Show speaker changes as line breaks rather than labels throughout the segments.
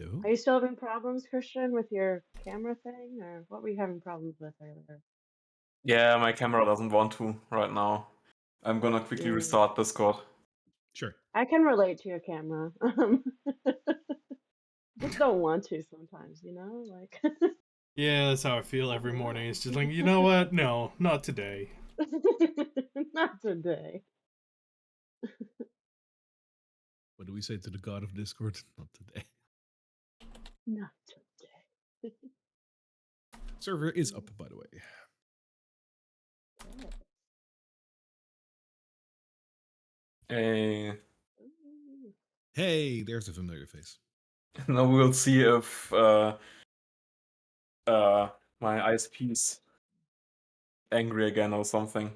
Hello.
Are you still having problems, Christian, with your camera thing, or what were you having problems with earlier?
Yeah, my camera doesn't want to right now. I'm gonna quickly
Mm,
restart Discord.
Sure.
I can relate to your camera. Just don't want to sometimes, like
Yeah, that's how I feel every morning. It's just like, you know what? No, not today.
not today.
What do we say to the god of Discord? Not today.
Not today.
Server is up, by the way. Hey, there's a familiar face.
Now we'll see if my ISP's angry again or something.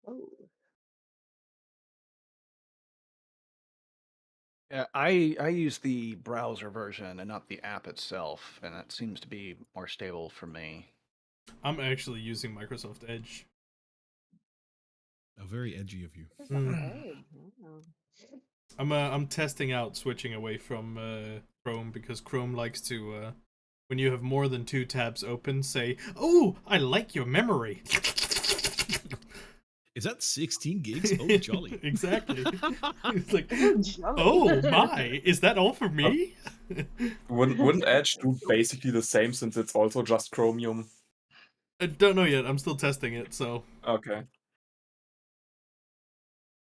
Oh.
Yeah, I use the browser version and not the app itself, and that seems to be more stable for me.
I'm actually using Microsoft Edge.
How very edgy of you.
Edge. Wow.
I'm testing out switching away from Chrome because Chrome likes to when you have more than 2 tabs open say, "Oh, I like your memory."
Is that 16 gigs? Oh, jolly.
Exactly. It's like,
Jolly.
oh my, is that all for me?
Wouldn't Edge do basically the same since it's also just Chromium?
I don't know yet. I'm still testing it, so.
Okay.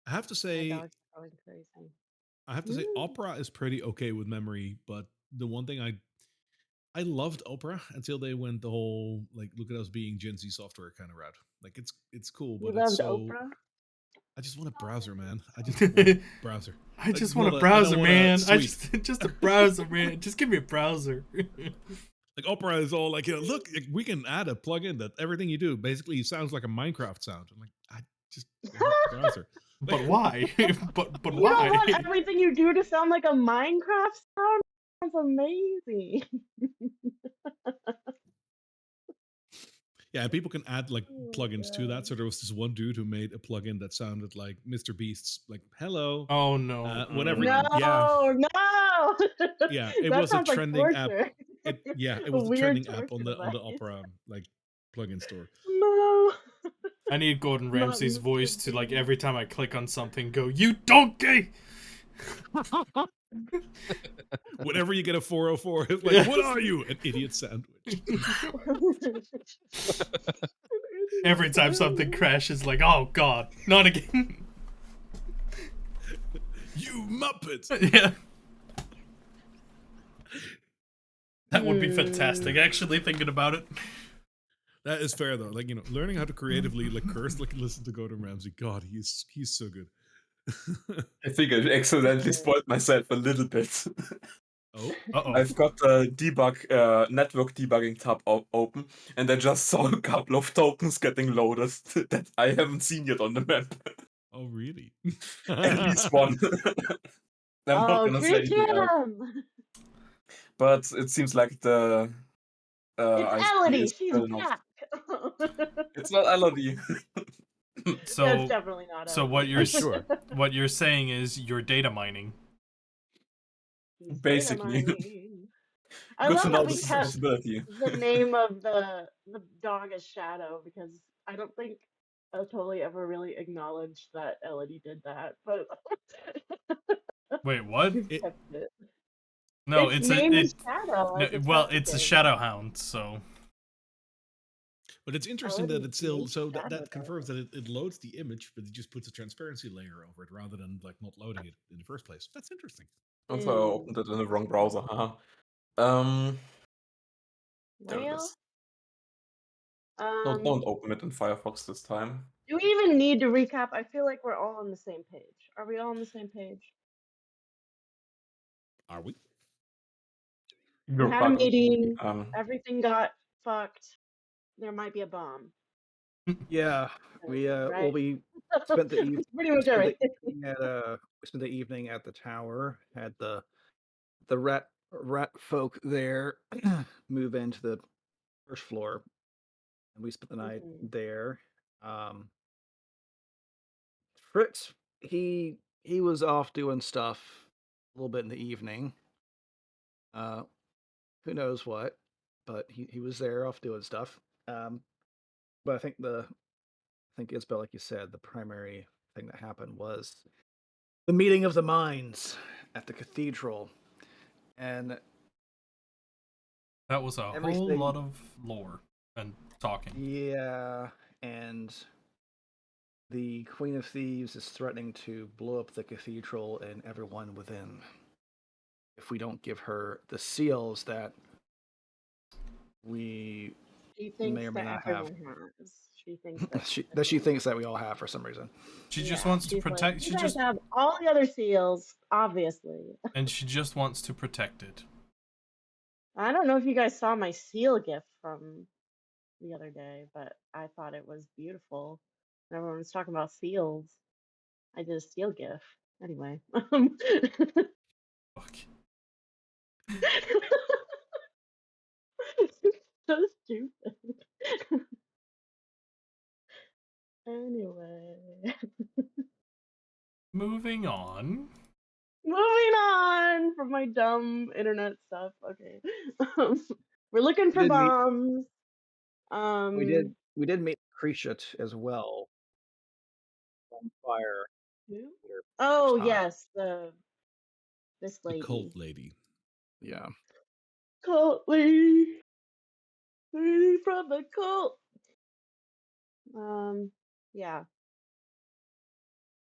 I have to
My
say,
dog's going crazy.
Opera is pretty okay with memory, but the one thing I loved Opera until they went the whole like look at us being Gen Z software kind of route. Like it's cool,
You
but it's
loved
so
Oprah?
I just want a browser, man. I just want a browser.
I just want a browser, man. I just a browser, man. Just give me a browser.
Like Opera is all like, look, we can add a plugin that everything you do basically sounds like a Minecraft sound. I'm like, I just want a browser.
But why? but
You
why?
don't want everything you do to sound like a Minecraft sound? That's amazing.
Yeah, and people can add like
Oh
plugins to that. So there was this one dude who made a plugin that sounded like Mr. Beast's like hello.
Oh no.
Whenever
No, no.
yeah, it
That
was a
sounds like
trending app.
torture.
It
A
was the
weird
trending app
torture
on the
device.
Opera like plugin store.
No.
I need Gordon
Not
Ramsay's
Mr.
voice to like
Bean.
every time I click on something go, "You donkey!"
Whenever you get a 404, it's like,
Yes.
what are you? An idiot sandwich.
Every time something crashes, like, oh god, not again.
You muppet.
Yeah. That would be fantastic. Actually thinking about it.
That is fair though. Like, learning how to creatively like curse, like listen to Gordon Ramsay. God, he's so good.
I think I accidentally spoiled myself a little bit.
Oh,
Uh-oh.
I've got the network debugging tab open, and I just saw a couple of tokens getting loaded that I haven't seen yet on the map.
Oh, really?
At least one. I'm not gonna say anything else.
Christian!
But it seems like the
It's
ISP
Elodie.
is
She's
still not.
back.
It's not Elodie.
So
That's definitely not
so
Elodie.
what you're saying is you're data mining.
He's data
Basically.
mining. I
Good
love
to
that
know
we
this is a
kept
possibility.
the name of the dog as Shadow because I don't think I totally ever really acknowledged that Elodie did that, but
Wait, what?
we've kept it.
No,
Its
it's
name
a
is Shadow
no,
as a
well,
pet
it's a
thing.
shadow hound, so
But it's interesting that
Elodie
it's still
makes
so
Shadow
that confirms that it loads the image, but it just puts a transparency layer over it rather than like not loading it in the first place. That's interesting.
Also, I opened it in the wrong browser. Haha. There it
Well,
is. No, don't open it in Firefox this time.
do we even need to recap? I feel like we're all on the same page. Are we all on the same page?
Are we?
We
You're
had a meeting.
bugging.
Everything got fucked. There might be a bomb.
Yeah, we
Right?
we spent the evening
Pretty much everything.
we spent the evening at the tower. Had the rat folk there move into the first floor, and we spent the night
Mhm.
there. Fritz, he was off doing stuff a little bit in the evening. Uh, who knows what, but he was there off doing stuff. But I think Isabel, like you said, the primary thing that happened was the meeting of the minds at the cathedral, and
That was a whole
everything.
lot of lore and talking.
Yeah, and the Queen of Thieves is threatening to blow up the cathedral and everyone within if we don't give her the seals that we
She
may
thinks
or may
that
not have.
everyone has. She thinks that
she
everyone
thinks
has.
that we all have for some reason.
She just
Yeah,
wants to
she's like,
protect.
you guys have all the other seals, obviously.
She just wants to protect it.
I don't know if you guys saw my seal gift from the other day, but I thought it was beautiful. Everyone was talking about seals. I did a seal gift. Anyway.
Fuck.
So stupid. Anyway.
Moving on.
Moving on from my dumb internet stuff. Okay. We're looking
We
for
did meet.
bombs.
We did meet Crescent as well on fire.
Who?
Later
Oh
time.
yes, this
The
lady.
cult lady.
Yeah.
Cult lady. Lady from the cult. Yeah.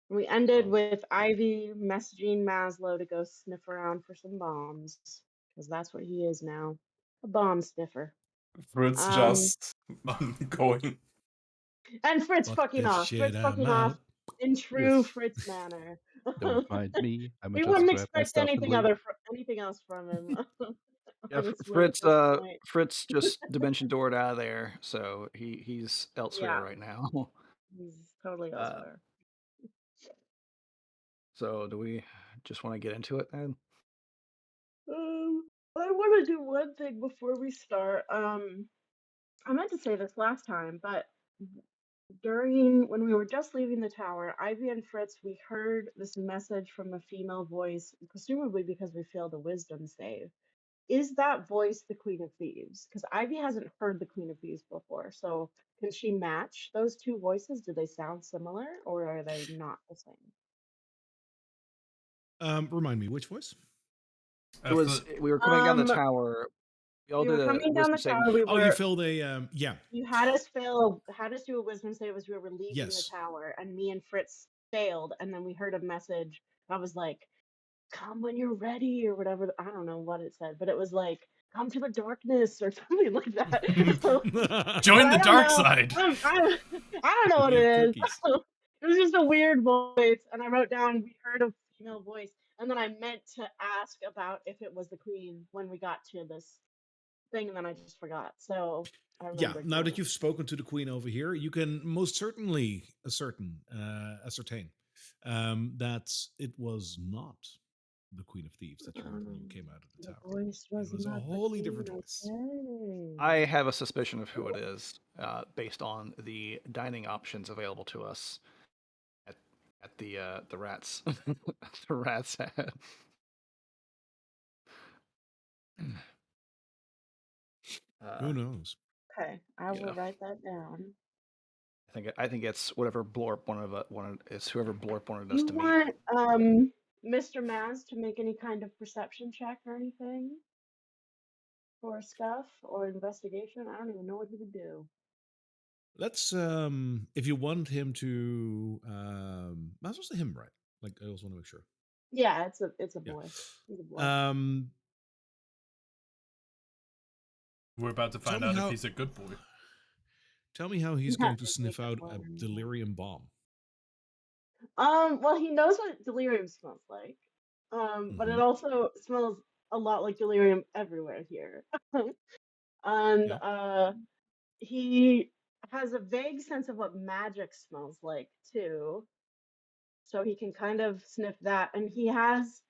We ended
Oh.
with Ivy messaging Maslow to go sniff around for some bombs, because that's what he is now, a bomb sniffer.
Fritz just going.
And Fritz
Fuck
fucking
this
off.
shit,
Fritz
I'm
fucking off
out.
in true
Yes.
Fritz manner.
Don't mind me. I'ma
We
just
wouldn't
grab my
expect
stuff and leave.
anything else from him.
Yeah,
Honestly, at this point.
Fritz just dimension doored out of there, so he's elsewhere
Yeah,
right now.
he's totally
Uh,
elsewhere.
so do we just want to get into it then?
I want to do one thing before we start. I meant to say this last time, but during when we were just leaving the tower, Ivy and Fritz, we heard this message from a female voice, presumably because we failed a wisdom save. Is that voice the Queen of Thieves? Because Ivy hasn't heard the Queen of Thieves before, so can she match those two voices? Do they sound similar, or are they not the same?
Remind me, which voice?
It was we were coming down the
Um,
tower. We all
we were
did a
coming down
wisdom
the
saving.
tower. We
Oh, you
were
filled a yeah.
You had us do a wisdom save as we were leaving the
Yes.
tower, and me and Fritz failed, and then we heard a message. I was like, "Come when you're ready," or whatever. I don't know what it said, but it was like, "Come to the darkness" or something like that. So, but
Join the
I don't
dark
know.
side.
I don't know what
We
it
have
is.
cookies.
It was just a weird voice, and I wrote down we heard a female voice, and then I meant to ask about if it was the queen when we got to this thing, and then I just forgot. So I
Yeah,
remembered
now
now.
that you've spoken to the queen over here, you can most certainly ascertain that it was not the Queen of Thieves that you heard when you came out of the
The
tower.
voice
It
was
was a
not the
wholly
queen,
different voice.
okay.
I have a suspicion of who it is, based on the dining options available to us at the rats the rats had.
Who knows?
Okay, I will
Yeah.
write that down.
I think it's whatever Blorp it's whoever Blorp wanted us
You
to meet.
want Mr. Maz to make any kind of perception check or anything for stuff or investigation? I don't even know what he would do.
Let's if you want him to that's also him, right? Like I also want to make sure.
Yeah, it's a
Yeah.
boy. He's a boy.
We're about to
Tell
find
me
out if
how
he's a good boy.
tell me how he's
Yeah,
going to
is he a
sniff
good
out
boy
a
or not?
delirium bomb.
Well, he knows what delirium smells like. But it
Mm-hmm.
also smells a lot like delirium everywhere here. And
Yeah.
he has a vague sense of what magic smells like too. So he can kind of sniff that. And he has,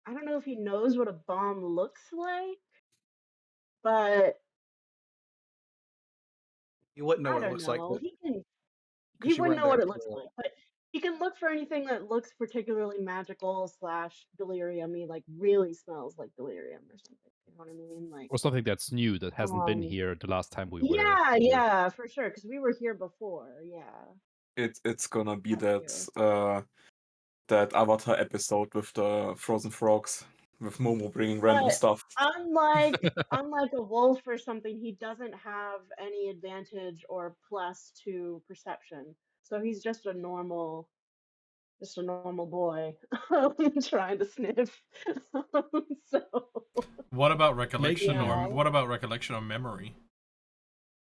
I don't know if he knows what a bomb looks like, but
You wouldn't know
I
what it
don't
looks like,
know.
but
he
because you
wouldn't
weren't
know
there
what it looks
before.
like, but he can look for anything that looks particularly magical slash delirium-y, like really smells like delirium or something. You know what I mean? Like,
Or something that's new that hasn't been
um,
here the last time we were
yeah,
here.
yeah, for sure, because we were here before. Yeah,
It's gonna be
that too.
that Avatar episode with the frozen frogs, with Momo bringing random
But
stuff.
unlike a wolf or something, he doesn't have any advantage or plus to perception. So he's just a normal boy trying to sniff. So
What about
Make
recollection or
yeah,
what about recollection or memory?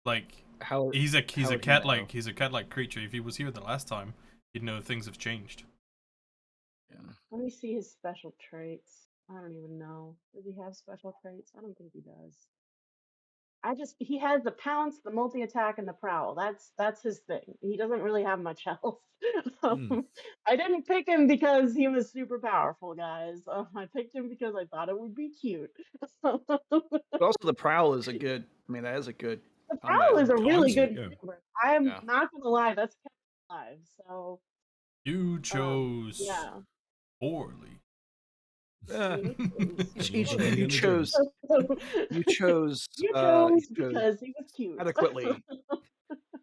Like
How
he's
how
a
would he
cat
know?
like he's a cat like creature. If he was here the last time, he'd know things have changed.
Yeah.
let me see his special traits. I don't even know. Does he have special traits? I don't think he does. He has the pounce, the multi attack, and the prowl. That's his thing. He doesn't really have much else.
Hmm.
I didn't pick him because he was super powerful, guys. I picked him because I thought it would be cute. The
But also the prowl is a good. I mean, that is a good
prowl
combat.
is a really
Honestly,
good
yeah.
maneuver. I'm
Yeah.
not gonna lie, that's kept me alive. So
You chose
yeah,
poorly.
you chose
Each
Love
poorly.
you
Indiana
chose
Jones.
you chose
You
you
chose
chose
because he was cute.
adequately.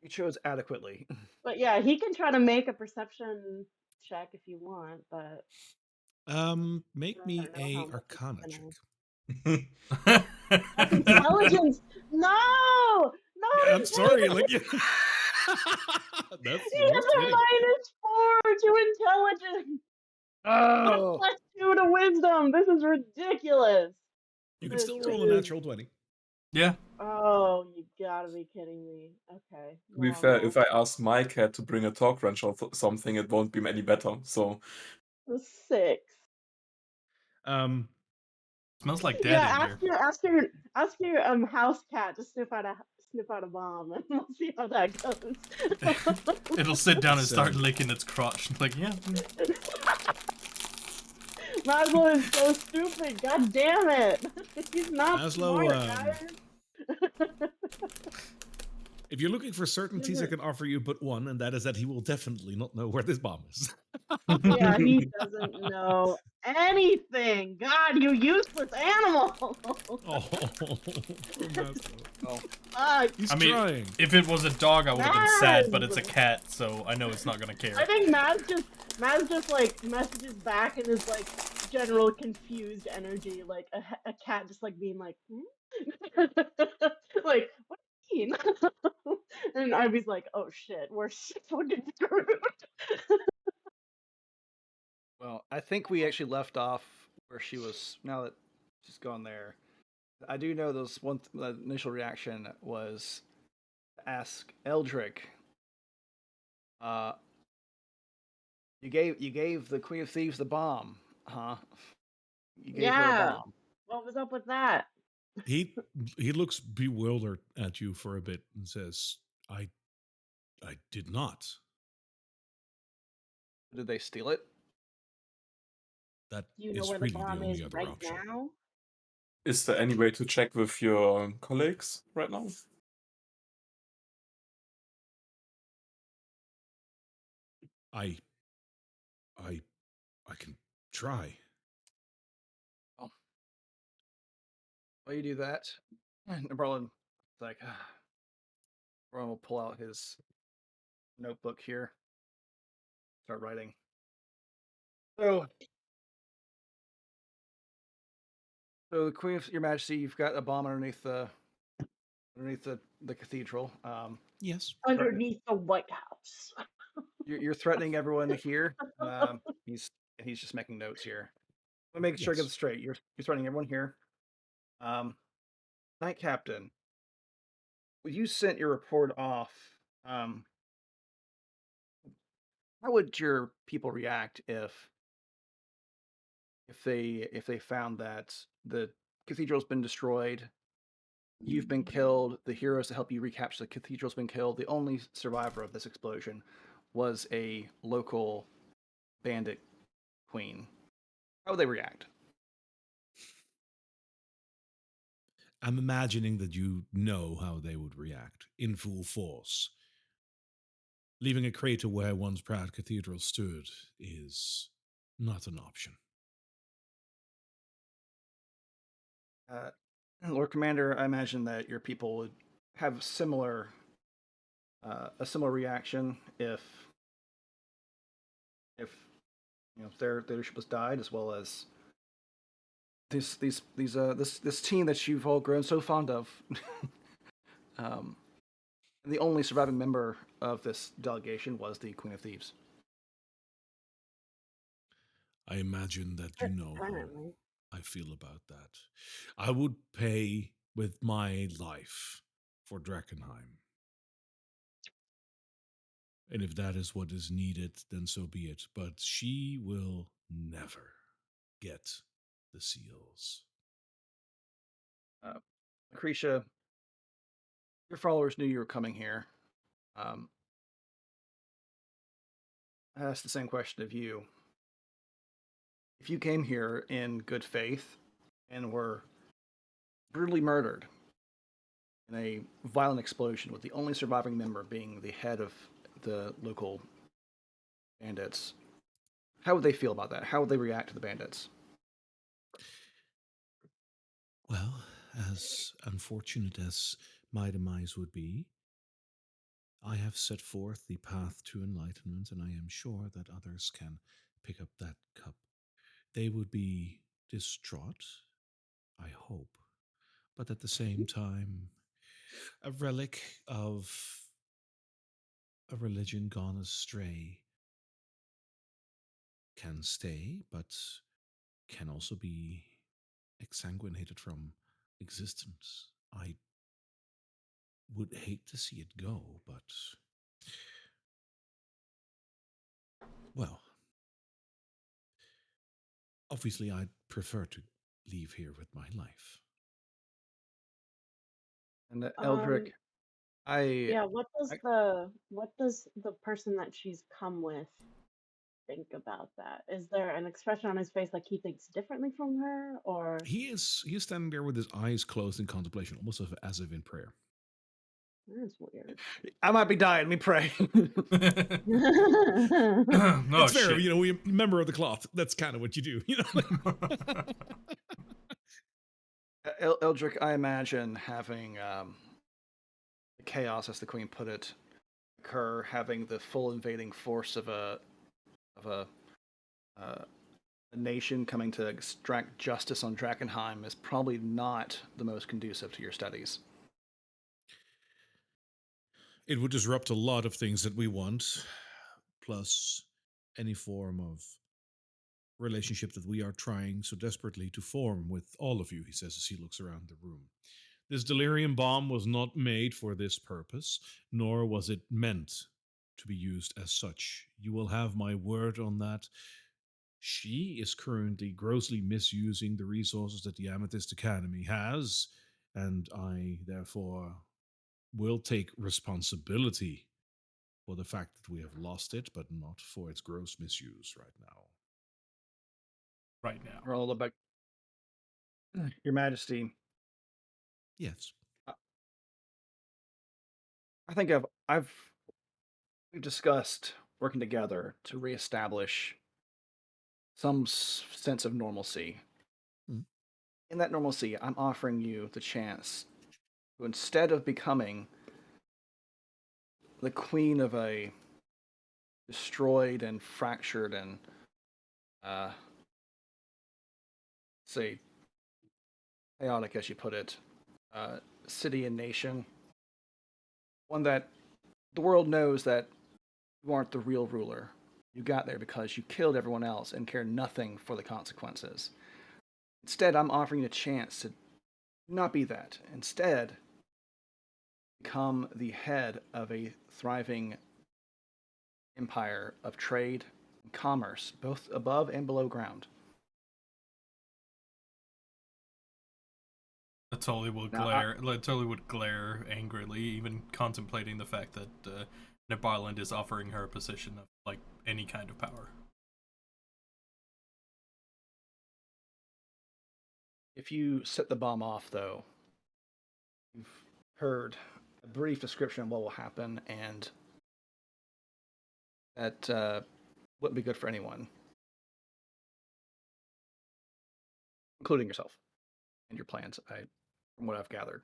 You chose adequately.
But yeah, he can try to make a perception check if you want, but
Make
I
me
don't know
a
how much it's
Arcana check.
gonna. That's intelligence. No, not
Yeah, I'm sorry.
intelligence.
Like, that's
He
the
has
most
a
fitting.
-4 to intelligence, but a
Oh,
+2 to wisdom. This is ridiculous.
You can
This
still roll a
is.
natural 20.
Yeah.
Oh, you gotta be kidding me. Okay,
To be fair, if
normal.
I ask my cat to bring a torque wrench or something, it won't be any better. So
A 6.
Um,
Smells like dead
Yeah,
in here.
ask your house cat to sniff out a bomb, and we'll see how that goes.
It'll sit down and
so
start licking its crotch. Like, yeah.
Maslow is so stupid. God damn it. He's not
Maslow,
smart, guys.
if you're looking for certainties, I
Doesn't-
can offer you but one, and that is that he will definitely not know where this bomb is.
yeah, he doesn't know anything. God, you useless animal.
Oh, poor Maslow.
oh.
Fuck.
He's
I mean,
trying.
if it was a dog, I would have been sad, but it's a
Maz.
cat, so I know it's not gonna care.
I think Maz just like messages back in his like general confused energy, like a cat just like being like, hmm? Like, what do you mean? And Ivy's like, oh shit, we're fucking screwed.
Well, I think we actually left off where she was. Now that she's gone there, I do know those one. The initial reaction was to ask Eldrick. Uh, you gave the Queen of Thieves the bomb, huh? You gave her a
Yeah,
bomb.
what was up with that?
He he looks bewildered at you for a bit and says, I did not.
Did they steal it?
That
Do you know
is
where the
really the
bomb is
only other
right
option.
now?
is there any way to check with your colleagues right now?
I I I can try.
Oh, while you do that, and Merlin, like, Merlin will pull out his notebook here, start writing. So, the Queen of Your Majesty, you've got a bomb underneath the cathedral.
Yes.
Underneath the White House.
You're threatening everyone here. He's just making notes here. Let me make sure I get
Yes.
this straight. You're threatening everyone here. Um, Knight Captain, when you sent your report off, um, how would your people react if they found that the cathedral's been destroyed, you've been killed, the heroes to help you recapture the cathedral's been killed, the only survivor of this explosion was a local bandit queen? How would they react?
I'm imagining that you know how they would react in full force. Leaving a crater where once proud cathedral stood is not an option.
Uh, Lord Commander, I imagine that your people would have a similar reaction if their leadership was died, as well as this team that you've all grown so fond of. um, the only surviving member of this delegation was the Queen of Thieves.
I imagine that you know how
Apparently.
I feel about that. I would pay with my life for Drakkenheim. And if that is what is needed, then so be it. But she will never get the seals.
Lucretia, your followers knew you were coming here. Um, I asked the same question of you. If you came here in good faith and were brutally murdered in a violent explosion, with the only surviving member being the head of the local bandits, how would they feel about that? How would they react to the bandits?
Well, as unfortunate as my demise would be, I have set forth the path to enlightenment, and I am sure that others can pick up that cup. They would be distraught, I hope, but at the same time, a relic of a religion gone astray can stay, but can also be exsanguinated from existence. I would hate to see it go, but well, obviously I'd prefer to leave here with my life.
And
Um,
Eldrick, I,
yeah,
I
what does the person that she's come with think about that? Is there an expression on his face like he thinks differently from her, or
He is standing there with his eyes closed in contemplation, almost as if in prayer.
that's weird.
I might be dying. Let me pray.
Oh
It's fair,
shit.
we member of the cloth. That's kind of what you do,
Eldrick, I imagine having chaos, as the Queen put it, occur, having the full invading force of a uh, a nation coming to extract justice on Drakkenheim is probably not the most conducive to your studies.
It would disrupt a lot of things that we want, plus any form of relationship that we are trying so desperately to form with all of you, he says as he looks around the room. This delirium bomb was not made for this purpose, nor was it meant to be used as such. You will have my word on that. She is currently grossly misusing the resources that the Amethyst Academy has, and I therefore will take responsibility for the fact that we have lost it, but not for its gross misuse right now.
Right now.
Roll about Your Majesty.
Yes.
I think we've discussed working together to reestablish some sense of normalcy.
Mm.
In that normalcy, I'm offering you the chance to, instead of becoming the queen of a destroyed and fractured and uh, say chaotic, as you put it, city and nation, one that the world knows that you aren't the real ruler. You got there because you killed everyone else and care nothing for the consequences. Instead, I'm offering you a chance to not be that. Instead, become the head of a thriving empire of trade and commerce, both above and below ground. Now,
Totally would glare angrily, even contemplating the fact that Nip Island is offering her a position of like any kind of power.
if you set the bomb off, though, you've heard a brief description of what will happen, and That wouldn't be good for anyone, including yourself and your plans. From what I've gathered.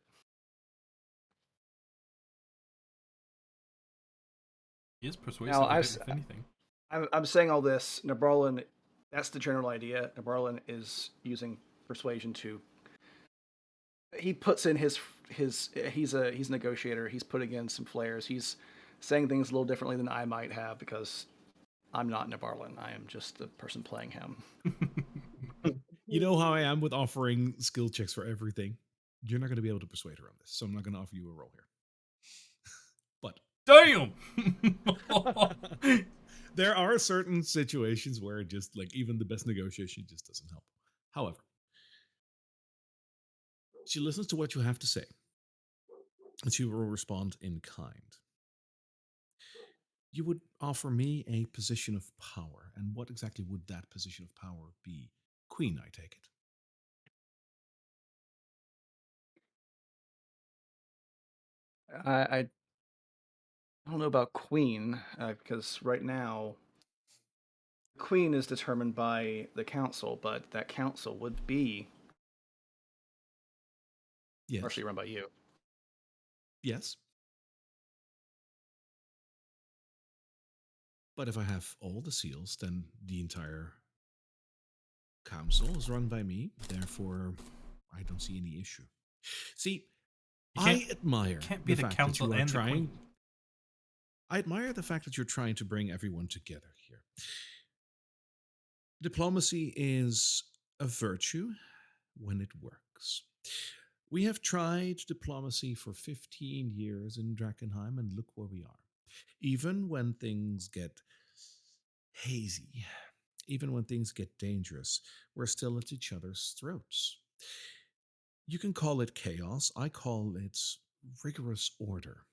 He is persuasive
Now,
a bit with anything.
I'm saying all this. Nabarlin, that's the general idea. Nabarlin is using persuasion to. He puts in his he's a negotiator. He's putting in some flares. He's saying things a little differently than I might have because I'm not Nabarlin. I am just the person playing him.
You know how I am with offering skill checks for everything. You're not going to be able to persuade her on this, so I'm not going to offer you a roll here. But
damn.
There are certain situations where just like even the best negotiation just doesn't help. However, she listens to what you have to say, and she will respond in kind. You would offer me a position of power, and what exactly would that position of power be? Queen, I take it.
I don't know about Queen because right now Queen is determined by the council, but that council would be partially run by you.
Yes. But if I have all the seals, then the entire council is run by me. Therefore, I don't see any issue. See, I admire
can't be the
fact
council
that you are
and the
trying.
queen.
I admire the fact that you're trying to bring everyone together here. Diplomacy is a virtue when it works. We have tried diplomacy for 15 years in Drakkenheim, and look where we are. Even when things get hazy, even when things get dangerous, we're still at each other's throats. You can call it chaos, I call it rigorous order.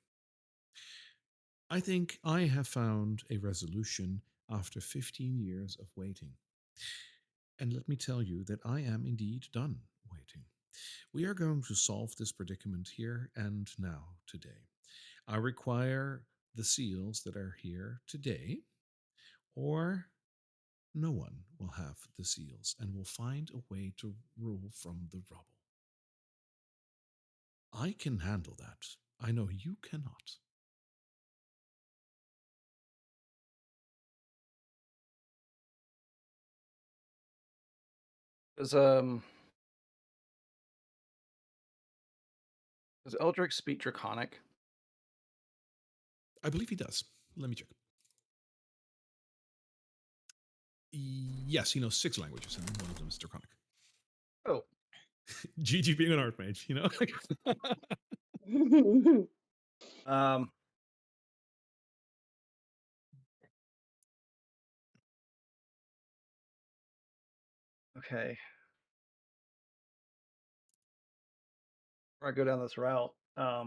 I think I have found a resolution after 15 years of waiting. And let me tell you that I am indeed done waiting. We are going to solve this predicament here and now, today. I require the seals that are here today, or no one will have the seals and will find a way to rule from the rubble. I can handle that. I know you cannot.
Does Eldrick speak Draconic?
I believe he does. Let me check. Yes, he knows 6 languages, and one of them is Draconic.
Oh.
GG being an archmage, you know?
Okay. Before I go down this route, I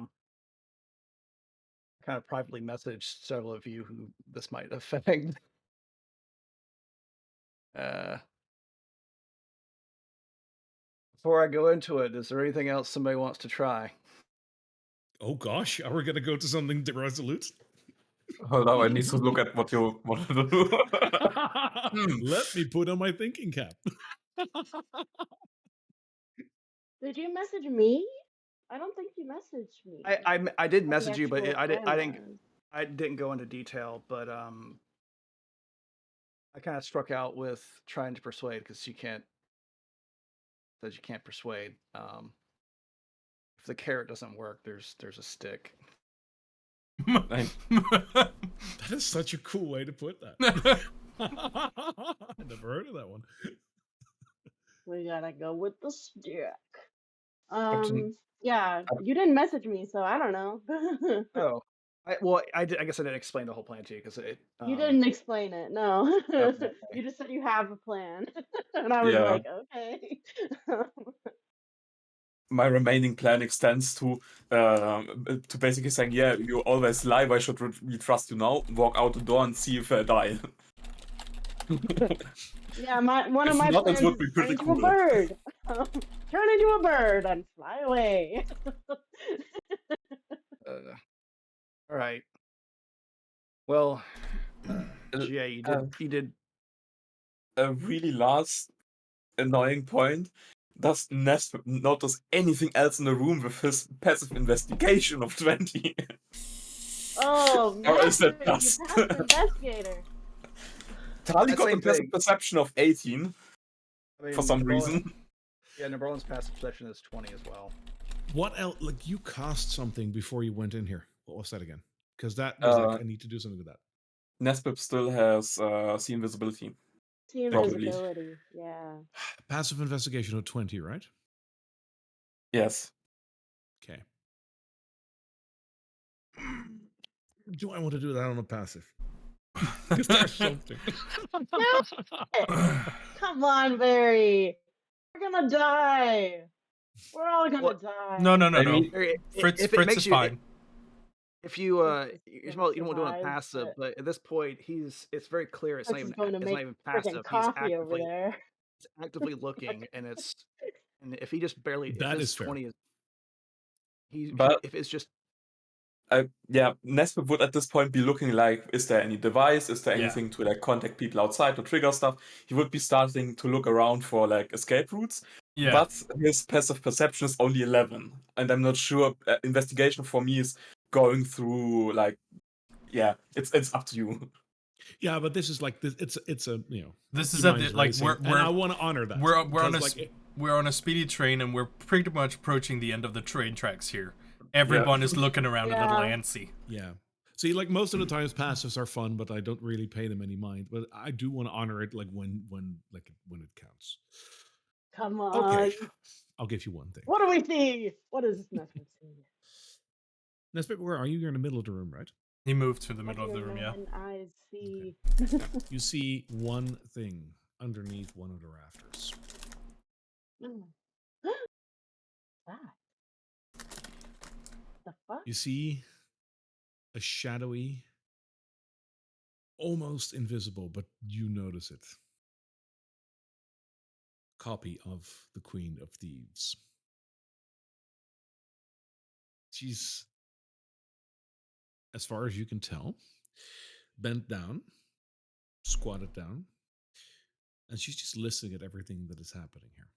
kind of privately messaged several of you who this might affect. Before I go into it, is there anything else somebody wants to try?
Oh gosh, are we going to go to something resolute?
Hold on, I need to look at what you want to do.
Let me put on my thinking cap.
Did you message me? I don't think you messaged me.
I did
What the
message you, but
actual
I
plan
didn't go into detail. But I kind of struck out with trying to persuade because you can't persuade. If the carrot doesn't work, there's a stick.
That is such a cool way to put that. I never heard of that one.
We gotta go with the stick.
Often-
Yeah, you didn't message me, so I don't know.
Oh, I guess I didn't explain the whole plan to you because it.
You didn't explain it, no.
Okay.
You just said you have a plan, and I was
Yeah.
like, okay.
My remaining plan extends to basically saying, yeah, you always lie, why should we trust you now? Walk out the door and see if I die.
Yeah, one of
If
my
not, it
plans
would
is
be
turn
pretty
into
cool.
a bird. Turn into a bird and fly away.
All right. Well, GA, you did.
A really last annoying point. Does Nesp notice anything else in the room with his passive investigation of 20?
Oh,
Or is it
Nestor, you
dust?
passive investigator.
Tali got a
Same
passive
thing.
perception of 18
I mean,
for some
Nabrolin-
reason.
Yeah, Nabrollin's passive perception is 20 as well.
What else? Like you cast something before you went in here. What was that again? Because that was like I need to do something with that.
Nespip still has see invisibility.
See
Probably.
invisibility, yeah.
Passive investigation of 20, right?
Yes.
Okay. Do I want to do that on a passive? Is there something?
Come on, Barry. We're gonna die. We're all gonna die.
No.
I mean,
Fritz
if it makes
is
you,
fine.
if you
Fritz is
you
gonna
don't want to do it
survive,
passive, but at this point, it's very clear it's not
Fritz is
even
going to make
even
freaking
passive.
coffee over there.
He's actively looking, and if he just barely if
That
his
is fair.
20 is
But-
if it's just
Nespip would at this point be looking like, is there any device? Is there
Yeah.
anything to like contact people outside to trigger stuff? He would be starting to look around for like escape routes.
Yeah.
But his passive perception is only 11, and I'm not sure. Investigation for me is going through like, yeah, it's up to you.
Yeah, but this is like this. It's a
This is
minds
like
racing, and I want to honor that.
we're on
because,
a we're on a speedy train and we're pretty much approaching the end of the train tracks here. Everyone is looking around a little
Yeah.
antsy.
Yeah. See, like most of the times, passives are fun, but I don't really pay them any mind. But I do want to honor it, like when it counts.
Come on.
Okay, I'll give you one thing.
What do we see? What does Nestor see?
Nesbit, where are you? You're in the middle of the room, right?
He moved to the
What
middle
do
of the
your
room. Yeah.
man eyes see?
You see one thing underneath one of the rafters.
That. The fuck?
You see a shadowy, almost invisible, but you notice it, copy of the Queen of Thieves. She's, as far as you can tell, bent down, squatted down, and she's just listening at everything that is happening here.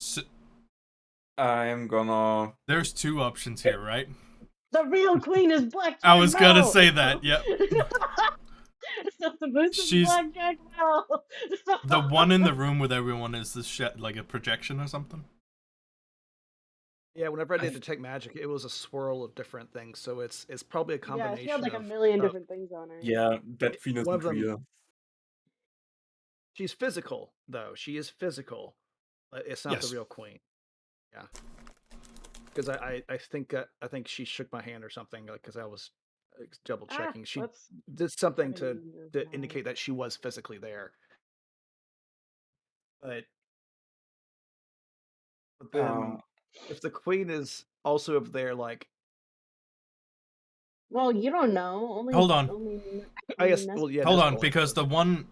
So,
I'm gonna.
there's two options here, right?
The real queen is Blackjack
I was gonna
Mel!
say that. Yep.
The boost is
She's-
Blackjack Mel.
The one in the room with everyone is this like a projection or something.
yeah. Whenever I did detect magic, it was a swirl of different things. So it's probably a
Yeah,
combination.
she had like a
of-
million
of-
different things on her.
Yeah, that Queen
One
isn't
of them-
real.
She's physical though. She is physical, but it's not
Yes.
the real queen. Yeah. Because I think she shook my hand or something, like because I was double checking. She
Whoops.
did something
Somebody
to
moved my-
indicate that she was physically there. But then, if the queen is also up there, like
Well, you don't know. Only
Hold on.
I guess,
Nestor
well, yeah.
Hold
Nestor
on,
will.
because the one,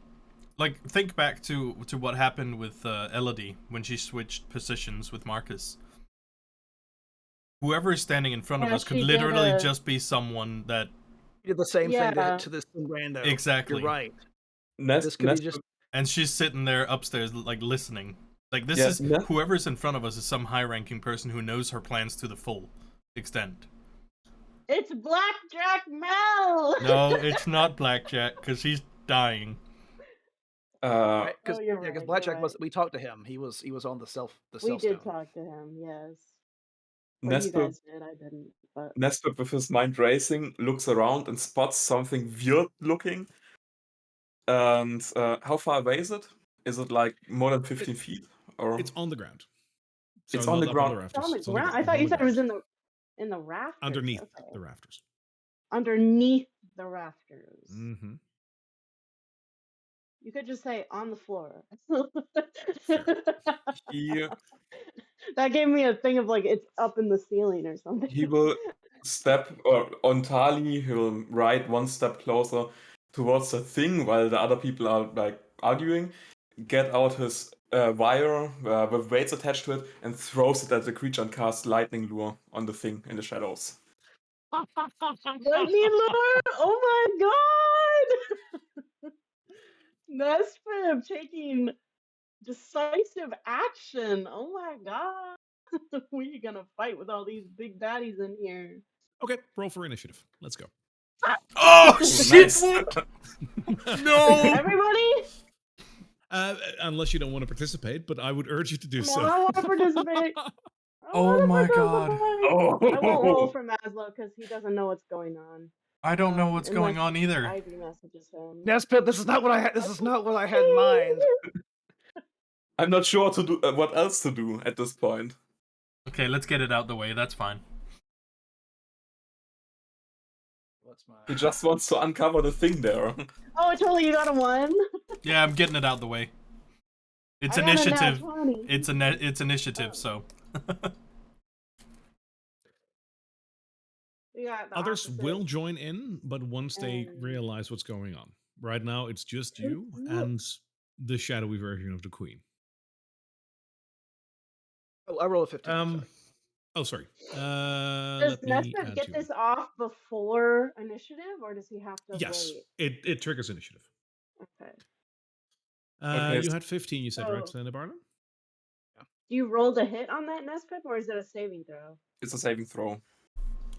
like, think back to what happened with Elodie when she switched positions with Marcus. Whoever is standing in front of
Yeah,
us could
she did
literally
a-
just be someone that
He did the same thing
Yeah.
to this rando.
exactly.
You're right.
Nes-
This could be
Nes-
just
And she's sitting there upstairs, like listening. Like this
Yeah,
is
no-
whoever's in front of us is some high-ranking person who knows her plans to the full extent.
It's Blackjack Mel.
No, it's not Blackjack because he's dying.
because
Oh, you're
because
right,
Blackjack
you're
was.
right.
We talked to him. He was on the
We
cell
did
stone.
talk to him, yes. Or you
Nestor,
guys did, I didn't. But
Nestor, with his mind racing, looks around and spots something weird looking. And how far away is it? Is it like more than 15 feet? Or
It's on the ground. So
It's on the
not
ground.
Up on the
it's
rafters.
on the
It's on
ground. I
It's
thought
on
you
the
said it was
ground.
in the rafters.
Underneath
Okay.
the rafters.
Underneath the rafters.
Mm-hmm.
You could just say on the floor.
he
That gave me a thing of like it's up in the ceiling or something.
he will step on Tali. He'll ride one step closer towards the thing while the other people are like arguing. Get out his wire with weights attached to it and throws it at the creature and casts lightning lure on the thing in the shadows.
Let me learn. Oh my god! Nesfib taking decisive action. Oh my god. We're gonna fight with all these big baddies in here.
Okay, roll for initiative. Let's go.
Oh
Ooh,
shit!
nice.
What? No.
Everybody?
Unless you don't want to participate, but I would urge you to do
No,
so.
I want to participate. I
Oh
want
my
to
god.
participate. I won't roll
Oh,
for Maslow because he doesn't know what's going on.
I don't know what's
Unless
going on either.
Ivy messages him.
Nespit, this is not what I had. This is not what I had in mind.
I'm not sure to do what else to do at this point.
Okay, let's get it out the way. That's fine.
What's my?
He just wants to uncover the thing there.
Oh, totally, you got a 1.
Yeah, I'm getting it out the way. It's
I got a nat
initiative.
20.
It's initiative.
Oh.
So.
We got the
Others
opposite.
will join in, but once they
And-
realize what's going on. Right now, it's just you
Ooh.
and the shadowy version of the queen.
Oh, I roll a 15.
Um.
Sorry.
Oh, sorry.
Does
Let me
Nesbitt
add
get
you.
this off before initiative, or does he have to
Yes,
wait?
it triggers initiative.
Okay.
Okay,
You had 15, you said, right,
So-
Nebarna?
You rolled a hit on that Nesbitt, or is it a saving throw?
it's a saving throw.
All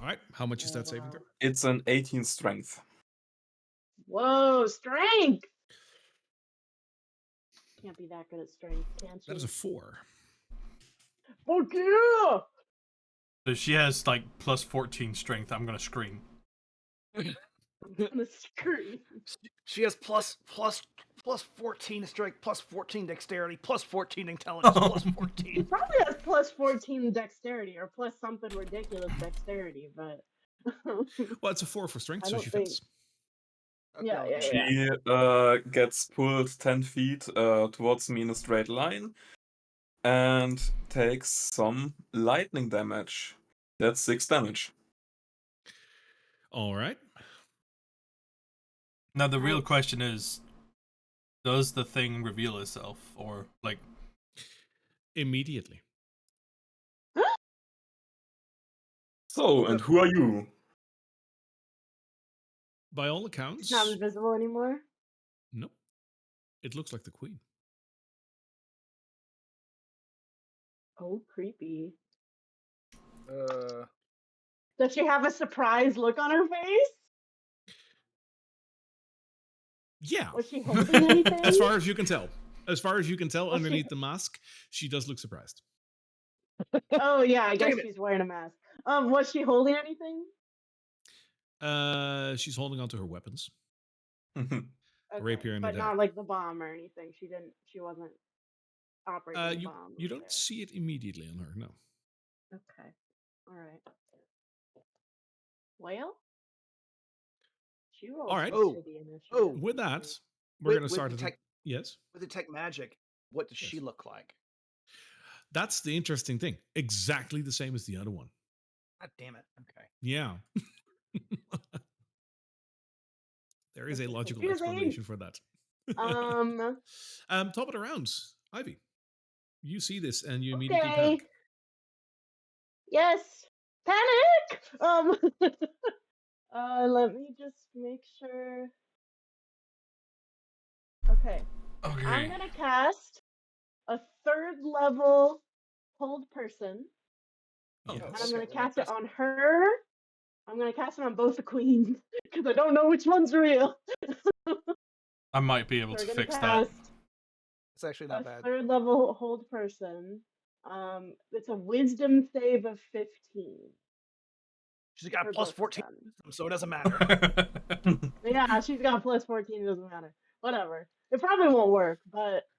right. How much is
Oh,
that saving
wow.
throw?
It's an 18 strength.
Whoa, strength! Can't be that good at strength, can she?
That is a 4.
Fuck yeah!
So she has like plus 14 strength. I'm gonna scream.
I'm gonna scream.
She has plus 14 strength, plus 14 dexterity, plus 14 intelligence, plus
He
14.
probably has plus 14 dexterity, or plus something ridiculous dexterity, but...
Well, it's a 4 for strength,
I
so
don't
she
think-
fails.
Yeah,
No,
yeah,
She gets pulled 10 feet towards me in a straight line and takes some lightning damage. That's 6 damage.
All right.
Now the real
Nice.
question is, does the thing reveal itself, or like?
Immediately.
So, and who are you?
By all
It's
accounts,
not invisible anymore?
nope. It looks like the queen.
Oh, creepy.
Uh,
Does she have a surprised look on her face?
Yeah.
Was she holding anything?
As far as you can tell. As far as you can tell,
Was she-
underneath the mask, she does look surprised.
Oh yeah, I guess
Damn it.
she's wearing a mask. Was she holding anything?
She's holding onto her weapons.
Okay,
Rapier and a
but
dagger.
not like the bomb or anything. She wasn't operating the
You
bomb.
you
over
don't
there.
see it immediately on her, no.
Okay. All right. Well, she rolled
All right.
some
Oh,
shitty initiative.
oh.
With that,
didn't
we're
With-
going to
with
start
the
at
tech-
yes.
with detect magic, what does she
Yes.
look like?
That's the interesting thing. Exactly the same as the other one.
God damn it. Okay.
Yeah. There is
This
a
is
logical
confusing.
explanation for that. Top of the rounds, Ivy. You see this and you immediately
Okay.
panic.
Yes. Panic. Let me just make sure. Okay. I'm
Okay.
gonna cast a 3rd level hold person.
Yes.
And I'm gonna
Okay,
cast it
that's-
on her. I'm gonna cast it on both the queens because I don't know which one's real.
I might be
So
able
we're
to
gonna
fix that.
cast
It's actually
a
not bad.
3rd level hold person. It's a wisdom save of 15.
She's got
for
plus
both of
14,
them.
so it doesn't matter.
Yeah, she's got plus 14. It doesn't matter. Whatever. It probably won't work, but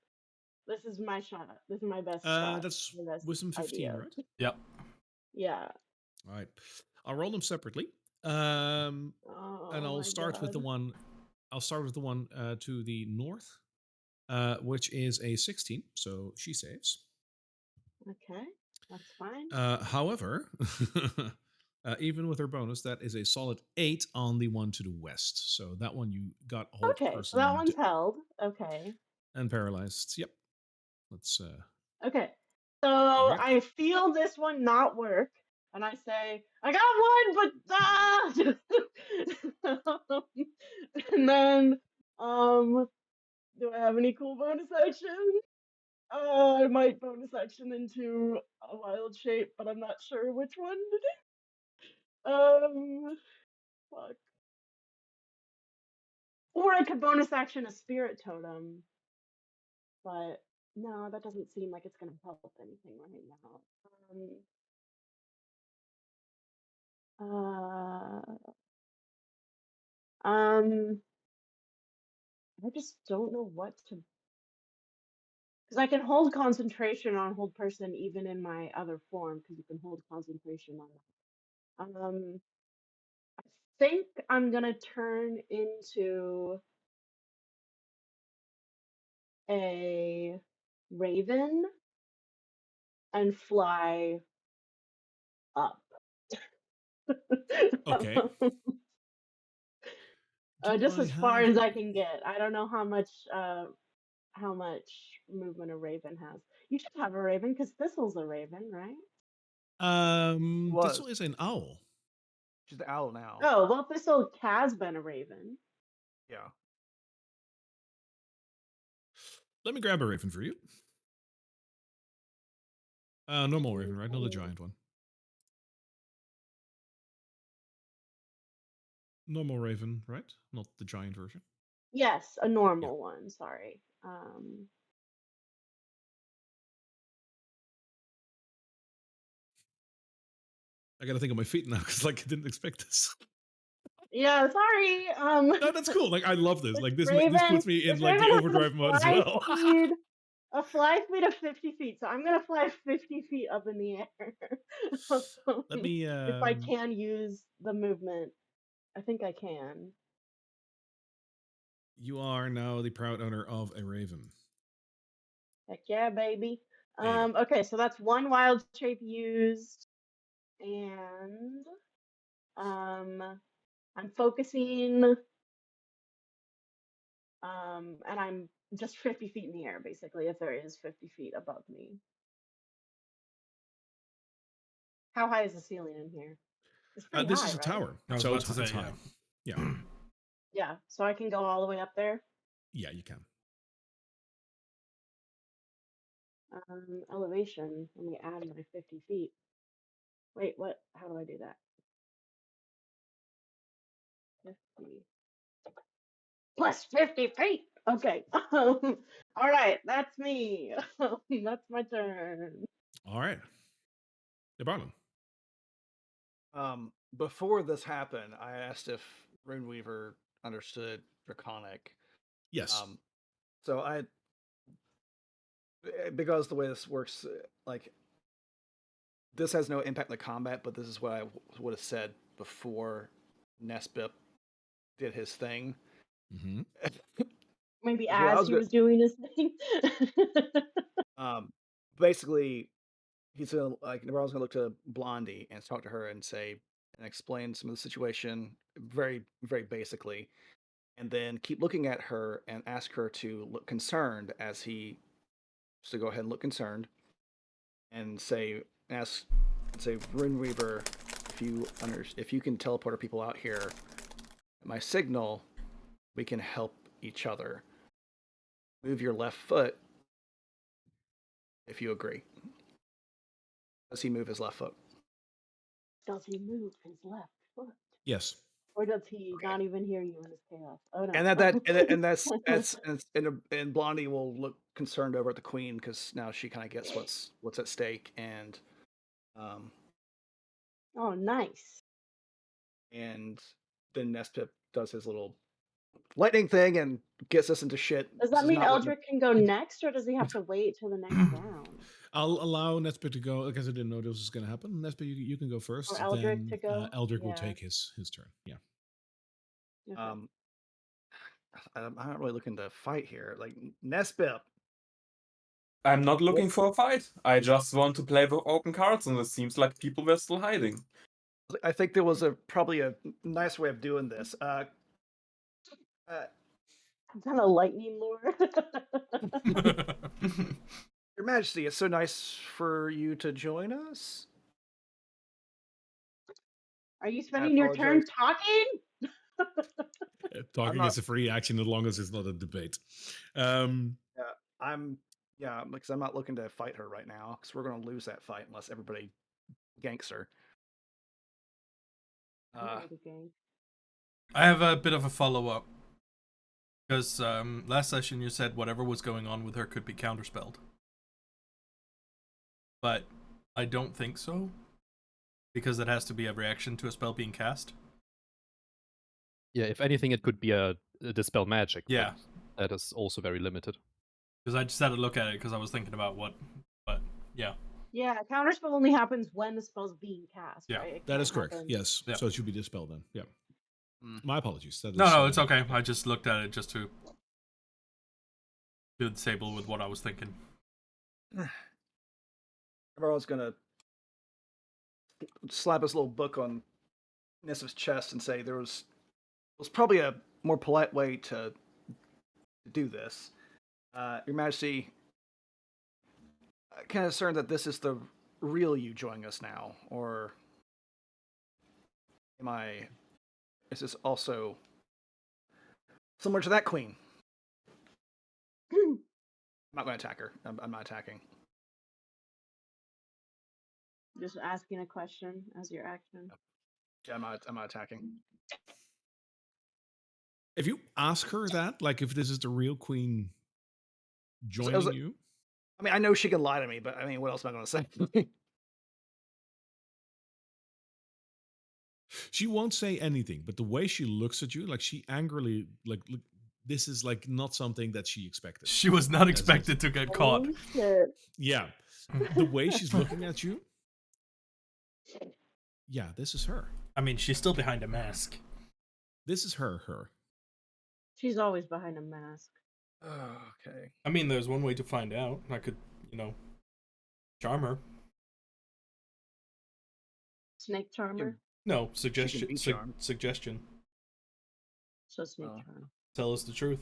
this is my shot. This is my best shot.
That's
my best
wisdom 15,
idea.
right?
Yep.
Yeah.
All right. I'll roll them separately. And
Oh
I'll
my
start with the
God.
one. I'll start with the one to the north, which is a 16. So she saves.
Okay, that's fine.
However, even with her bonus, that is a solid 8 on the one to the west. So that one you got hold
Okay, so
person
that one's held. Okay.
and paralyzed. Yep. Let's
Okay. So
Alright.
I feel this one not work. And I say, I got one, but and then, do I have any cool bonus action? I might bonus action into a wild shape, but I'm not sure which one to do. Fuck. Or I could bonus action a spirit totem, but no, that doesn't seem like it's gonna help anything right now. I just don't know what to, because I can hold concentration on hold person even in my other form, because you can hold concentration on that. I think I'm gonna turn into a raven and fly up.
Okay. Do
Just
I
as far
have?
as I can get. I don't know how much movement a raven has. You should have a raven because Thistle's a raven, right?
This
Was.
is an owl.
She's the owl now.
Oh, well, Thistle has been a raven.
Yeah.
Let me grab a raven for you. Normal raven, right? Not the giant one. Normal raven, right? Not the giant version.
Yes, a normal one. Sorry.
I gotta think on my feet now because like I didn't expect this.
Yeah, sorry.
No, that's cool. Like I love this.
This
Like this
raven,
puts me in
this
like the
raven has
overdrive mode as well.
a fly speed of 50 feet. So I'm gonna fly 50 feet up in the air.
Let me.
If I can use the movement, I think I can.
You are now the proud owner of a raven.
Heck yeah, baby.
There you go.
Okay, so that's one wild shape used, and I'm focusing, and I'm just 50 feet in the air, basically, if there is 50 feet above me. How high is the ceiling in here? It's pretty
This
high,
is a
right?
tower,
I was
so
about to
it's
say,
high. Yeah.
Yeah, so I can go all the way up there.
Yeah, you can.
Elevation. Let me add my 50 feet. Wait, what? How do I do that? 50 plus 50 feet. Okay. All right, that's me. That's my turn.
All right. The Barlin.
Before this happened, I asked if Runeweaver understood Draconic.
Yes.
So because the way this works, like this has no impact on the combat, but this is what I would have said before Nespip did his thing.
Mm-hmm.
Maybe
Is what I
as
was
he
go-
was doing his thing.
Basically, he's gonna like Navarro's gonna look to Blondie and talk to her and say and explain some of the situation very very basically, and then keep looking at her and ask her to look concerned as he just to go ahead and look concerned and say Runeweaver, if you can teleport our people out here, my signal, we can help each other. Move your left foot if you agree. Does he move his left foot?
Does he move his left foot?
Yes.
Or does he
Okay.
not even hear you in his chaos? Oh no.
And Blondie will look concerned over at the queen because now she kind of gets what's at stake
Oh, nice.
and then Nespip does his little lightning thing and gets us into shit.
Does
This
that
is
mean
not what
Eldrick can go next, or does he have to wait till the next round?
I'll allow Nesbit to go because I didn't know this was going to happen. Nesbit, you can go first.
Or Eldrick
Then
to go?
Eldrick will
Yeah.
take his turn. Yeah.
Okay.
I'm not really looking to fight here. Like Nespip,
I'm not looking for a fight. I just want to play with open cards, and it seems like people were still hiding.
I think there was probably a nice way of doing this.
Is that a lightning lore?
Your Majesty, it's so nice for you to join us.
Are you spending your turn
apologize.
talking?
Talking
not-
is a free action as long as it's not a debate.
Because I'm not looking to fight her right now, because we're going to lose that fight unless everybody ganks her.
I have a bit of a follow up. Because last session you said whatever was going on with her could be counterspelled. But I don't think so. Because it has to be a reaction to a spell being cast.
Yeah, if anything, it could be a dispel magic.
Yeah.
But that is also very limited.
Because I just had to look at it because I was thinking about what. But yeah.
Yeah, counterspell only happens when the spell's being cast,
Yeah.
right?
That is correct. Yes.
Yeah.
So it should be dispelled then. Yeah. My apologies. That is,
No, it's okay. I just looked at it just to do the table with what I was thinking.
Everyone's going to slap his little book on Nessa's chest and say there was probably a more polite way to do this. Your Majesty, kind of concerned that this is the real you joining us now, or is this also similar to that queen? I'm not going to attack her. I'm not attacking.
Just asking a question as your action.
Yeah, I'm not attacking.
If you ask her that, like if this is the real queen joining you,
I mean, I know she can lie to me, but I mean, what else am I going to say?
she won't say anything. But the way she looks at you, like she angrily, like look, this is like not something that she expected.
She was not expected to get caught.
Oh, shit.
Yeah, the way she's looking at you. Yeah, this is her.
I mean, she's still behind a mask.
This is her.
She's always behind a mask.
Oh, okay.
I mean, there's one way to find out. I could, charm her.
Snake charmer?
No, suggestion.
charmed.
Suggestion.
So snake charmer.
Tell us the truth.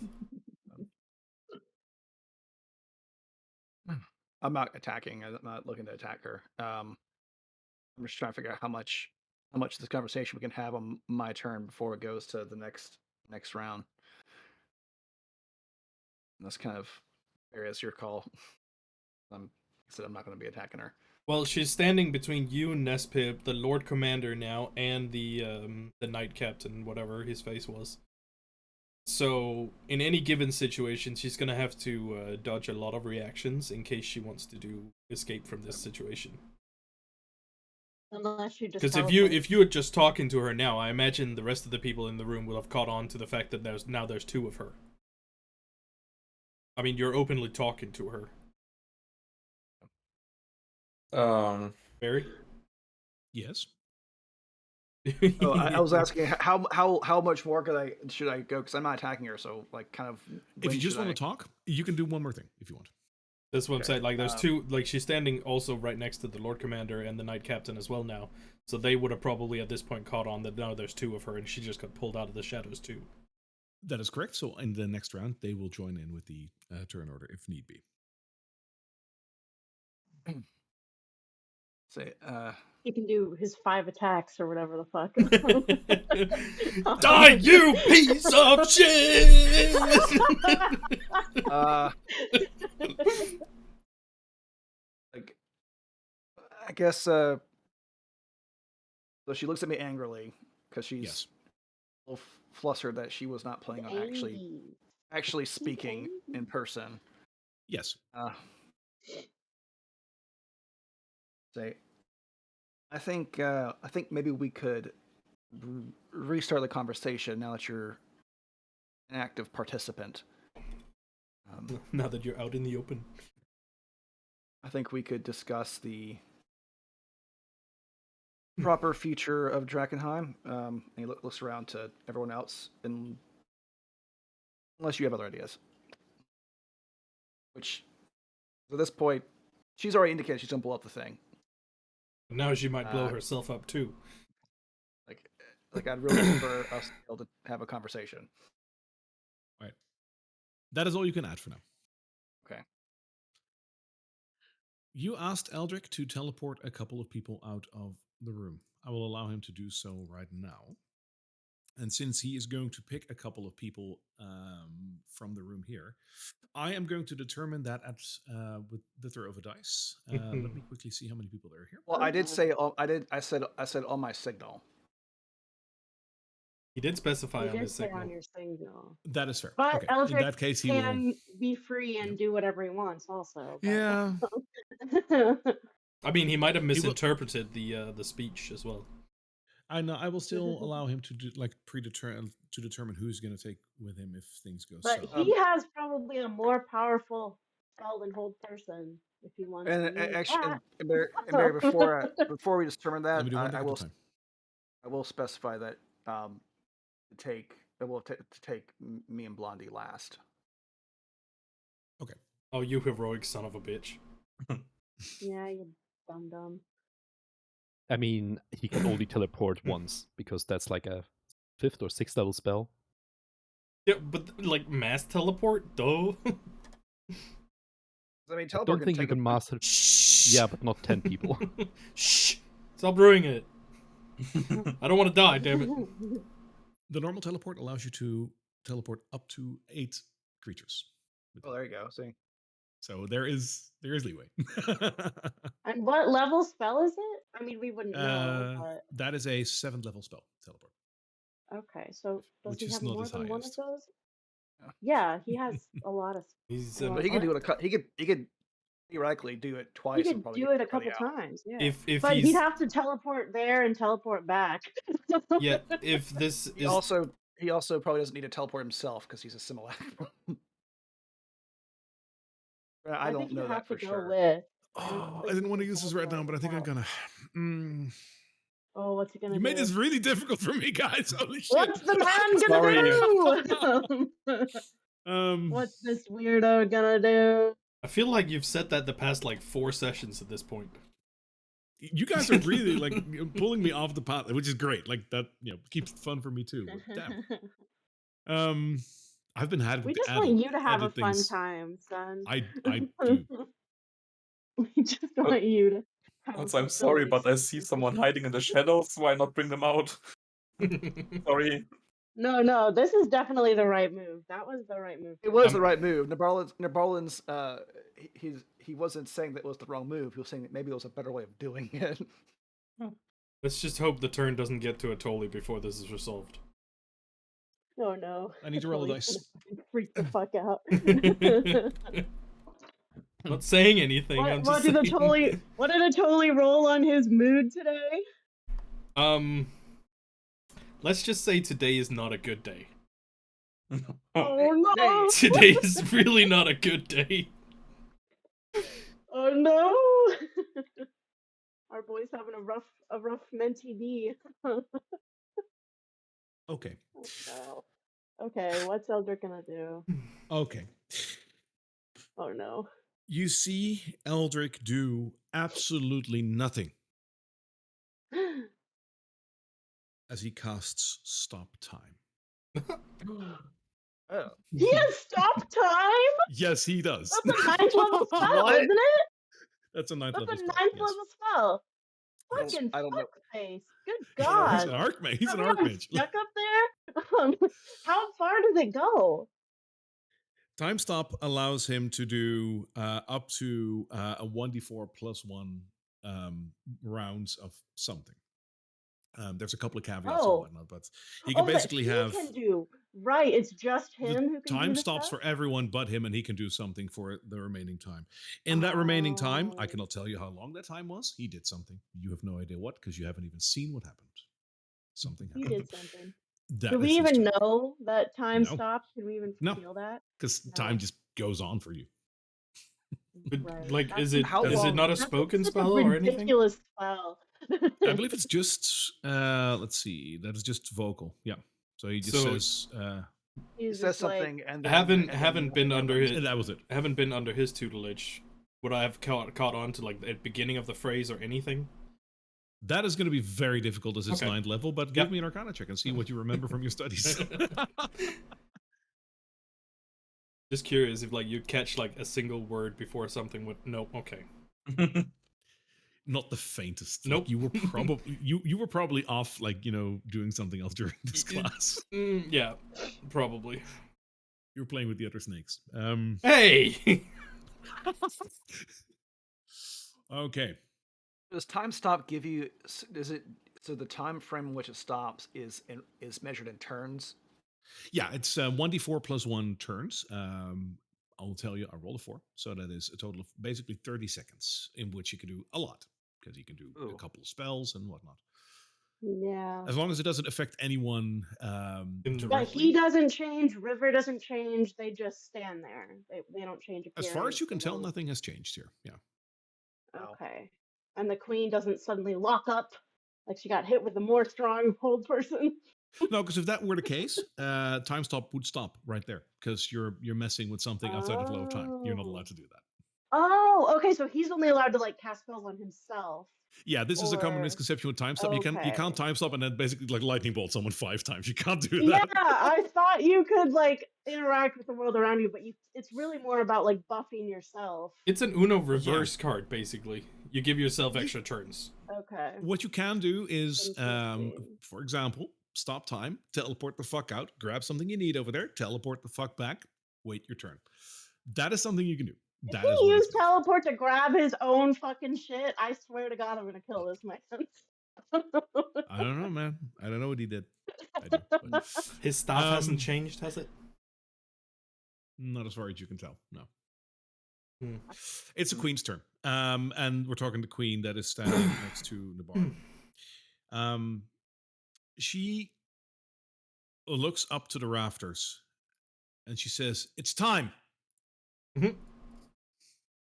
I'm not attacking. I'm not looking to attack her. I'm just trying to figure out how much of this conversation we can have on my turn before it goes to the next round. And that's kind of as your call. I said I'm not going to be attacking her.
Well, she's standing between you and Nespip, the Lord Commander now, and the Knight Captain, whatever his face was. So, in any given situation, she's gonna have to dodge a lot of reactions in case she wants to escape from this situation.
Unless you just
Because if you were just talking to her now, I imagine the rest of the people in the room will have caught on to the fact that there's two of her. I mean, you're openly talking to her. Barry?
Yes.
Oh, I was asking how much more should I go? Because I'm not attacking her, so like kind of.
If you just want to talk, you can do one more thing if you want.
That's what I'm saying. Like, there's two. Like, she's standing also right next to the Lord Commander and the Knight Captain as well now. So they would have probably at this point caught on that now there's two of her, and she just got pulled out of the shadows too.
That is correct. So in the next round, they will join in with the turn order if need be.
Say,
he can do his 5 attacks or whatever the fuck.
Die, you piece of shit!
Like, I guess. So she looks at me angrily because she's a little flustered that she was not planning on actually speaking in person.
Yes.
Say, I think maybe we could restart the conversation now that you're an active participant.
Now that you're out in the open,
I think we could discuss the proper future of Drakkenheim. And he looks around to everyone else, and unless you have other ideas, which at this point she's already indicated she's gonna blow up the thing.
now she might blow herself up too.
Like I'd really prefer us to be able to have a conversation.
Right. That is all you can add for now.
Okay.
You asked Eldrick to teleport a couple of people out of the room. I will allow him to do so right now. And since he is going to pick a couple of people from the room here, I am going to determine that with the throw of a dice. Let me quickly see how many people there are here.
Well, I did say I said on my signal.
He did specify
You
on
did
his
say
signal.
on your signal.
That is fair.
But
Okay. In
Eldrick
that case, he will.
can be free and
Yep.
do whatever he wants also. But...
Yeah.
I mean, he might have
He will-
misinterpreted the speech as well.
I know. I will still allow him to do, determine who's going to take with him if things go
But
south.
he has probably a more powerful spell than hold person if he wants to use
Actually,
that.
and Mary, before we determine
Let
that,
me do one thing
I
at a
will
time.
I will specify that to take me and Blondie last.
Okay.
Oh, you heroic son of a bitch.
Yeah, you dum-dum.
I mean, he can only teleport once because that's like a 5th or 6th level spell.
Yeah, but like mass teleport, though.
I mean,
I
teleport
don't think you
take
can master. Yeah, but not 10 people.
Shh! Stop ruining it. I don't want to die, damn it.
The normal teleport allows you to teleport up to 8 creatures.
Oh, there you go. See,
So there is leeway.
And what level spell is it? I mean, we wouldn't know, but
That is a 7th level spell, teleport,
okay. So does
which
he
is
have
not
more
his
than one of
highest.
those?
Yeah.
Yeah, he has a lot of.
He's
but he can do it. He could theoretically do it
He
twice and
could
probably
do
get
it a
everybody
couple
out.
times, yeah.
if
But he'd
he's
have to teleport there and teleport back.
yeah, if this
He
is
also probably doesn't need to teleport himself because he's a simulacrum. I
I
don't
think you
know
have
that
to
for
go
sure.
with.
Oh, I
think
didn't
you
want to
can
use this right now,
teleport
but I think I'm
without.
gonna. Mm,
Oh, what's he gonna
you
do?
made this really difficult for me, guys. Holy shit!
What's the man gonna do? What's this weirdo gonna do?
I feel like you've said that the past like 4 sessions at this point.
You guys are really like pulling me off the path, which is great. Like that, keeps it fun for me too. But damn. I've been having
We
to
just want you to have a
edit
fun
things.
time, son.
I do.
We just want you to have a
Also, I'm sorry,
fulfilling
but I see
experience.
someone hiding in the shadows. Why not bring them out? Sorry.
No, this is definitely the right move. That was the right move.
It was the right move. Nebarlin's he wasn't saying that it was the wrong move. He was saying that maybe it was a better way of doing it.
Let's just hope the turn doesn't get to Atoli before this is resolved.
Oh no.
I need to roll a
Totally
dice.
freak the fuck out.
Not saying anything. I'm just
What did
saying.
a totally roll on his mood today?
Let's just say today is not a good day.
Oh no!
Today is really not a good day.
Oh no! Our boy's having a rough mentee D.
Okay.
Oh, no. Okay, what's Eldrick gonna do?
Okay.
Oh no.
You see Eldrick do absolutely nothing as he casts Stop Time.
Oh.
He has stop time?
Yes, he does.
That's a 9th level spell,
What?
isn't it?
That's a 9th
That's
level
a
spell.
9th
Yes.
level spell. Fucking
I don't know.
fuckface. Good
He's
god.
an archmage. He's an
Everyone
archmage.
stuck up there? How far does it go?
Time Stop allows him to do up to a 1d4 plus 1 rounds of something. There's a couple of caveats and
Oh.
whatnot, but he can basically
that he
have
can do. Right, it's just
the
him who can do
time
the
stops
stuff?
for everyone but him, and he can do something for the remaining time. In that remaining time, I
Oh.
cannot tell you how long that time was. He did something. You have no idea what, because you haven't even seen what happened. Something
He
happened.
did something.
That
Do we
is his
even
turn.
know that time
No.
stopped? Can we even
No.
feel that?
Because
No.
time just goes on for you.
But,
Right.
like,
That's
is it
How
is it
long-
not a
That's
spoken
such
spell
a
or anything?
ridiculous spell.
I believe it's just let's see, that is just vocal. Yeah. So he just
So-
says
He
He's
says
just like,
something and
I
then
haven't been under his
and that was it.
I haven't been under his tutelage. Would I have caught on to like the beginning of the phrase or anything?
That is going to be very difficult as it's
Okay.
9th level, but give me an Arcana check and see what you remember from your studies.
Just curious if like you catch like a single word before something would no, okay.
Not the faintest.
Nope.
Like you were probably you were probably off, like, doing something else during this class.
Yeah, probably.
You were playing with the other snakes.
Hey!
Okay.
Does time stop give you? Does it? So the time frame in which it stops is measured in turns.
Yeah, it's 1d4 plus 1 turns. I'll tell you, I roll a 4. So that is a total of basically 30 seconds in which you can do a lot. Because you can do a
Ooh.
couple of spells and whatnot.
Yeah.
As long as it doesn't affect anyone
In the-
But he
directly.
doesn't change, River doesn't change, they just stand there. They don't change
As
appearance.
far as you can
they
tell,
don't-
nothing has changed here. Yeah.
Wow.
Okay. And the queen doesn't suddenly lock up like she got hit with a more stronghold person.
No, because if that were the case, time stop would stop right there. Because you're messing with something outside the flow of time. You're not allowed to do that.
Oh, okay, so he's only allowed to like cast spells on himself.
Yeah, this is a common
Or-
misconception with time stop. You
okay.
can't time stop and then basically like lightning bolt someone 5 times. You can't do
Yeah,
that.
I thought you could like interact with the world around you, but it's really more about like buffing yourself.
It's an Uno reverse card, basically. You give yourself
Ye-
extra turns.
Okay.
What you can do is,
Interesting.
for example, stop time, teleport the fuck out, grab something you need over there, teleport the fuck back, wait your turn. That is something you can do.
If
That
he
is what
used
it's there for.
teleport to grab his own fucking shit, I swear to God, I'm gonna kill this man.
I don't know, man. I don't know what he did. I do, but
His staff hasn't changed, has it?
not as far as you can tell. No.
Hmm.
It's a queen's turn. And we're talking the queen that is standing next to Nabar. She looks up to the rafters and she says, "It's time."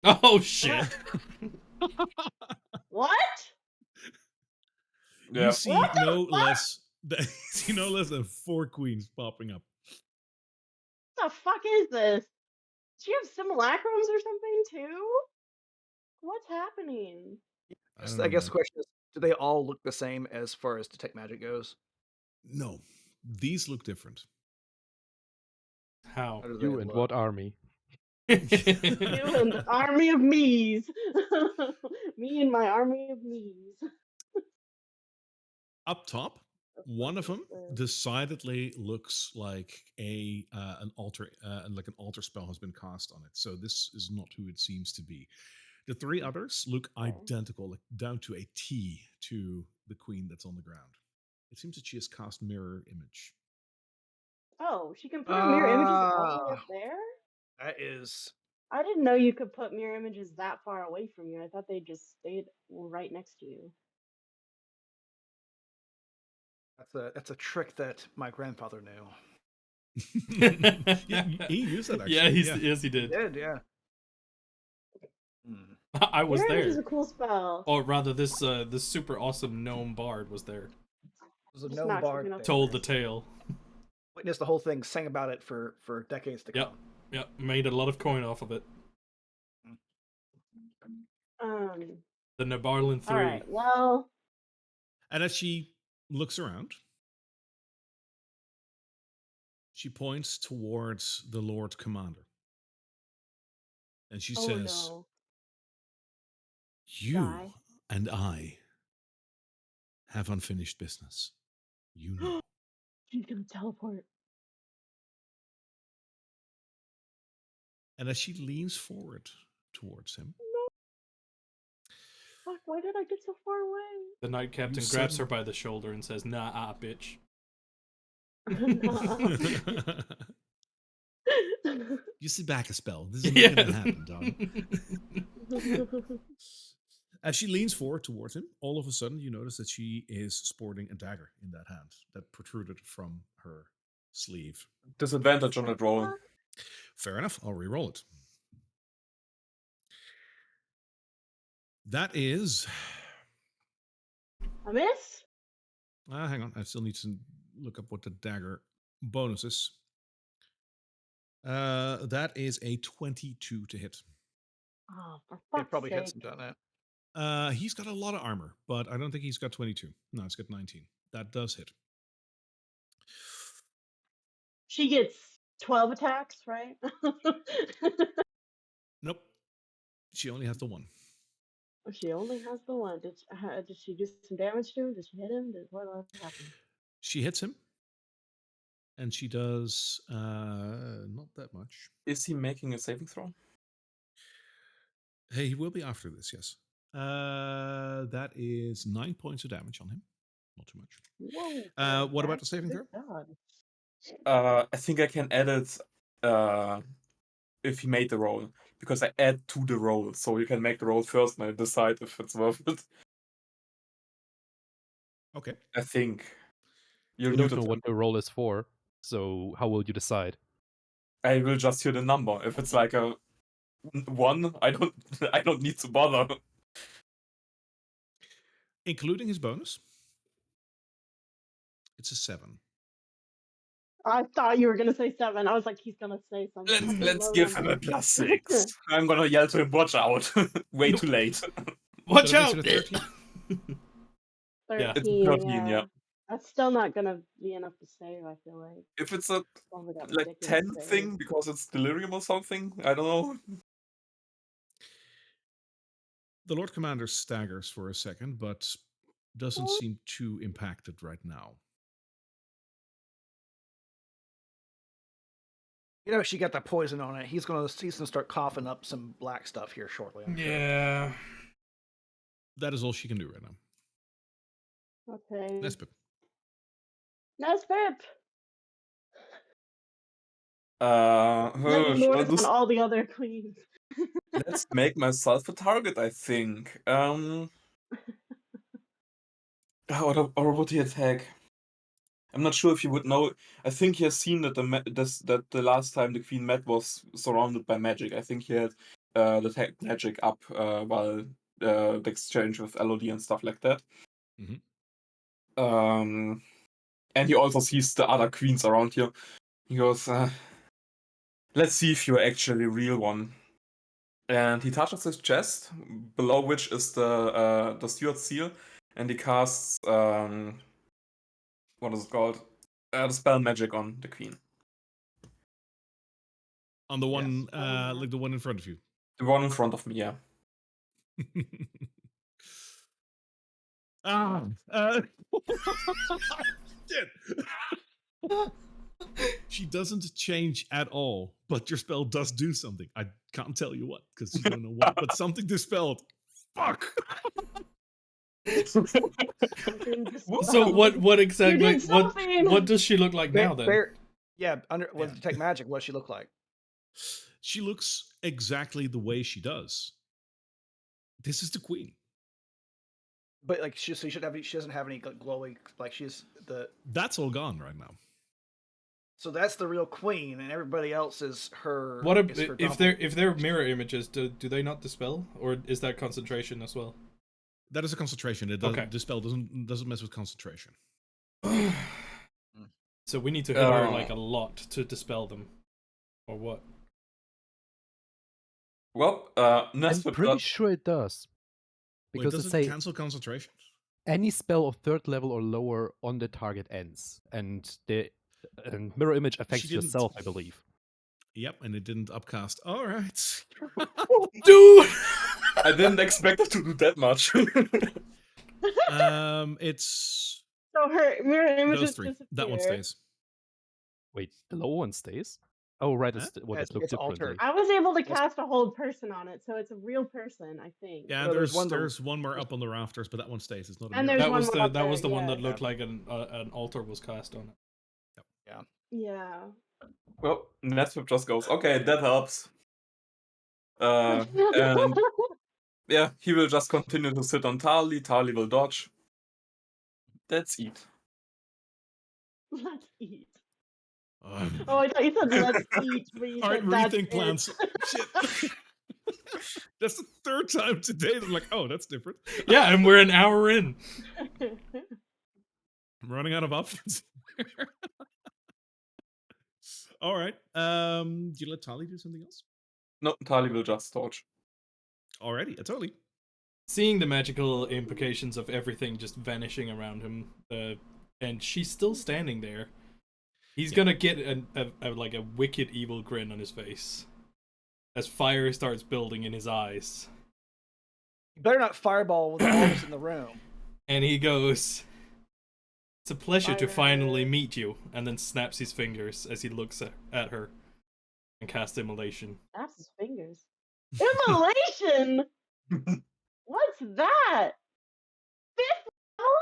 Oh shit!
What?
You see
What the
no
fuck?
less than see no less than 4 queens popping up.
What the fuck is this? Do you have simulacrums or something too? What's happening?
I don't
I
know,
guess
man.
the question is, do they all look the same as far as detect magic goes?
No, these look different.
How?
How do they
You and
look?
what army?
You and the army of me's. Me and my army of me's.
Up top, one of them decidedly looks like an altar, like an altar spell has been cast on it. So this is not who it seems to be. The 3 others look identical, like down to a T to the queen that's on the ground. It seems that she has cast mirror image.
Oh, she can put her mirror images all the way
Ah,
up there?
that is
I didn't know you could put mirror images that far away from you. I thought they just stayed right next to you.
that's a trick that my grandfather knew.
Yeah, he used that actually.
Yeah,
Yeah.
yes, he
He
did.
did, yeah. Hmm.
I was
Mirror image is
there.
a cool spell.
Or rather, this super awesome gnome bard was there.
There's a
Just
gnome
not
bard
keeping up
there.
Told the
with
tale.
Witnessed the whole thing, sang about it for decades to
Yep.
come.
Yep, made a lot of coin off of it. The Nabarlin 3.
All right. Well,
And as she looks around, she points towards the Lord Commander. And she
oh
says,
no.
"You
Die.
and I have unfinished business. You know."
She's gonna teleport.
And as she leans forward towards him,
Fuck, why did I get so far away?
The knight captain grabs her by the shoulder and says, "Nah, bitch."
Nah.
You sit back a spell. This is not going to happen, dog. As she leans forward towards him, all of a sudden you notice that she is sporting a dagger in that hand that protruded from her sleeve.
Disadvantage on that roll.
Fair enough. I'll re-roll it. That is.
A miss?
Hang on. I still need to look up what the dagger bonus is. That is a 22 to hit.
Oh, for
It
fuck's
probably
sake.
hits him, doesn't it?
He's got a lot of armor, but I don't think he's got 22. No, he's got 19. That does hit.
She gets 12 attacks, right?
Nope. She only has the one.
She only has the one. Did she do some damage to him? Did she hit him? What happened?
She hits him, and she does not that much.
Is he making a saving throw?
Hey, he will be after this, yes. That is 9 points of damage on him. Not too much.
Whoa. For a
What about
rat?
the saving
Good
throw?
God.
I think I can add it if he made the roll, because I add to the roll, so you can make the roll first and I decide if it's worth it.
Okay.
I think. You're
You don't
muted.
know what the roll is for, so how will you decide?
I will just hear the number. If it's like a 1, I don't I don't need to bother.
Including his bonus, it's a 7.
I thought you were gonna say 7. I was like, he's gonna say some fucking
Let's
low
give him a
number.
+6. I'm gonna yell to him, watch out. Way too late.
Watch
So that
out!
makes it a 13.
Yeah.
It's
13,
13, yeah.
yeah. That's still not gonna be enough to save, I feel like.
If it's a
Only got
like
ridiculous
10
save.
thing because it's delirium or something, I don't know.
The Lord Commander staggers for a second, but doesn't seem too impacted right now.
She got that poison on it. He's gonna start coughing up some black stuff here shortly. I'm sure.
Yeah.
That is all she can do right now.
Okay.
Nespip.
Nespip!
Should I
Lords
do
on all the other queens.
Let's make myself a target, I think. Or would he attack? I'm not sure if he would know. I think he has seen that that the last time the queen met was surrounded by magic. I think he had the magic up while the exchange with Elodie and stuff like that.
Mhm.
And he also sees the other queens around here. He goes, let's see if you're actually a real one. And he touches his chest, below which is the steward's seal, and he casts what is it called? The spell magic on the queen.
On the one,
Yes.
like the one in front of you.
The one in front of me, yeah.
ah, shit. She doesn't change at all, but your spell does do something. I can't tell you what because you don't know what, but something dispelled. Fuck.
Something
Whoop.
So
dispelled.
what
You
exactly
did something!
what does she look like now then?
Yeah, with
Yeah.
detect magic, what does she look like?
She looks exactly the way she does. This is the queen.
But like she doesn't have any glowing, like she's the.
That's all gone right now.
So that's the real queen, and everybody else is her.
What
is her
if they're mirror images? Do they not dispel, or is that concentration as well?
That is a concentration. It does,
Okay.
The spell doesn't mess with concentration.
So we need to hit her like a lot to dispel them, or what?
Well,
I'm
Nesbit
pretty sure it does.
Wait,
Because
does
it
it
say
cancel concentration?
any spell of 3rd level or lower on the target ends. And the mirror image affects
didn't.
yourself, I believe.
Yep, and it didn't upcast. All right.
Dude!
I didn't expect it to do that much.
It's
So her mirror images
those 3.
disappear.
That one stays.
Wait, the lower one stays? Oh, right.
Huh?
Well, that looked
it's
differently.
altered.
I was able to cast a whole person on it, so it's a real person, I think.
Yeah,
No,
there's
there's
one more up on the rafters, but that one stays. It's not a
And
mirror.
there's
That
one
was
more up
that was
there,
the one that
yeah.
looked like an altar was cast on it.
Yeah.
Well, Nesbit just goes, okay, that helps. And yeah, he will just continue to sit on Tali. Tali will dodge. Let's eat.
Let's eat.
Ugh.
Oh, I thought you said let's eat, but you
All right,
said that's
rethink
it.
plans. Shit. That's the 3rd time today that I'm like, oh, that's different.
Yeah, and we're an hour in.
I'm running out of options. All right. Do you let Tali do something else?
No, Tali will just dodge.
Alrighty, totally.
Seeing the magical implications of everything just vanishing around him, and she's still standing there. He's gonna get a wicked evil grin on his face as fire starts building in his eyes.
You better not fireball with all of us in the room.
And he goes, "It's a pleasure to
Fire
finally
her.
meet you," and then snaps his fingers as he looks at her and casts immolation.
Snaps his fingers. Immolation? What's that? Fifth level?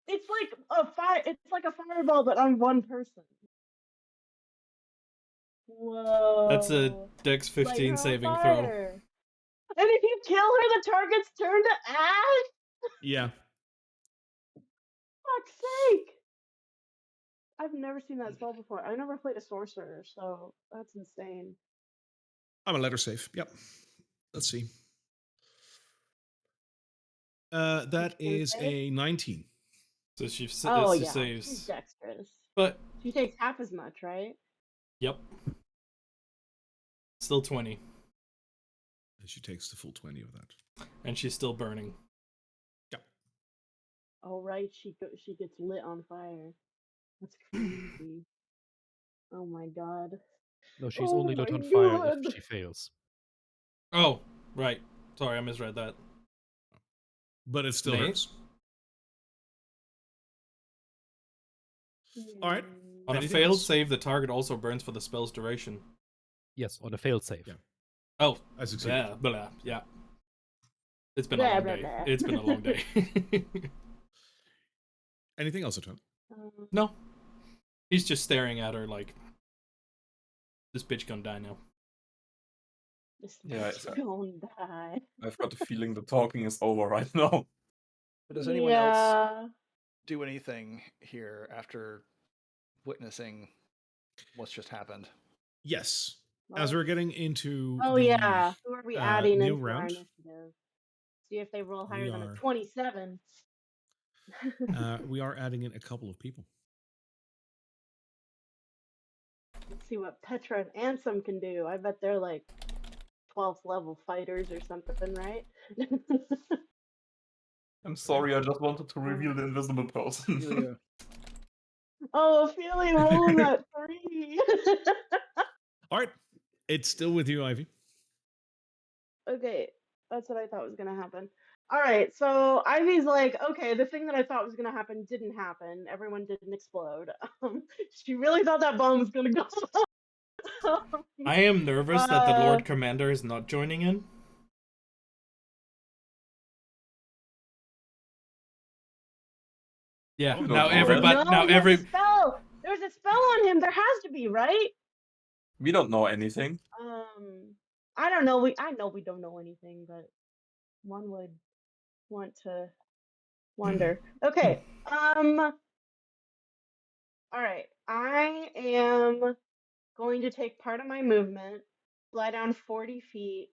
It's like a fireball, but on one person. Whoa.
That's a Dex 15 saving throw.
Fire. And if you kill her, the target's turned to ash?
Yeah.
Fuck's sake. I've never seen that spell before. I never played a sorcerer, so that's insane.
I'm a letter safe. Yep. Let's see. That is a 19.
So she
Oh
she
yeah, she's
saves.
dexterous.
But
She takes half as much, right?
yep. Still 20.
And she takes the full 20 of that.
And she's still burning.
Yep.
Oh right, she gets lit on fire. That's creepy. Oh my god.
No, she's
Oh
only lit
my
on fire
God.
if she fails.
Oh, right. Sorry, I misread that.
But it still
Nate?
hurts. All right.
On a
Anything
failed
else?
save, the target also burns for the spell's duration.
Yes, on a failed save.
Yeah.
Oh,
I succeeded.
yeah. It's been
Blah,
a long
blah,
day.
blah.
It's been a long day.
Anything else, Atone?
No. He's just staring at her like, this bitch gonna die now.
This
Yeah,
bitch gonna die.
I've got the feeling the talking is over right now.
But does anyone else
Yeah.
do anything here after witnessing what's just happened?
Yes. As
Well,
we're getting into
oh
the
yeah. Who are we adding
new
into our
round,
initiative? See if they roll
We
higher than a
are-
27.
we are adding in a couple of people.
Let's see what Petra and Ansem can do. I bet they're like 12th level fighters or something, right?
I'm sorry, I just wanted to reveal the invisible person.
Ophelia.
Oh, Ophelia rolling that 3.
All right. It's still with you, Ivy.
Okay, that's what I thought was gonna happen. All right, so Ivy's like, okay, the thing that I thought was gonna happen didn't happen. Everyone didn't explode. She really thought that bomb was gonna go off.
I am nervous that the Lord Commander is not joining in. Yeah,
Oh,
now
no,
everybody,
no,
now
he has
every,
a spell. There's a spell on him. There has to be, right?
We don't know anything.
I don't know. I know we don't know anything, but one would want to wonder. Okay. All right. I am going to take part of my movement, fly down 40 feet,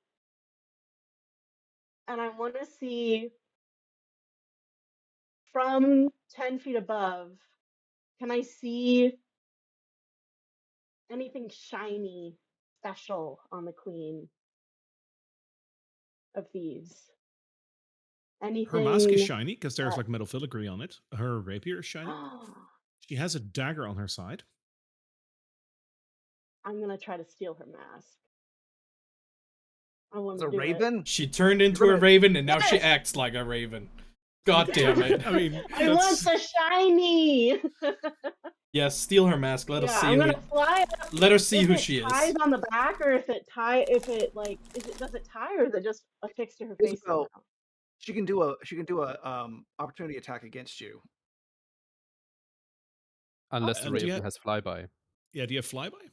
and I want to see from 10 feet above, can I see anything shiny, special on the Queen of Thieves?
Her mask is
Anything?
shiny because there's like metal filigree on it. Her rapier is shiny. She has a dagger on her side.
I'm gonna try to steal her mask. I want
As
to
a
do
raven?
she turned into a raven and now she acts like a raven. God damn it.
I mean,
I want the shiny.
Yes, steal her mask. Let us
Yeah,
see
I'm
who.
gonna fly up.
Let us see
If
who
it
she
ties
is.
on the back, or if it does it tie, or is it just affixed to her face
Isabel,
somehow?
she can do a opportunity attack against you.
Unless the
And do you
raven
have-
has flyby.
Yeah, do you have flyby?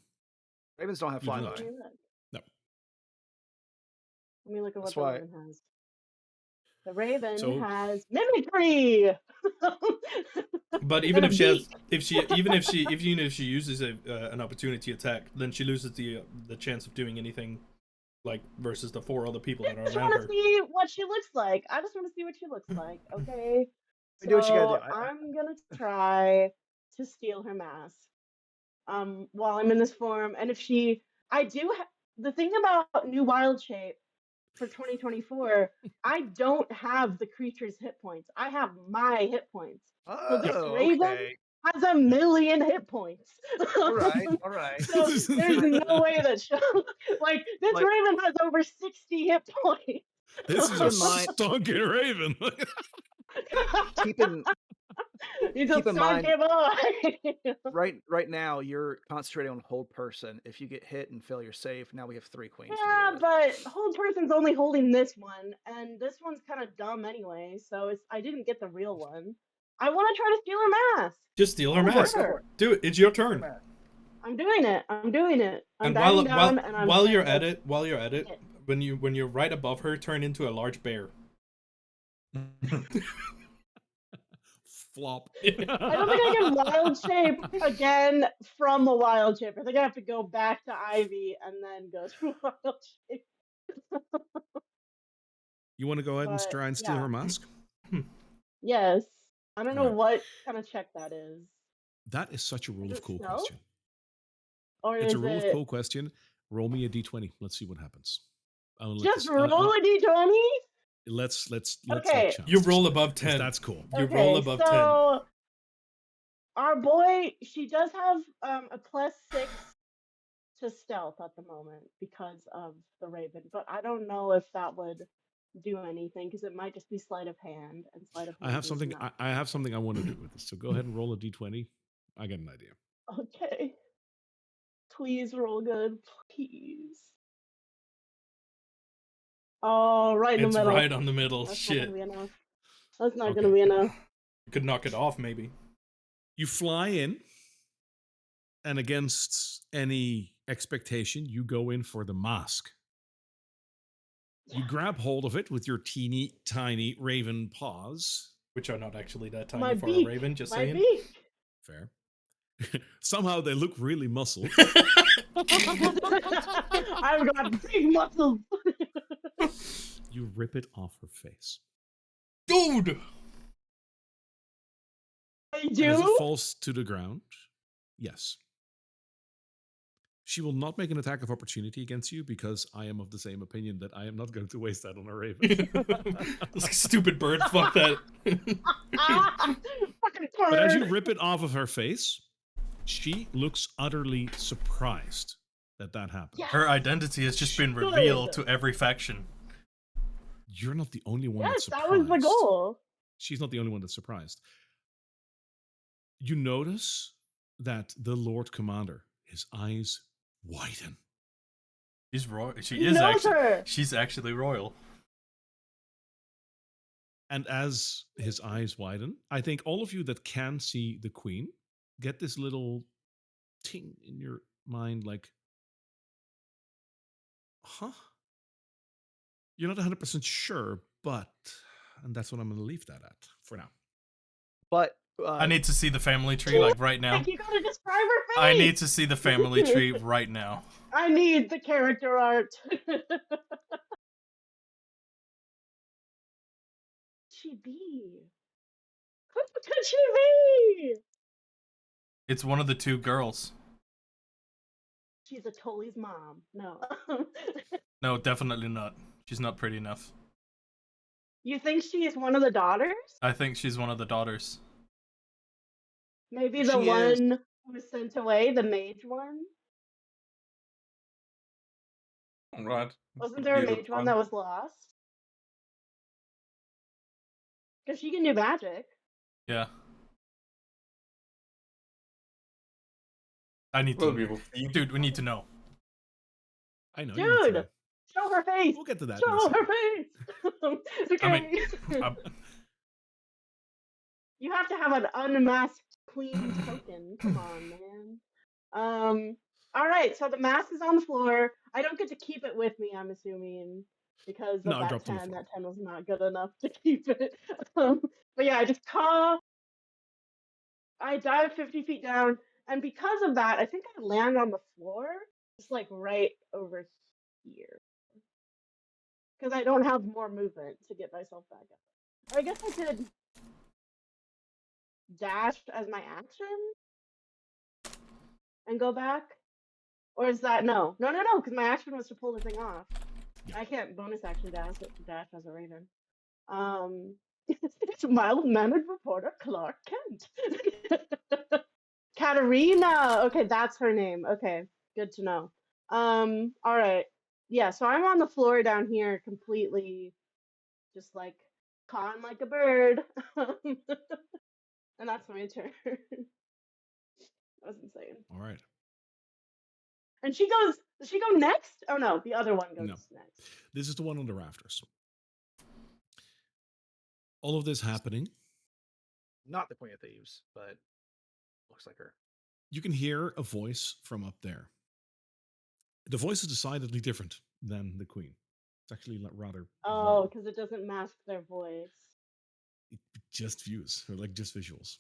Ravens don't have
You do
flyby.
not.
Let me look.
No.
Let me look at what
That's
the
why-
raven has. The raven
So-
has mimicry.
But even
And
if
a
she has,
beak.
even if she uses an opportunity attack, then she loses the chance of doing anything, like versus the 4 other people that
I
are
just
around
want to
her.
see what she looks like. I just want to see what she looks like. Okay.
Do what you gotta
So
do.
I'm gonna try to steal her mask. While I'm in this form, and if I do. The thing about New Wild Shape for 2024, I don't have the creature's hit points. I have my hit points. So this
Oh,
raven
okay.
has 1,000,000 hit points.
All right, all right.
So there's no way that this
Like-
raven has over 60 hit points.
This is
Keep
a
in mind-
stonking raven.
keep in
You just
keep in
sunk
mind-
him on.
right now you're concentrating on hold person. If you get hit and fail your save, now we have 3 queens to
Yeah,
deal with.
but hold person's only holding this one, and this one's kind of dumb anyway. So I didn't get the real one. I want to try to steal her mask.
Just steal her
Go for
mask.
it.
Do it. It's your turn.
I'm doing it. I'm doing it. I'm
And
backing
while
down, and I'm
while you're
trying
at
to-
it, when you're right above her, turn into a large bear.
Flop.
I don't think I can wild shape again from a wild shape. I think I have to go back to Ivy and then go to wild shape.
You want to go ahead and
But,
try and steal
yeah.
her mask?
Yes. I don't know
Alright.
what kind of check that is.
That is such a rule
Is
of
it
cool
stealth?
question.
Or
It's
is
a rule of
it
cool question. Roll me a d20. Let's see what happens.
just roll a d20?
Let's
Okay.
let Chance
You roll
decide,
above
'cause
10.
That's cool.
You roll above 10.
So our boy, she does have a +6 to stealth at the moment because of the raven, but I don't know if that would do anything because it might just be sleight of hand, and sleight of hand.
I have
is
something.
not
I have something I want to do with this. So go ahead and roll a d20. I get an idea.
Okay. Please roll good, please. Oh, right in
It's
the middle.
right on the middle.
That's not
Shit.
gonna be enough. That's not
Okay.
gonna be enough.
You could knock it off, maybe.
You fly in, and against any expectation, you go in for the mask. You grab hold of it with your teeny tiny raven paws.
Which are not actually that tiny
My
for
beak.
a raven, just
My
saying.
beak.
Fair. Somehow they look really muscled.
I've got big muscles.
You rip it off her face.
Dude!
I
And as
do.
it falls to the ground, yes. She will not make an attack of opportunity against you because I am of the same opinion that I am not going to waste that on a raven.
This stupid bird, fuck that.
Fucking
But as you
bird.
rip it off of her face, she looks utterly surprised that that happened.
Yeah.
Her identity has just been revealed
Good.
to every faction.
You're not the only one
Yes,
that's
that
surprised.
was the goal.
She's not the only one that's surprised. You notice that the Lord Commander, his eyes widen.
She's royal. She
He
is
knows
actually.
her.
She's actually royal.
And as his eyes widen, I think all of you that can see the Queen get this little ting in your mind like, huh? You're not 100% sure, but, and that's what I'm going to leave that at for now.
But
I need to see the family tree, like, right now.
Like, you gotta describe her face.
I need to see the family tree right now.
I need the character art. She be? Who could she be?
It's one of the two girls.
She's a Tully's mom. No.
No, definitely not. She's not pretty enough.
You think she's one of the daughters?
I think she's one of the daughters.
Maybe the
She is.
one who was sent away, the mage one?
Right.
Wasn't there a mage one that was lost? Because she can do magic.
Yeah. I need
Well,
to.
we will see.
Dude, we need to know.
I know. You need to
Dude!
know.
Show her face!
We'll get to that. in a
Show
second.
her face! Okay.
I mean,
You have to have an unmasked queen token. Come on, man. All right. So the mask is on the floor. I don't get to keep it with me. I'm assuming because of
No, it
that
dropped on the
10.
floor.
That 10 was not good enough to keep it. But yeah, I just cough. I dive 50 feet down, and because of that, I think I land on the floor, just like right over here, because I don't have more movement to get myself back up. I guess I could dash as my action and go back, or is that no, because my action was to pull the thing off. I can't bonus action dash as a raven. It's mild-mannered reporter Clark Kent. Katarina. Okay, that's her name. Okay, good to know. All right. Yeah, so I'm on the floor down here completely just like cawing like a bird. And that's my turn. That was insane.
All right.
And she goes. Does she go next? Oh no, the other one goes
No.
next.
This is the one on the rafters. All of this happening,
Not the Queen of Thieves, but looks like her.
you can hear a voice from up there. The voice is decidedly different than the queen. It's actually rather
Oh,
warm.
because it doesn't mask their voice.
Just views, or like just visuals.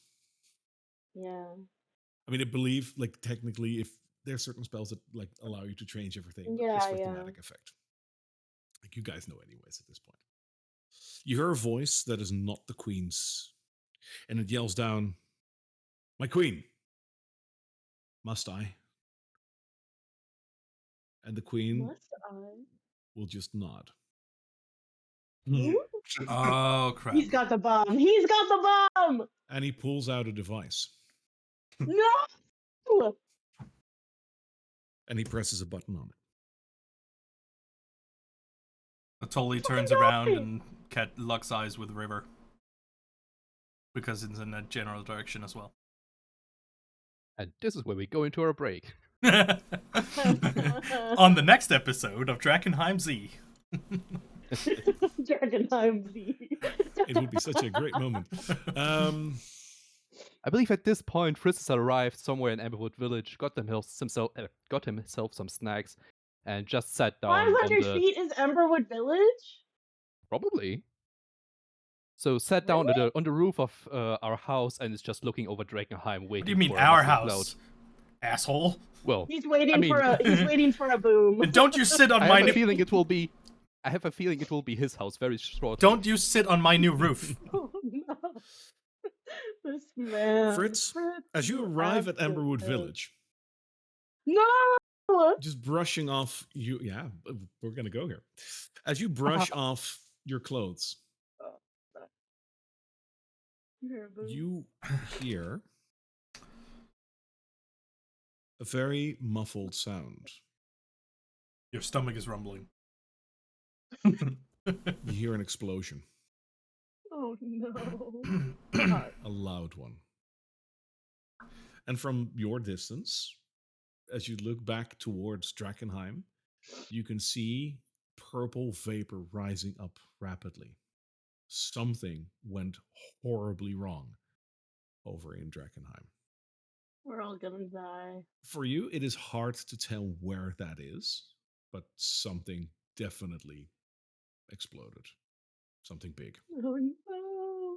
Yeah.
I mean, I believe, like, technically, if there's certain spells that like allow you to change everything, but
Yeah,
just for
yeah.
thematic effect. Like, you guys know anyways at this point. You hear a voice that is not the queen's, and it yells down, "My queen, must I?" And the queen
Must I?
will just nod.
Ooh,
Oh crap!
he's got the bomb. He's got the bomb.
And he pulls out a device,
No.
and he presses a button on it.
It totally turns
Fucking
around
die.
and locks eyes with River because it's in that general direction as well.
And this is where we go into our break.
On the next episode of Drakkenheim Z.
Drakkenheim Z.
It would be such a great moment.
I believe at this point, Fritz has arrived somewhere in Amberwood Village, got himself some snacks, and just sat down on
500
the
feet is Emberwood Village?
probably. So sat down on the roof of our house and is just looking over Drakkenheim, waiting
What do you mean
for
our
a muffling
house, asshole?
Well,
He's waiting
I mean,
he's waiting for a boom.
And don't you sit on
I
my
have a
new
feeling it will be. I have a feeling it will be his house very shortly.
Don't you sit on my new roof.
Oh no. This man.
Fritz, as you arrive at
absolute
Amberwood
bitch.
Village,
No!
just brushing off you. Yeah, we're gonna go here. As you brush off your clothes, you hear a very muffled sound.
Your stomach is rumbling.
You hear an explosion,
Oh no. God.
a loud one. And from your distance, as you look back towards Drakkenheim, you can see purple vapor rising up rapidly. Something went horribly wrong over in Drakkenheim.
We're all gonna die.
For you, it is hard to tell where that is, but something definitely exploded. Something big.
Oh no.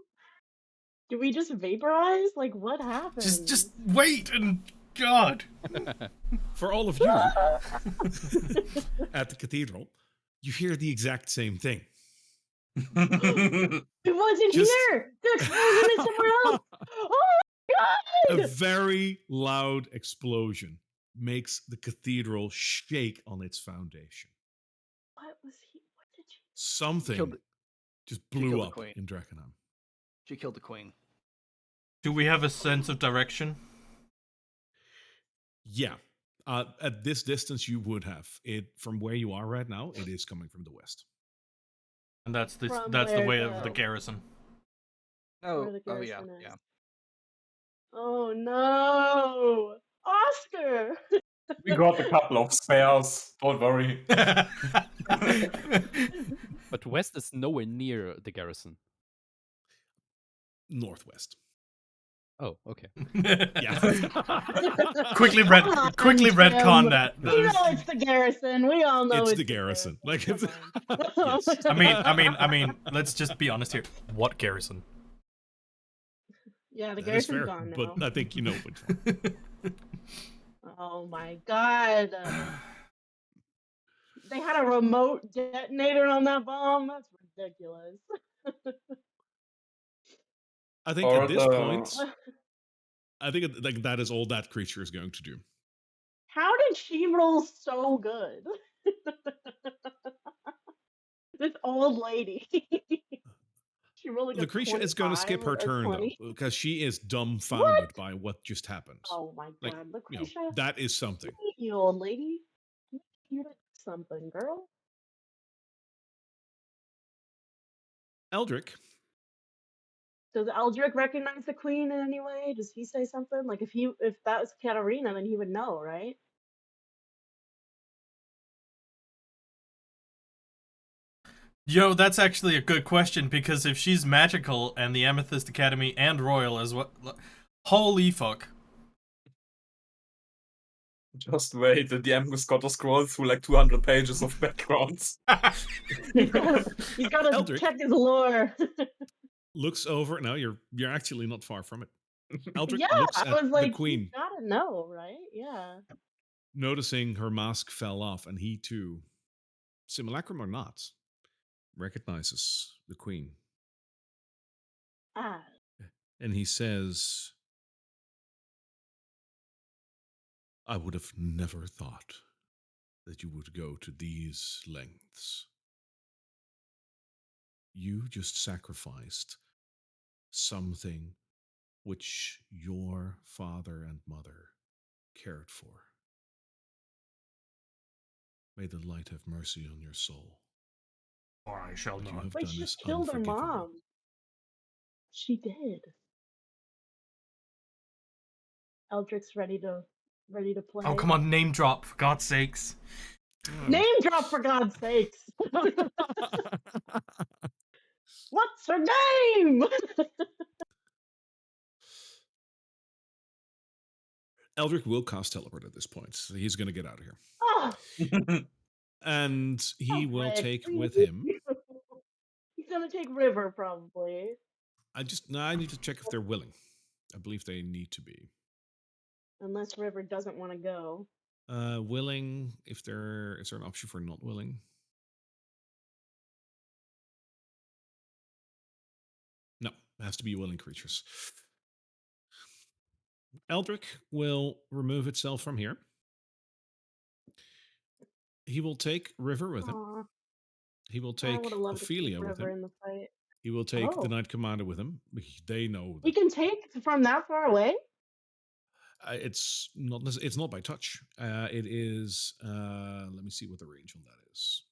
Did we just vaporize? Like, what happened?
Just wait and God.
For all of you at the cathedral, you hear the exact same thing.
It wasn't
Just-
here! The explosion is somewhere else! Oh my
A
god!
very loud explosion makes the cathedral shake on its foundation.
What was he? What did you?
Something just
she
blew
killed the
up
queen.
in Drakkenheim.
She killed the queen.
Do we have a sense of direction?
Yeah. At this distance, you would have it from where you are right now. It is coming from the west.
And that's the
From
way
where
of the garrison.
Where the
Oh yeah,
garrison is.
yeah.
Oh no! Oscar!
We got a couple of spares. Don't worry.
But west is nowhere near the garrison.
Northwest.
Oh, okay.
Yeah.
quickly
Come on,
retcon
Tim.
that.
We know it's the garrison. We all know
It's
it's
the garrison. Like, it's,
Come
yes.
on.
I mean, let's just be honest here. What garrison?
Yeah, the
That is
garrison's
fair,
gone now.
but I think you know which one.
Oh my god. They had a remote detonator on that bomb? That's ridiculous.
I think
Or
at this
the-
point, I think like that is all that creature is going to do.
How did she roll so good? This old lady. She rolled like a
Lucretia is going to skip her
25 or
turn
20.
though, because she is dumbfounded by what just happened.
Oh my
Like,
god,
you know,
Lucretia.
that is something.
You old lady. You did something, girl.
Eldrick,
Does Eldrick recognize the queen in any way? Does he say something? Like if that was Katarina, then he would know, right?
Yo, that's actually a good question because if she's magical and the Amethyst Academy and Royal is what, holy fuck!
Just wait, the DM has got to scroll through like 200 pages of backgrounds.
He's gotta
Eldrick.
check his lore.
looks over. No, you're actually not far from it. Eldrick
Yeah,
looks
I
at
was
the
like, he's
queen,
gotta know, right? Yeah.
noticing her mask fell off, and he too, simulacrum or not, recognizes the queen.
Ah,
And he says, I would have never thought that you would go to these lengths. You just sacrificed something which your father and mother cared for. May the light have mercy on your soul.
Or I shall
What you
not.
have
wait,
done
she
is
just killed her
unforgivable.
mom. She did. Eldrick's ready to play.
Oh, come on, name drop, for God's sakes.
Name drop for God's sakes. What's her name?
Eldrick will cast teleport at this point, so he's going to get out of here.
Oh,
And he will
Eldrick,
take
please.
with him.
He's gonna take River probably.
I need to check if they're willing. I believe they need to be.
Unless River doesn't want to go.
Willing, is there an option for not willing? No, it has to be willing creatures. Eldrick will remove itself from here. He will take River with him.
Aw,
He will
I would
take
have loved to keep
Ophelia with
River
him.
in the fight.
He will take the
Oh,
Knight Commander with him. They know
he
that
can take from that far away.
it's not. It's not by touch. It is. Let me see what the range on that is.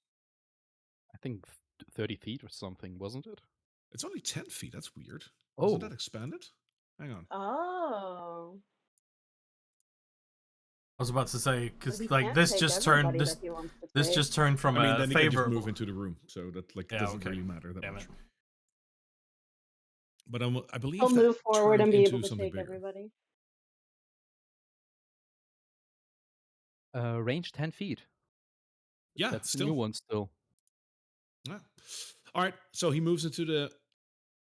I think 30 feet or something, wasn't it?
It's only 10 feet. That's weird.
Oh,
Wasn't that expanded? Hang on.
Oh,
I was about to say
but
because
he
like
can't
this
take
just
everybody
turned
that he wants to
this
take.
just turned from
I mean,
a
then he can just
favorable.
move into the room, so that like
Yeah,
doesn't
okay.
really matter that
Damn
much.
it.
But I believe
He'll
that
move forward
turned
and be
into
able to
something
take
bigger.
everybody.
range 10 feet.
Yeah,
That's the
still.
new one still.
Yeah. All right. So he moves into the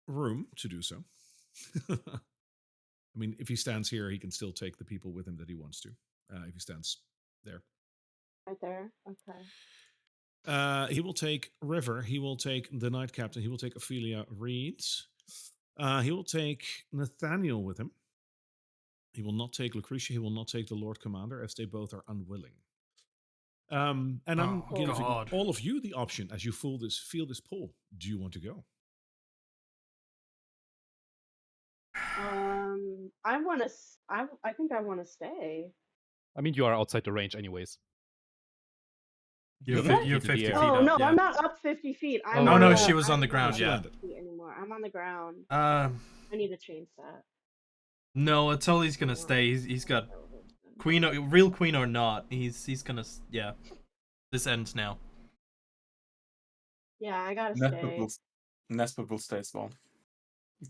room to do so. I mean, if he stands here, he can still take the people with him that he wants to. If he stands there,
Right there. Okay.
he will take River. He will take the Knight Captain. He will take Ophelia Reed. He will take Nathaniel with him. He will not take Lucretia. He will not take the Lord Commander, as they both are unwilling. And I'm
Oh,
giving
God.
all of you the option as you feel this pull. Do you want to go?
I want to. I think I want to stay.
I mean, you are outside the range anyways.
You're,
What?
you're
50
50
feet
feet
Oh
up.
no,
Yeah.
I'm not up 50 feet. I'm
Oh,
Oh no,
yeah.
she was on the
I'm
ground.
not
She
Yeah.
up
landed.
50 feet anymore. I'm on the ground.
Uh,
I need to change that.
no, Atoli's gonna
Wow.
stay. He's got
Television.
queen, real queen or not. He's gonna yeah. This ends now.
Yeah, I gotta
Nesper
stay.
will, Nesper will stay as well.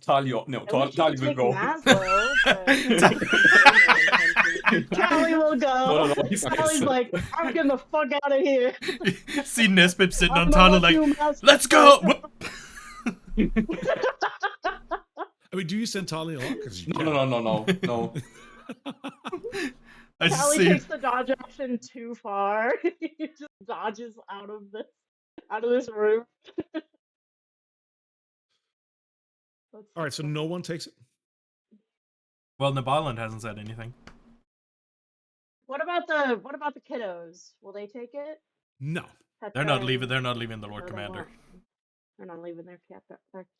Talia, no,
I wish you
Talia
could
will
take
go.
Maslow, but I can control my intentions. Tally will
No,
go.
he's
Tally's like, I'm getting the fuck out of here.
See Nespip sitting
I
on
don't know
Tala
what
like,
you Maslow.
let's go. Whoop.
I mean, do you send Talia along? Because you
No.
I just
Tally
see.
takes the dodge action too far. He just dodges out of this room.
All right, so no one takes it.
Well, Nabaland hasn't said anything.
What about the kiddos? Will they take it?
No.
They're not
Petra
leaving.
and-
They're not leaving the Lord
no, they
Commander.
won't. They're not leaving their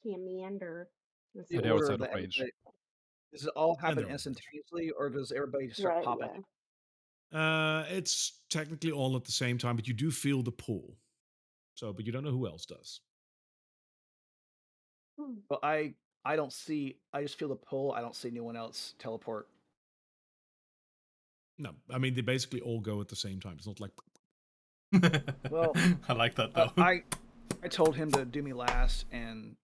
commander. Let's
The
Yeah,
see.
they're
order
outside
that
of range.
does it all happen
they're on range.
instantaneously, or does everybody start
Right,
popping?
yeah.
It's technically all at the same time, but you do feel the pull. So, but you don't know who else does.
But I don't see. I just feel the pull. I don't see anyone else teleport.
No, I mean they basically all go at the same time. It's not like
Well,
I like that though.
I told him to do me last, and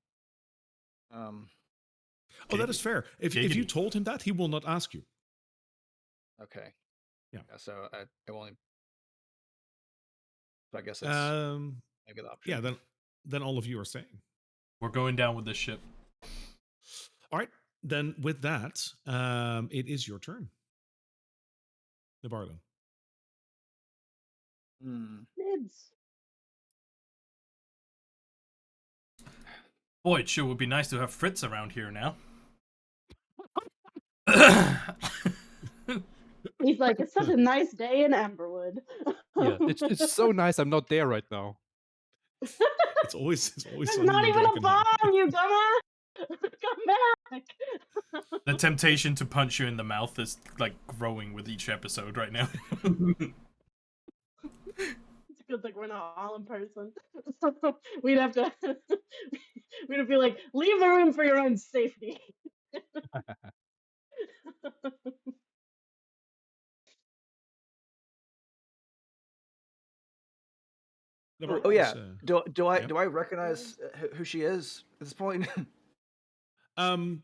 oh, that is fair. If you
Giggity.
told him that, he will not ask you.
okay,
Yeah.
So I only. So I guess it's maybe the option.
Yeah. Then all of you are staying.
We're going down with this ship.
All right. Then with that, it is your turn, Nabarlo.
Nibs.
Boy, it sure would be nice to have Fritz around here now.
He's like, it's such a nice day in Amberwood.
Yeah, it's so nice I'm not there right now.
It's always
There's
sunny
not
in
even a
Drakkenheim.
bomb, you dumbass! Come back!
The temptation to punch you in the mouth is like growing with each episode right now.
It's a good thing we're not all in person. We'd have to be like, leave the room for your own safety.
Nabarlo
Oh
is,
yeah. Do I
yep.
do I recognize who she is at this point?
Um,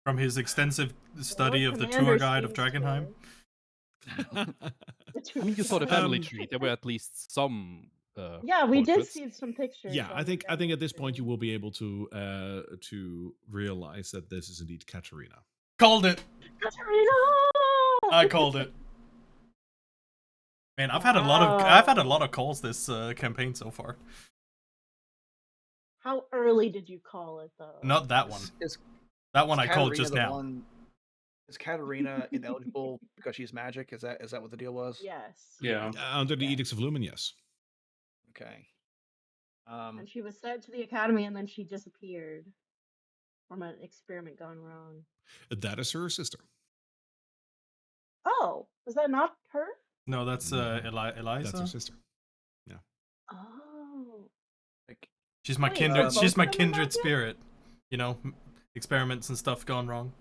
From his extensive study
Lord
of the
Commander
tour guide of
seems to.
Drakkenheim.
I mean, you saw the family tree. There were at least some.
Yeah, we did
portraits.
see some pictures.
yeah,
on
I
the
think
family
at this point you
tree.
will be able to realize that this is indeed Katerina.
Called it.
Katarina!
I called it. Man, I've had a lot of calls this campaign so far.
How early did you call it, though?
Not that one.
Is
That one I called
Katarina
just
the
now.
one? Is Katarina ineligible because she's magic? Is that what the deal was?
Yes.
Yeah.
Under the
Okay.
Edicts of Lumen, yes.
Okay.
And she was sent to the academy, and then she disappeared from an experiment gone wrong.
That is her sister.
Oh, was that not her?
No, that's Eliza.
That's her sister. Yeah.
Oh.
Like,
She's my
Wait,
kindred.
so
She's
both
my
of them are
kindred
magic?
spirit. You know, experiments and stuff gone wrong.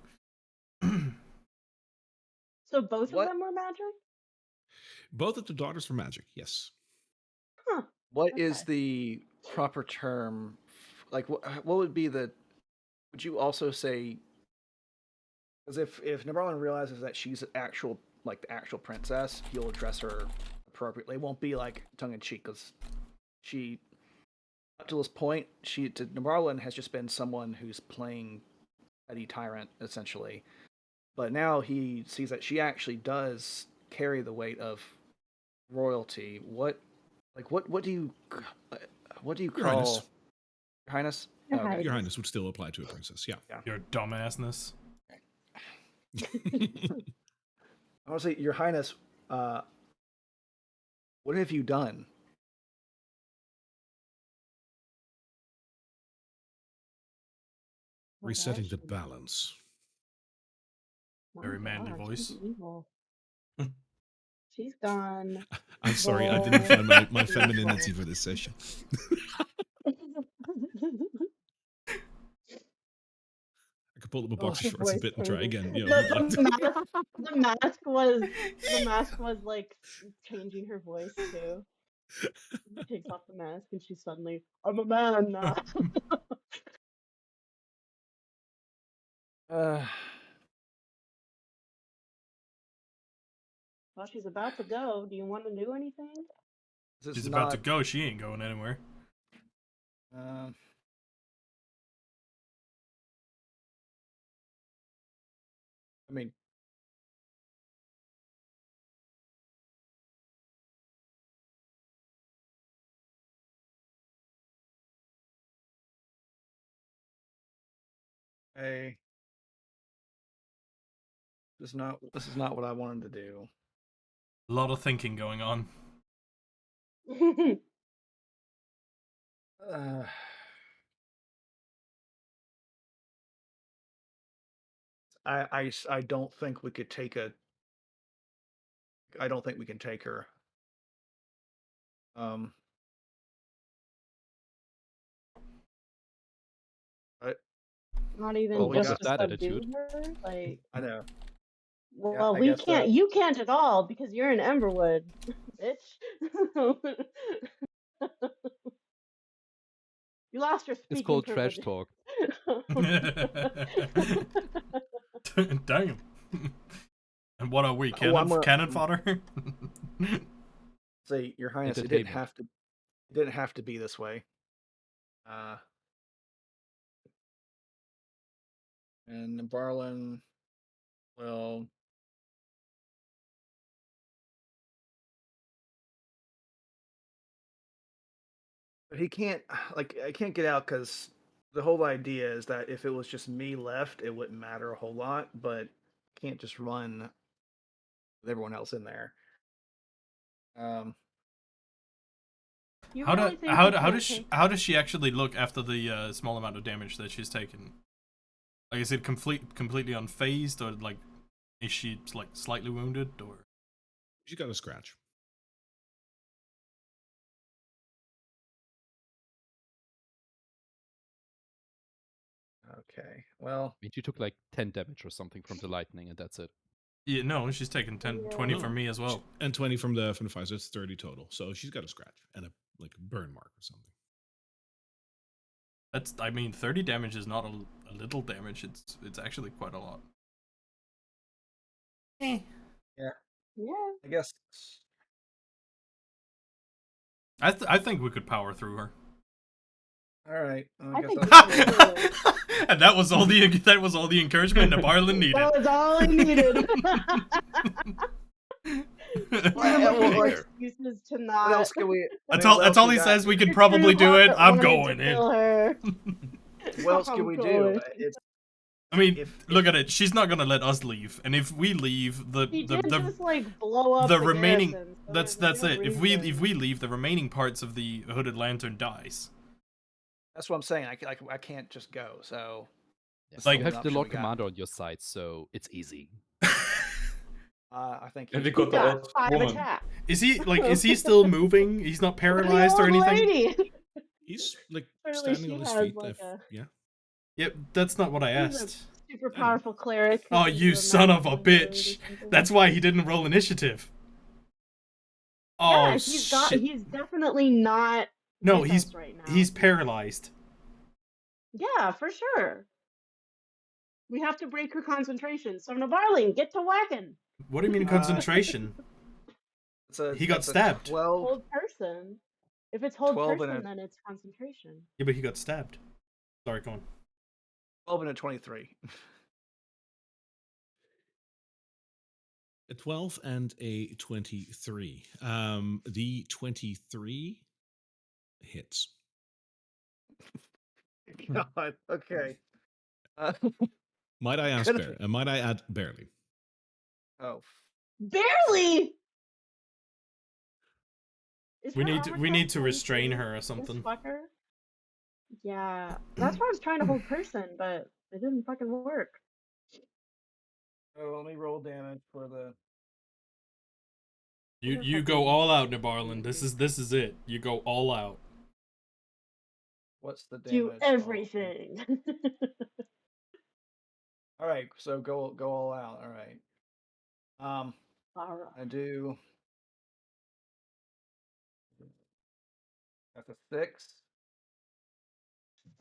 So both
What?
of them were magic?
Both of the daughters were magic, yes.
Huh.
What is
Okay.
the proper term? Like, what would be the? Would you also say? Because if Nabarlan realizes that she's the actual princess, he'll address her appropriately. It won't be like tongue in cheek, because she, up to this point, Nabarlan has just been someone who's playing petty tyrant essentially. But now he sees that she actually does carry the weight of royalty. What do you call
Your Highness.
Your Highness?
Your
Okay.
Highness.
Your Highness would still apply to a princess, yeah.
Your dumbassness.
I want to say, Your Highness, what have you done?
What
Resetting
has
the
she done?
balance.
My
Very manly
God,
voice.
she's evil. She's gone.
I'm sorry, I didn't find my femininity
evil.
for this session. I could pull up my boxer
The
shorts a
voice
bit and try
changing.
again. Yeah, if you'd like to.
The mask was like changing her voice too. She takes off the mask and she's suddenly, I'm a man now.
Uh,
Well, she's about to go. Do you want to do anything?
this
She's
is
about to
not.
go. She ain't going anywhere.
Um, I mean, hey, this is not what I wanted to do.
A lot of thinking going on.
Uh, I don't think we could take a. I don't think we can take her. Um,
Not even
Well, we
just
got.
With
to
that
subdue
attitude.
her? Like,
I know.
well,
I
we
guess.
can't. You can't at all because you're in Emberwood, bitch. You lost your
It's
speaking
called trash
privileges.
talk.
Damn. And what are we,
Oh, I'm
cannon fodder?
say, Your Highness, it didn't
Entertainment.
have to. It didn't have to be this way. And Barlin will. But he can't. Like, I can't get out because the whole idea is that if it was just me left, it wouldn't matter a whole lot. But can't just run with everyone else in there.
You really think you can't take
how does she actually look after the small amount of damage that she's taken? Like, is it completely unfazed, or like, is she like slightly wounded, or?
She got a scratch.
Okay. Well,
I mean, she took like 10 damage or something from the lightning, and that's it.
Yeah, no, she's taken 10, 20
Yeah.
from me as well.
And 20 from the fire, so it's 30 total. So she's got a scratch and a burn mark or something.
That's, I mean, 30 damage is not a little damage. It's actually quite a lot.
yeah.
Yeah.
I guess.
I think we could power through her.
All right. Well, I
I
guess
think
I'll.
we can do it.
And that was all the encouragement Nabarlin needed.
That was all I needed.
Well,
You're looking for
like,
excuses to
what
not.
else can we?
That's
I mean,
all.
what
That's
else
all
we
he
got?
says. We could
Your
probably
true
do it.
heart
I'm
wanted to
going in.
kill her.
What else can
I'm
we do?
going.
It's
I mean,
if
look at it. She's not gonna let us leave, and if we leave,
He did just like blow up
the
the
remaining.
garrison, so
That's
there's no
it. If we
reason.
leave, the remaining parts of the hooded lantern dies.
that's what I'm saying. I can't just go. So
Yeah.
that's
Like-
You
the only
have the
option
Lord
we got.
Commander on your side, so it's easy.
I think
And
he's
we got
He's
the
got
old
5
woman.
attacks.
Is he still moving? He's not
And the
paralyzed or
old
anything.
lady.
He's
Clearly
standing
she
on his
has
feet.
like a.
Yeah.
Yep, that's not what I
He's a
asked.
super
I know.
powerful cleric. who
Oh,
can
you
do a
son of a
maximum ability
bitch!
or something.
That's why he didn't roll initiative. Oh
Yeah,
shit!
he's definitely not
No,
with
he's
us right now.
he's paralyzed.
Yeah, for sure. We have to break her concentration. So Navarling, get to whacking.
What do you mean concentration? He got
that's a
stabbed.
12,
Hold person. If it's hold
12 and
person,
a
then it's concentration.
Yeah, but he got stabbed. Sorry, go on.
12 and a 23.
A 12 and a 23. The 23 hits.
God. Okay.
Might I ask
Could've-
might I add barely?
Oh.
Barely. Is
We
her
need to
armor class
restrain
22?
her or
This
something.
fucker. Yeah, that's why I was trying to hold person, but it didn't fucking work.
Oh, let me roll damage for the.
You go all out, Nabarlin. This is it. You go all out.
What's the damage?
Do everything.
All right, so go all out. All right.
All right.
I do. That's a 6.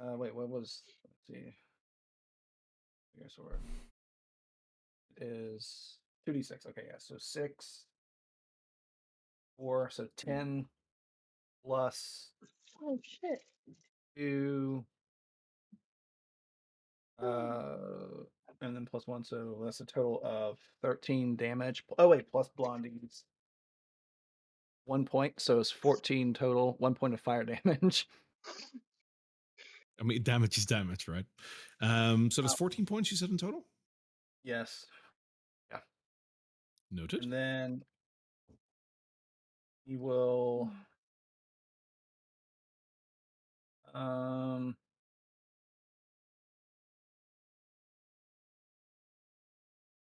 Wait, what was? Let's see. Your sword is 2d6. Okay, yeah. So 6, 4, so 10 plus
Oh shit.
2, and then plus 1, so that's a total of 13 damage. Oh wait, plus Blondie's 1 point, so it's 14 total. 1 point of fire damage.
I mean, damage is damage, right? So that's 14 points you said in total?
Yes.
Noted.
And then he will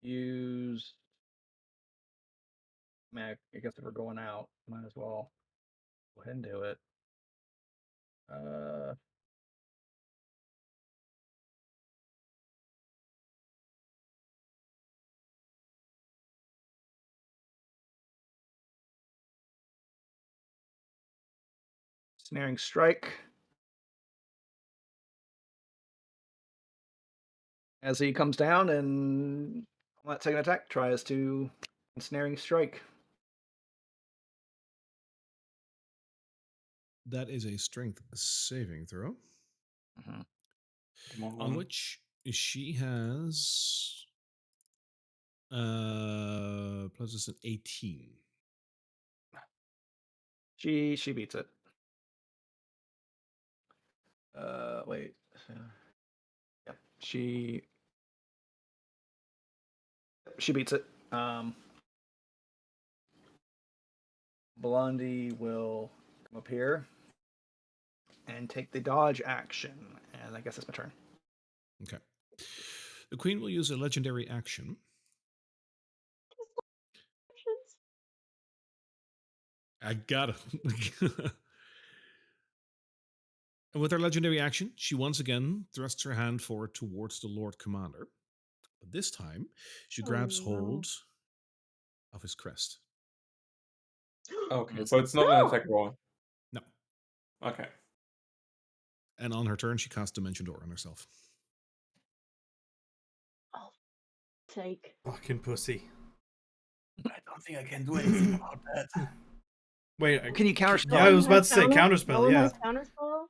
use. I guess if we're going out, might as well go ahead and do it. Snaring strike. As he comes down and on that second attack tries to ensnaring strike.
That is a strength saving throw,
Come
on which she has plus it's an 18.
She beats it. Wait. Yep. She beats it. Blondie will come up here and take the dodge action, and I guess that's my turn.
Okay. The queen will use a legendary action. I got it. And with her legendary action, she once again thrusts her hand forward towards the Lord Commander. But this time, she grabs hold of his crest.
Okay, so it's not an attack roll.
No.
Okay.
And on her turn, she casts Dimension Door on herself.
Oh, sake.
Fucking pussy.
I don't think I can do anything about that.
Wait,
Can you counterspell?
Yeah, I was about to say counterspell.
No one
Yeah.
has counterspell?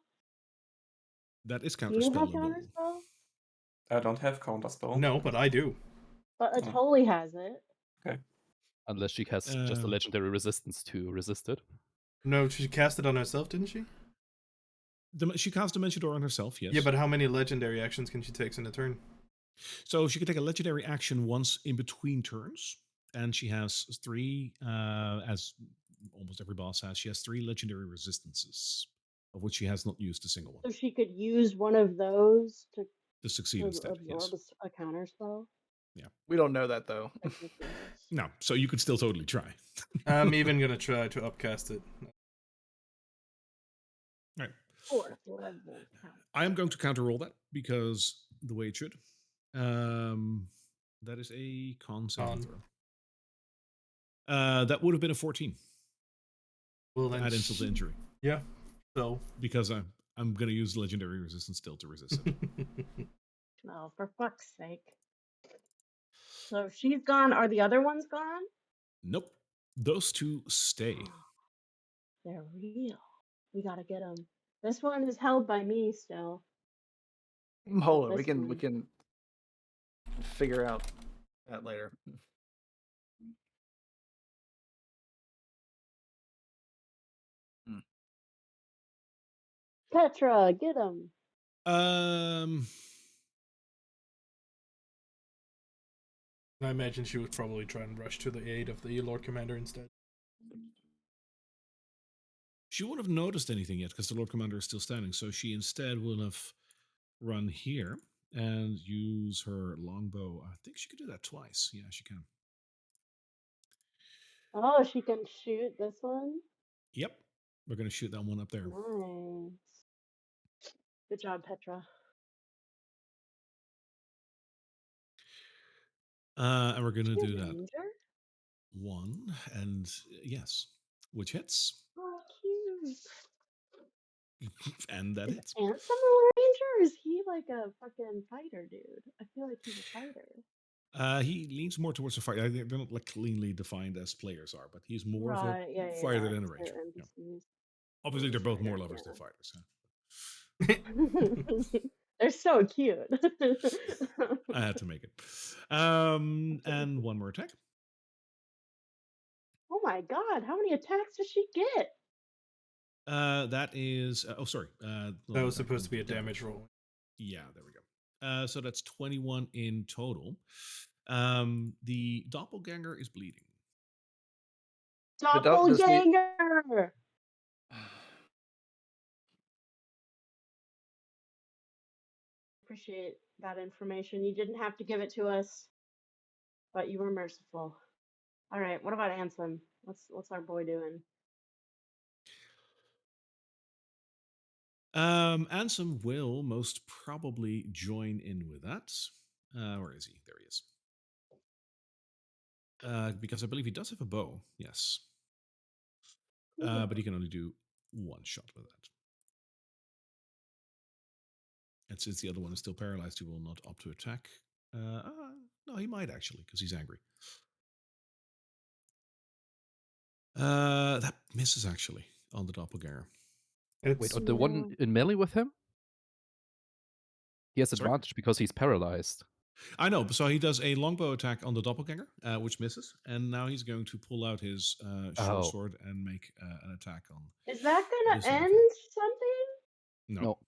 That is
Do you have
counterspellable.
counterspell?
I don't have counterspell.
No, but I do.
But Atoli has it.
Okay.
Unless she has just a legendary resistance to resist it.
No, she cast it on herself, didn't she?
She casts Dimension Door on herself, yes.
Yeah, but how many legendary actions can she take in a turn?
So she can take a legendary action once in between turns, and she has 3, as almost every boss has, she has 3 legendary resistances, of which she has not used a single one.
So she could use one of those to
succeed instead,
absorb
yes.
a counterspell?
Yeah.
We don't know that, though.
Ridiculous.
No, so you could still totally try.
I'm even going to try to upcast it.
Right.
4th level count.
I am going to counter roll that because the way it should. That is a con saving throw. That would have been a 14.
Well, then
add insult to injury.
Yeah. So
because I'm going to use legendary resistance still to resist it.
Oh, for fuck's sake. So she's gone. Are the other ones gone?
Nope. Those 2 stay.
They're real. We gotta get them. This one is held by me still.
Hold on,
This
we can figure out that later.
Petra, get him.
I imagine she would probably try and rush to the aid of the Lord Commander instead.
She won't have noticed anything yet because the Lord Commander is still standing. So she instead will have run here and use her longbow. I think she could do that twice. Yeah, she can.
Oh, she can shoot this one?
Yep. We're going to shoot that one up there.
Nice. Good job, Petra.
And we're going to do that
Ranger?
one. And yes, which hits.
Oh, cute.
And that
Is
hits.
Ansem a ranger? Or is he like a fucking fighter dude? I feel like he's a fighter.
He leans more towards a fighter. They're not like cleanly defined as players are, but he's more of a
Yeah,
fighter than a
they're
ranger. Yeah.
NPCs.
Obviously, they're both more
Fighters,
lovers
yeah.
than fighters. Huh?
They're so cute.
I had to make it. And one more attack.
Oh my god, how many attacks does she get?
That is. Oh, sorry.
That was supposed to be a damage roll.
Yeah, there we go. So that's 21 in total. The doppelganger is bleeding.
Doppelganger! Appreciate that information. You didn't have to give it to us, but you were merciful. All right, what about Ansem? What's our boy doing?
Ansem will most probably join in with that. Where is he? There he is. Because I believe he does have a bow. Yes. But he can only do one shot with that. And since the other one is still paralyzed, he will not opt to attack. No, he might actually, because he's angry. That misses actually on the doppelganger.
It's
Wait, the one in melee with him? He has
Sorry?
advantage because he's paralyzed.
I know. So he does a longbow attack on the doppelganger, which misses, and now he's going to pull out his short
Oh.
sword and make an attack on.
Is that
This
gonna
individual.
end something?
No.
No.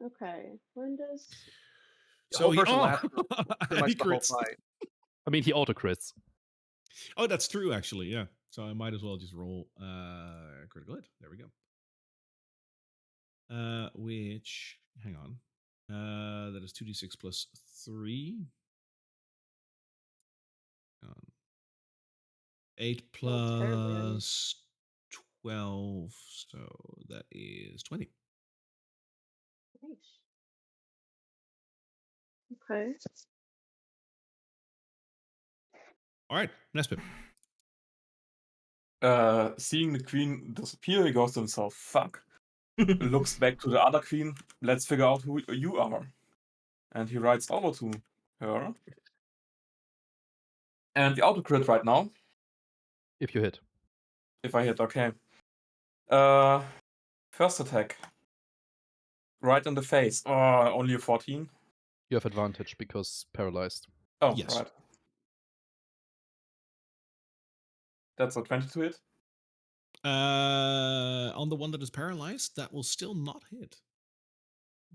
Okay. When does?
The
So
whole
he
person lasts for pretty
and
much
he
the whole
crits.
fight.
I mean, he auto crits.
Oh, that's true, actually. Yeah. So I might as well just roll critical hit. There we go. Which, hang on. That is 2d6 plus 3. 8
Oh, terribly under.
plus 12. So that is 20.
Nice. Okay.
All right. Nespip.
Seeing the queen disappear, he goes to himself, fuck. Looks back to the other queen, let's figure out who you are. And he rides over to her. And the auto crit right now,
If you hit.
if I hit, okay. First attack. Right in the face. Oh, only a 14.
You have advantage because paralyzed.
Oh,
Yes.
right. That's a 22 hit.
On the one that is paralyzed, that will still not hit.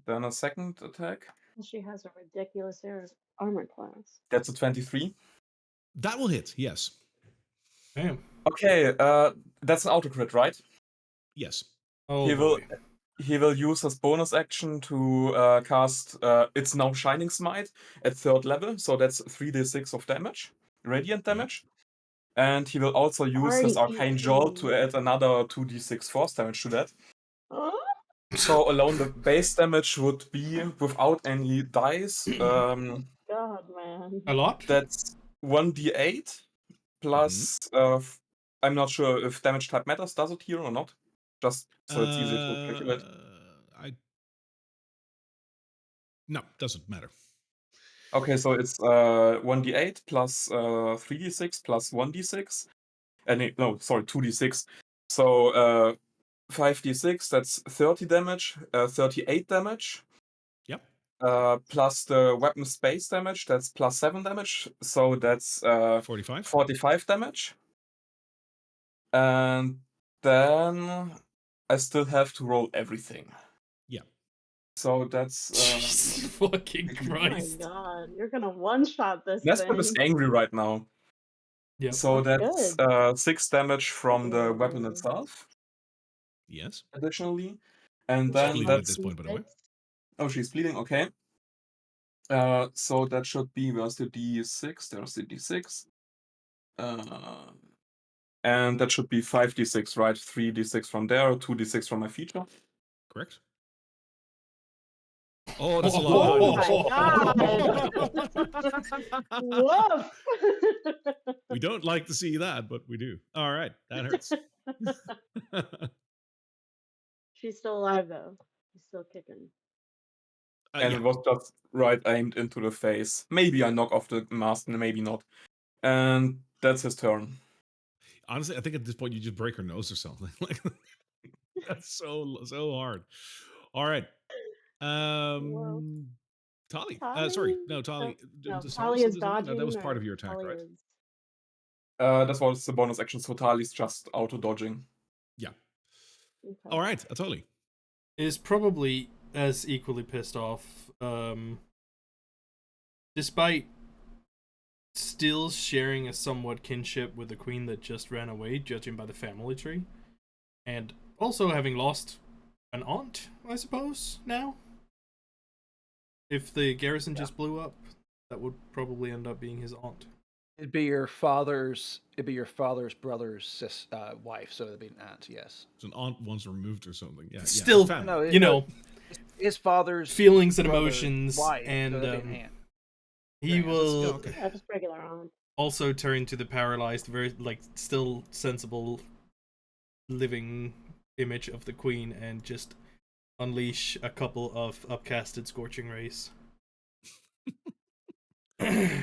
Then a second attack.
She has a ridiculous armor class.
That's a 23.
That will hit, yes.
Damn.
Okay, that's an auto crit, right?
Yes.
Oh
he
boy.
he will use his bonus action to cast It's Now Shining Smite at 3rd level, so that's 3d6 of damage, radiant damage. And he will also use his Arcane Jolt to add another 2d6 force damage to that.
Huh?
So alone the base damage would be, without any dice,
God, man.
A lot?
that's 1d8 plus, I'm not sure if damage type matters, does it here or not? Just so it's easier to calculate.
No, doesn't matter.
Okay, so it's 1d8 plus 3d6 plus 1d6. No, sorry, 2d6. So 5d6, that's 30 damage, 38 damage.
Yep.
Plus the weapon space damage, that's plus 7 damage. So that's
45.
45 damage. And then I still have to roll everything.
Yeah.
So that's.
Jesus fucking
Oh my
Christ.
God, you're gonna one-shot this
Nespip
thing.
is angry right now.
Yep.
So
That's
that's 6 damage from the weapon
Yeah.
itself,
Yes.
additionally. And
She's
then
bleeding at
that's.
this point, by the way.
Oh, she's bleeding, okay. So that should be, where's the d6? There's the d6. And that should be 5d6, right? 3d6 from there, 2d6 from my feature.
Correct. Oh, that's a lot of
Oh
damage.
my Woof!
We don't like to see that, but we do. All right, that hurts.
She's still alive though. She's still kicking.
And
Yeah.
it was just right aimed into the face. Maybe I knock off the mask, maybe not. And that's his turn.
Honestly, I think at this point you just break her nose or something. Like that's so hard. All right.
Whoa.
Tali.
Tali?
Sorry. No, Tali.
No,
Does
Tali
still
is
do something? No, that was
dodging,
part
or
of your attack,
Tali
right?
is.
That was the bonus action, so Tali's just auto-dodging.
Yeah.
Okay.
All right, Tali.
Is probably as equally pissed off. Despite still sharing a somewhat kinship with the queen that just ran away, judging by the family tree, and also having lost an aunt, I suppose, now. If the garrison just blew up, that would probably end up being his aunt.
It'd be your father's brother's wife, so it'd be an aunt. Yes.
It's an aunt once removed or something. Yeah.
Still,
family.
No,
you know,
his father's
feelings and
brother's
emotions,
wife,
and
so that'd be an aunt.
he
Yeah,
will
okay.
Yeah, just regular aunt.
also turn to the paralyzed, very still sensible, living image of the queen, and just unleash a couple of upcasted scorching rays.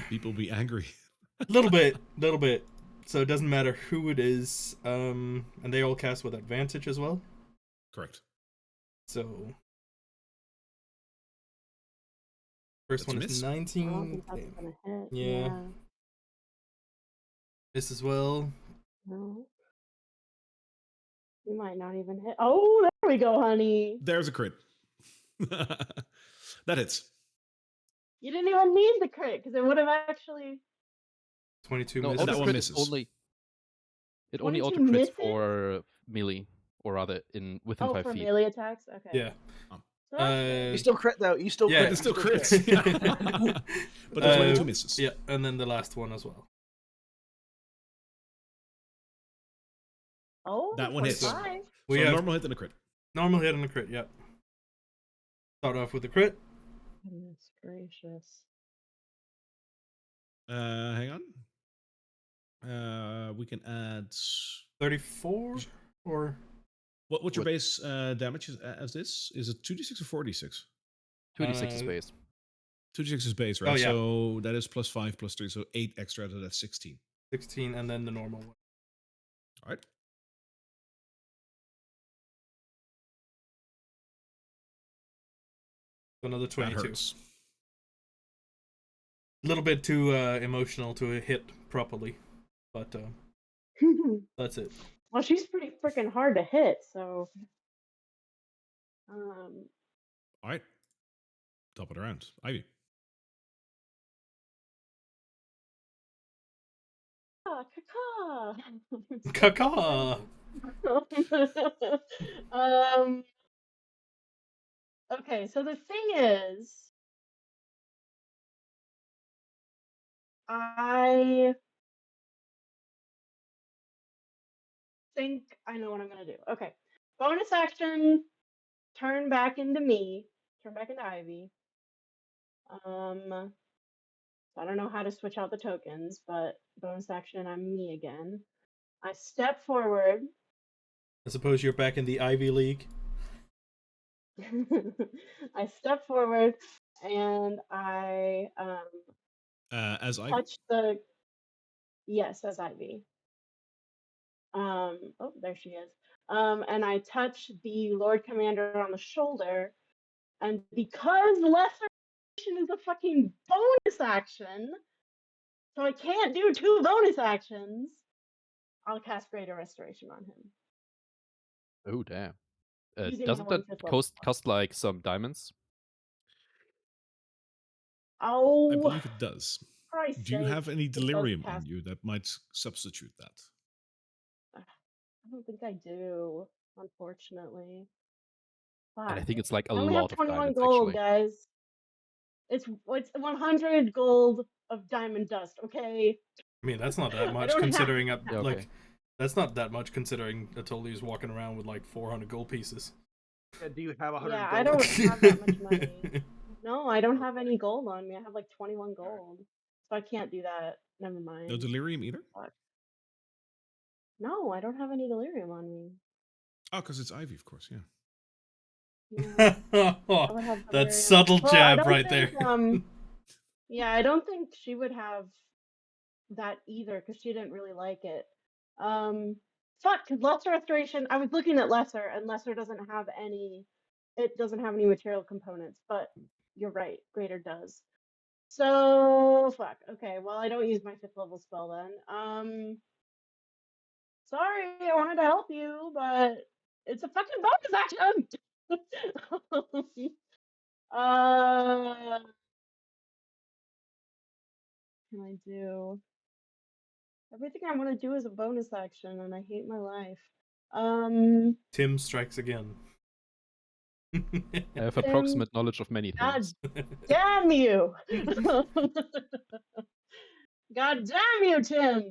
People be angry.
Little bit. So it doesn't matter who it is. And they all cast with advantage as well.
Correct.
So first
That's a
one is
miss.
I don't
19.
think that's gonna hit.
Yeah. This as well.
No. You might not even hit. Oh, there we go, honey.
There's a crit. That hits.
You didn't even need the crit because it would have actually.
22
No,
misses.
That
auto
one
crit is
misses.
only it only
22
auto crits
misses?
for melee, or rather within
Oh,
5
for
feet.
melee attacks. Okay.
Yeah.
So that's good.
You still crit though. You still
Yeah.
crit.
But it
you
still
crit.
crits. But there's 22 misses.
Yeah, and then the last one as well.
Oh,
That one hits.
25.
We
So a
have
normal hit and a crit.
normal hit and a crit, yep. Start off with a crit.
Goodness gracious.
Hang on. We can add
34 or
what's your
What?
base damage as this? Is it 2d6 or 4d6?
2d6 is base.
2d6 is base, right?
Oh, yeah.
So that is plus 5 plus 3, so 8 extra, so that's 16.
16 and then the normal one.
All right.
Another
That
22.
hurts.
A little bit too emotional to hit properly, but that's it.
Well, she's pretty freaking hard to hit, so.
All right. Top of the round. Ivy.
Caca.
Caca.
Okay, so the thing is, I think I know what I'm gonna do. Okay, bonus action, turn back into me, turn back into Ivy. I don't know how to switch out the tokens, but bonus action, I'm me again. I step forward.
I suppose you're back in the Ivy League.
I step forward and I
As Ivy.
touch the. Yes, as Ivy. Oh, there she is. And I touch the Lord Commander on the shoulder, and because lesser action is a fucking bonus action, so I can't do 2 bonus actions, I'll cast Greater Restoration on him.
Oh damn.
Using my
Doesn't that
1/5 level spell.
cost like some diamonds?
Oh,
I believe it does.
Christ's
Do you
sake,
have any
it does
delirium
cast.
on you that might substitute that?
I don't think I do, unfortunately.
And I
Fuck.
think it's like a
I only have
lot of
21
diamonds
gold,
actually.
guys. It's 100 gold of diamond dust, okay?
I mean, that's not that
I
much
don't
considering
have.
Yeah, okay.
that's not that much considering Atoli's walking around with like 400 gold pieces.
Yeah, do you have 100
Yeah,
gold?
I don't have that much money. No, I don't have any gold on me. I have like 21 gold. So I can't do that. Never mind.
No delirium either?
Fuck. No, I don't have any delirium on me.
Oh, because it's Ivy, of course, yeah.
Yeah, I would have
That
delirium.
subtle
Well, I
jab
don't
right
think,
there.
yeah, I don't think she would have that either because she didn't really like it. Fuck, Lesser Restoration. I was looking at Lesser, and Lesser doesn't have any. It doesn't have any material components, but you're right, Greater does. So fuck. Okay, well I don't use my 5th level spell then. Sorry, I wanted to help you, but it's a fucking bonus action. uh, can I do? Everything I want to do is a bonus action, and I hate my life.
Tim strikes again.
I have
Tim,
approximate knowledge of many
God
things.
damn you! God damn you, Tim!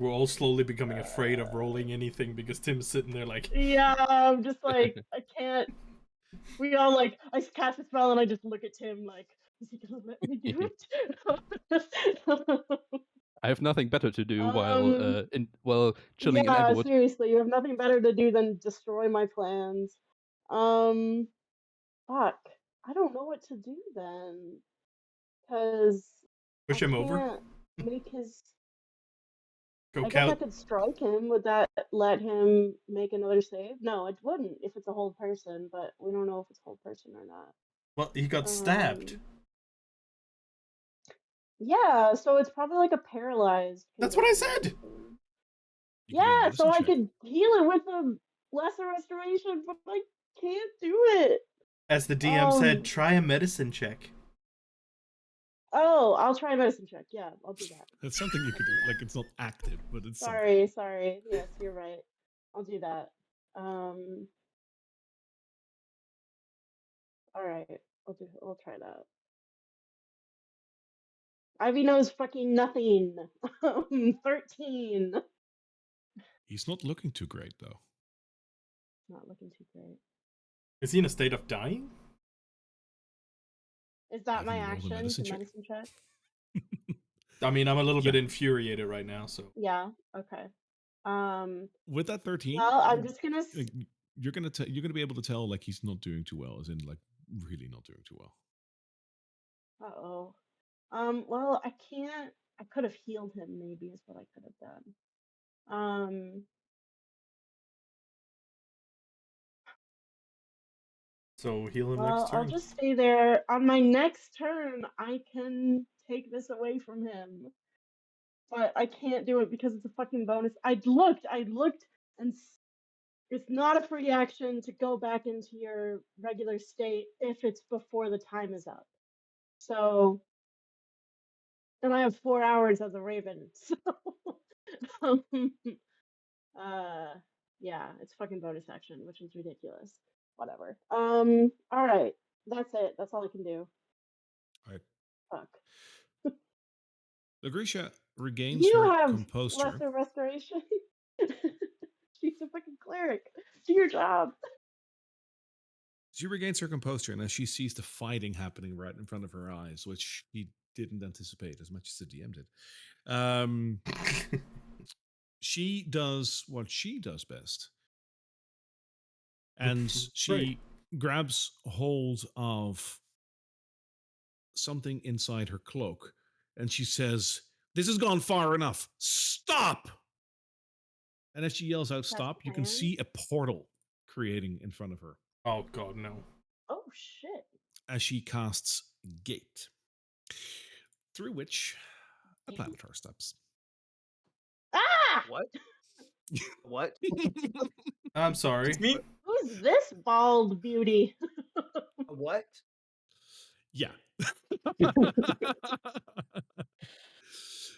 We're all slowly becoming afraid of rolling anything because Tim's sitting there like,
Yeah, I'm just like, I can't. We all like, I cast a spell and I just look at Tim like, is he gonna let me do it?
I have nothing better to do
Um,
while chilling in
yeah,
Everwood.
seriously, you have nothing better to do than destroy my plans. Um, fuck. I don't know what to do then, because I
Push him over.
can't make his.
Go
I guess I
count.
could strike him. Would that let him make another save? No, it wouldn't if it's a whole person, but we don't know if it's a whole person or not.
Well, he got stabbed.
Yeah, so it's probably like a paralyzed
That's what I
condition or
said.
something.
You can do a
Yeah, so
medicine
I
check.
could heal it with a lesser restoration, but I can't do it.
As the DM said, try a medicine check.
Oh, I'll try a medicine check. Yeah, I'll do that.
That's something you could do. Like, it's not active, but it's something.
Sorry. Yes, you're right. I'll do that. All right. I'll try that. Ivy knows fucking nothing. 13.
He's not looking too great, though.
Not looking too great.
Is he in a state of dying?
Is that
Have
my
you rolled a
action
medicine
to
check?
medicine check?
I mean, I'm a little
Yeah.
bit infuriated right now, so.
Yeah, okay.
With that 13,
Well, I'm just gonna
like, you're gonna be able to tell like he's not doing too well, as in like really not doing too well.
Uh-oh. Well, I can't. I could have healed him, maybe, is what I could have done.
So heal him
Well,
next
I'll
turn.
just stay there. On my next turn, I can take this away from him. But I can't do it because it's a fucking bonus. I looked, and it's not a free action to go back into your regular state if it's before the time is up. So, and I have 4 hours as a raven. So, yeah, it's fucking bonus action, which is ridiculous. Whatever. All right, that's it. That's all I can do.
All right.
Fuck.
Lucretia regains
You
her
have
composure.
lesser restoration. She's a fucking cleric. Do your job.
She regains her composure, and as she sees the fighting happening right in front of her eyes, which she didn't anticipate as much as the DM did, she does what she does best, and she grabs hold of something inside her cloak, and she says, "This has gone far enough. Stop!" And as she yells out,
That's
"Stop!" you can
plans.
see a portal creating in front of her
Oh god, no.
Oh shit.
as she casts Gate, through which a Planetar steps.
Ah!
What? What?
I'm sorry.
It's me.
Who's this bald beauty?
What?
Yeah.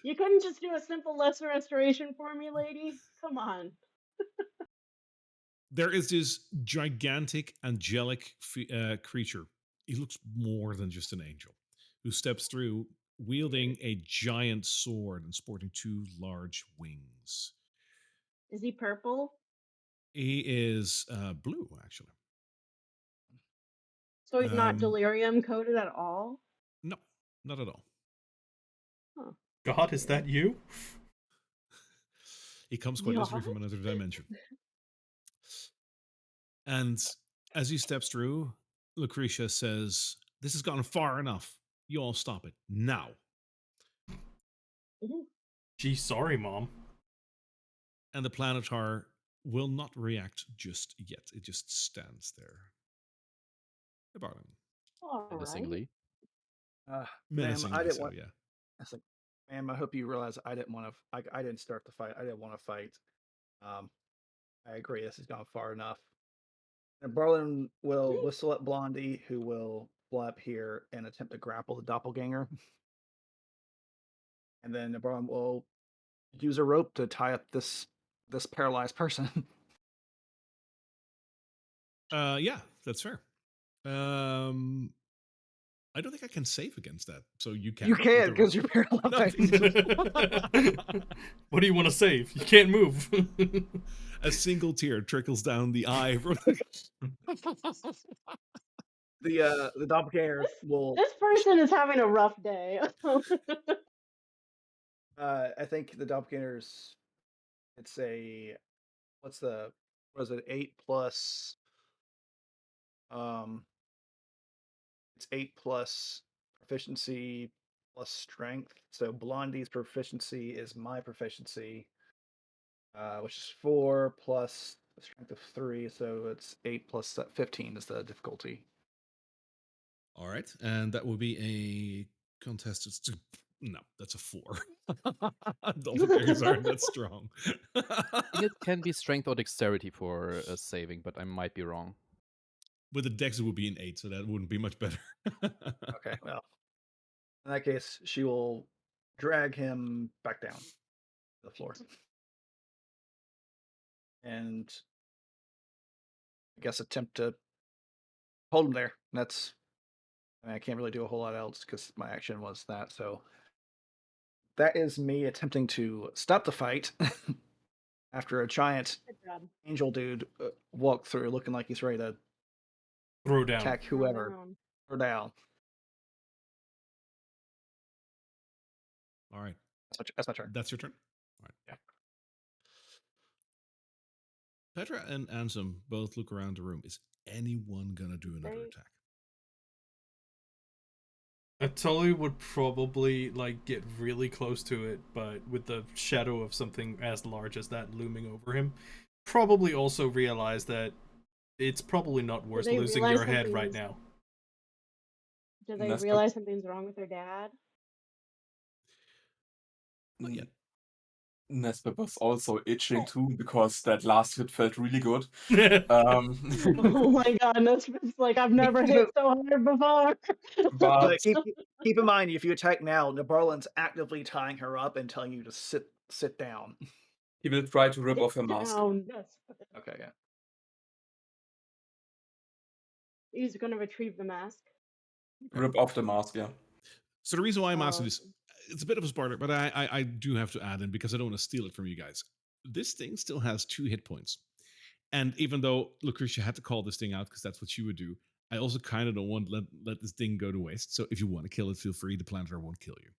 You couldn't just do a simple lesser restoration for me, lady? Come on.
There is this gigantic angelic creature. He looks more than just an angel, who steps through wielding a giant sword and sporting two large wings.
Is he purple?
He is blue, actually.
So he's not delirium coated at all?
No, not at all.
Huh.
God, is that you?
He comes quite literally
God?
from another dimension. And as he steps through, Lucretia says, "This has gone far enough. You all stop it now."
Mhm.
Gee, sorry, Mom.
And the Planetar will not react just yet. It just stands there. About him.
All right.
Menacingly.
Ma'am,
Menacingly
I didn't
so,
want.
yeah.
I was like, ma'am, I hope you realize I didn't want to. I didn't start the fight. I didn't want to fight. I agree. This has gone far enough. And Barlin will whistle at Blondie, who will fly up here and attempt to grapple the doppelganger. And then Barlin will use a rope to tie up this paralyzed person.
Yeah, that's fair. I don't think I can save against that. So you can.
You
with
can't
the
because
rope.
you're paralyzed.
What do you want to save? You can't move.
A single tear trickles down the eye.
The doppelganger will.
This person is having a rough day.
I think the doppelgangers. It's a what is it? 8 plus. Um, it's 8 plus proficiency plus strength. So Blondie's proficiency is my proficiency, which is 4 plus a strength of 3. So it's 8 plus 15 is the difficulty.
All right, and that would be a contested. No, that's a 4. Doppelgangers aren't that strong.
I think it can be strength or dexterity for a saving, but I might be wrong.
With the dex, it would be an 8, so that wouldn't be much better.
Okay, well, in that case, she will drag him back down to the floor. And I guess attempt to hold him there. That's, I can't really do a whole lot else because my action was that. So that is me attempting to stop the fight after a giant
Good job.
angel dude walked through looking like he's ready to
Throw down.
attack
Throw
whoever
down.
or down.
All right,
That's my turn.
that's your turn. All right.
Yeah.
Petra and Ansem both look around the room. Is anyone gonna do another
They-
attack?
Atoli would probably like get really close to it, but with the shadow of something as large as that looming over him, probably also realize that it's probably not worth
they
losing
realize
your head right
something's-
now.
Do they
That's
realize something's wrong with their dad?
Not yet.
Nesbit was also itching too because that last hit felt really good.
Oh my god, it's like I've never hit so hard before.
But
But keep in mind, if you attack now, Nabarlin's actively tying her up and telling you to sit down.
he will try to rip off her mask.
Down. Yes.
Okay, yeah.
He's gonna retrieve the mask.
Rip off the mask, yeah.
So the reason why I'm asking
Oh.
this, it's a bit of a spoiler, but I do have to add in because I don't want to steal it from you guys. This thing still has 2 hit points. And even though Lucretia had to call this thing out because that's what she would do, I also kind of don't want to let this thing go to waste. So if you want to kill it, feel free. The planter won't kill you.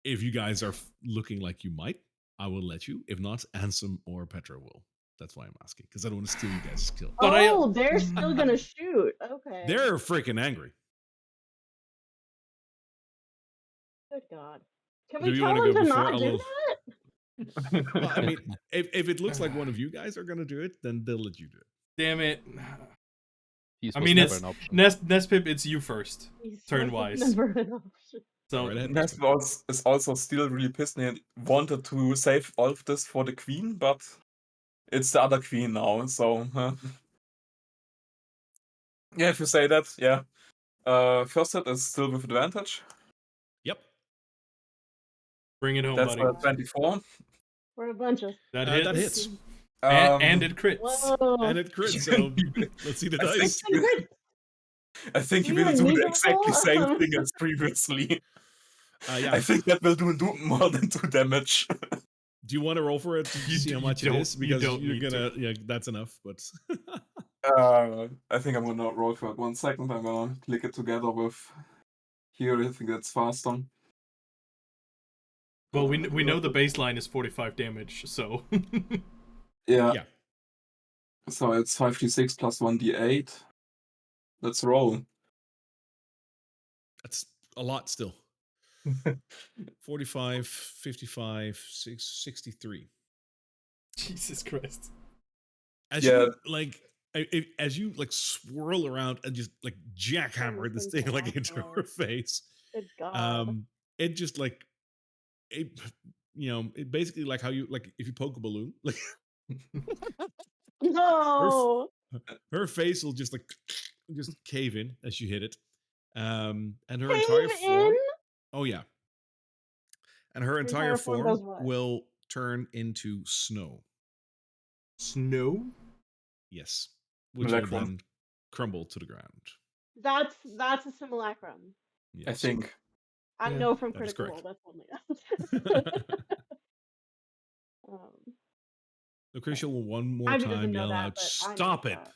If you guys are looking like you might, I will let you. If not, Ansem or Petra will. That's why I'm asking because I don't want to steal you guys' kill.
But
they're still gonna shoot. Okay.
They're freaking angry.
Good God. Can
Do
we
you
tell
wanna
them
go
to
before
not
a
do
little-
that?
Well, I mean, if it looks like one of you guys are going to do it, then they'll let you do it.
Damn it.
Peace
I
was
mean,
never
it's
an option.
Nespip, it's you first,
He's
turn-wise.
never an option.
So
Right ahead.
Nesbit is also still really pissed and wanted to save all of this for the queen, but it's the other queen now, so yeah, if you say that, yeah. First hit is still with advantage.
Yep.
bring it home,
That's
buddy.
24.
We're a bunch of.
That
That
hits.
hits.
And it crits.
Whoa.
And it crits, so let's see the
I think
dice.
I think he
You
will
and
do
me
the
go
exactly same
home.
thing as previously.
Yeah.
I think that will do more than 2 damage.
Do you want to roll for it to
You
see
d-
how
you
much it
don't-
is?
you
Because
don't
you're
need
gonna,
to.
yeah, that's enough. But
I think I'm gonna roll for it 1 second. I'm gonna click it together with here. I think that's faster.
Well, we know the baseline is 45 damage, so
Yeah.
yeah,
So it's 5d6 plus 1d8. Let's roll.
that's a lot still. 45, 55, 63.
Jesus Christ.
As
Yeah.
you like, as you like swirl around and just like jackhammer this thing like into her face,
Good God.
it just like it, it basically like how you like if you poke a balloon, like
No.
her face will just like just cave in as you hit it, and her
Cave
entire form.
in?
Oh yeah, and her
Her
entire
entire form
form
does what?
will turn into snow.
Snow?
Yes, which will
Simulacrum.
then crumble to the ground.
That's a simulacrum.
Yes.
I think.
I
Yeah,
know from
that is
Critical
correct.
Role. That's only
Lucretia will one more
Ivy doesn't
time
know
yell
that,
out,
but I know
"Stop it!
that.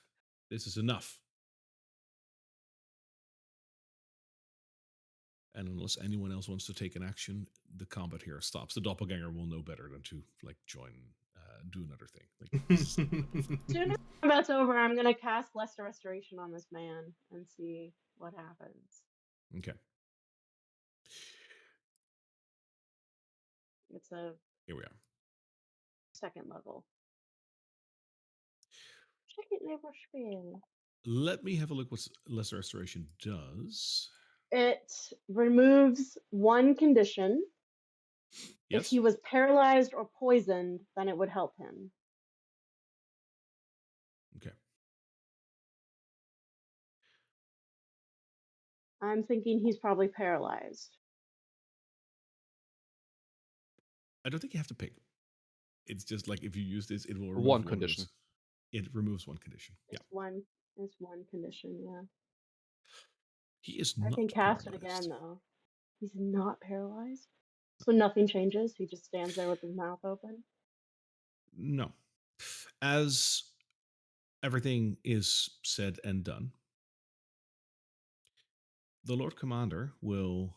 This is enough." And unless anyone else wants to take an action, the combat here stops. The doppelganger will know better than to like join, do another thing. Like, this is not gonna be fun.
As soon as combat's over, I'm gonna cast Lesser Restoration on this man and see what happens.
Okay,
It's a
here we are.
second level. Second level spell.
Let me have a look what Lesser Restoration does.
It removes one condition. If
Yes.
he was paralyzed or poisoned, then it would help him.
Okay.
I'm thinking he's probably paralyzed.
I don't think you have to pick. It's just like if you use this, it will remove
One
one
condition.
It removes one condition. Yeah.
It's one condition, yeah.
He is
I
not
can cast it
paralyzed.
again though. He's not paralyzed. So nothing changes. He just stands there with his mouth open.
No. As everything is said and done, the Lord Commander will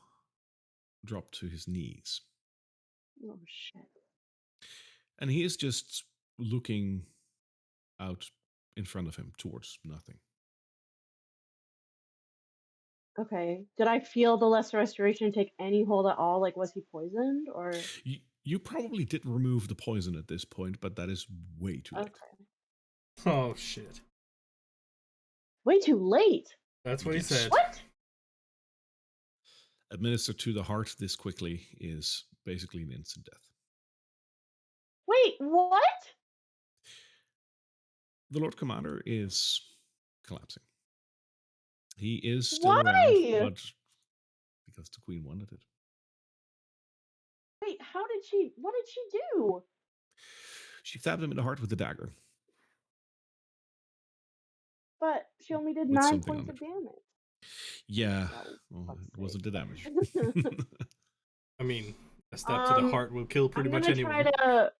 drop to his knees.
Oh shit.
And he is just looking out in front of him towards nothing.
Okay. Did I feel the Lesser Restoration take any hold at all? Like, was he poisoned or?
You probably did remove the poison at this point, but that is way too late.
Okay.
Oh shit.
Way too late.
That's what he
Yes.
said.
What?
Administered to the heart this quickly is basically an instant death.
Wait, what?
The Lord Commander is collapsing. He is still
Why?
around, but because the Queen wanted it.
Wait, what did she do?
She stabbed him in the heart with the dagger.
But she only did
With
9
something
points
on
of
it.
damage.
Yeah,
Oh,
well,
fuck's
it wasn't the damage.
sake.
I mean, a stab to the heart will kill pretty
I'm
much
gonna
anyone.
try to.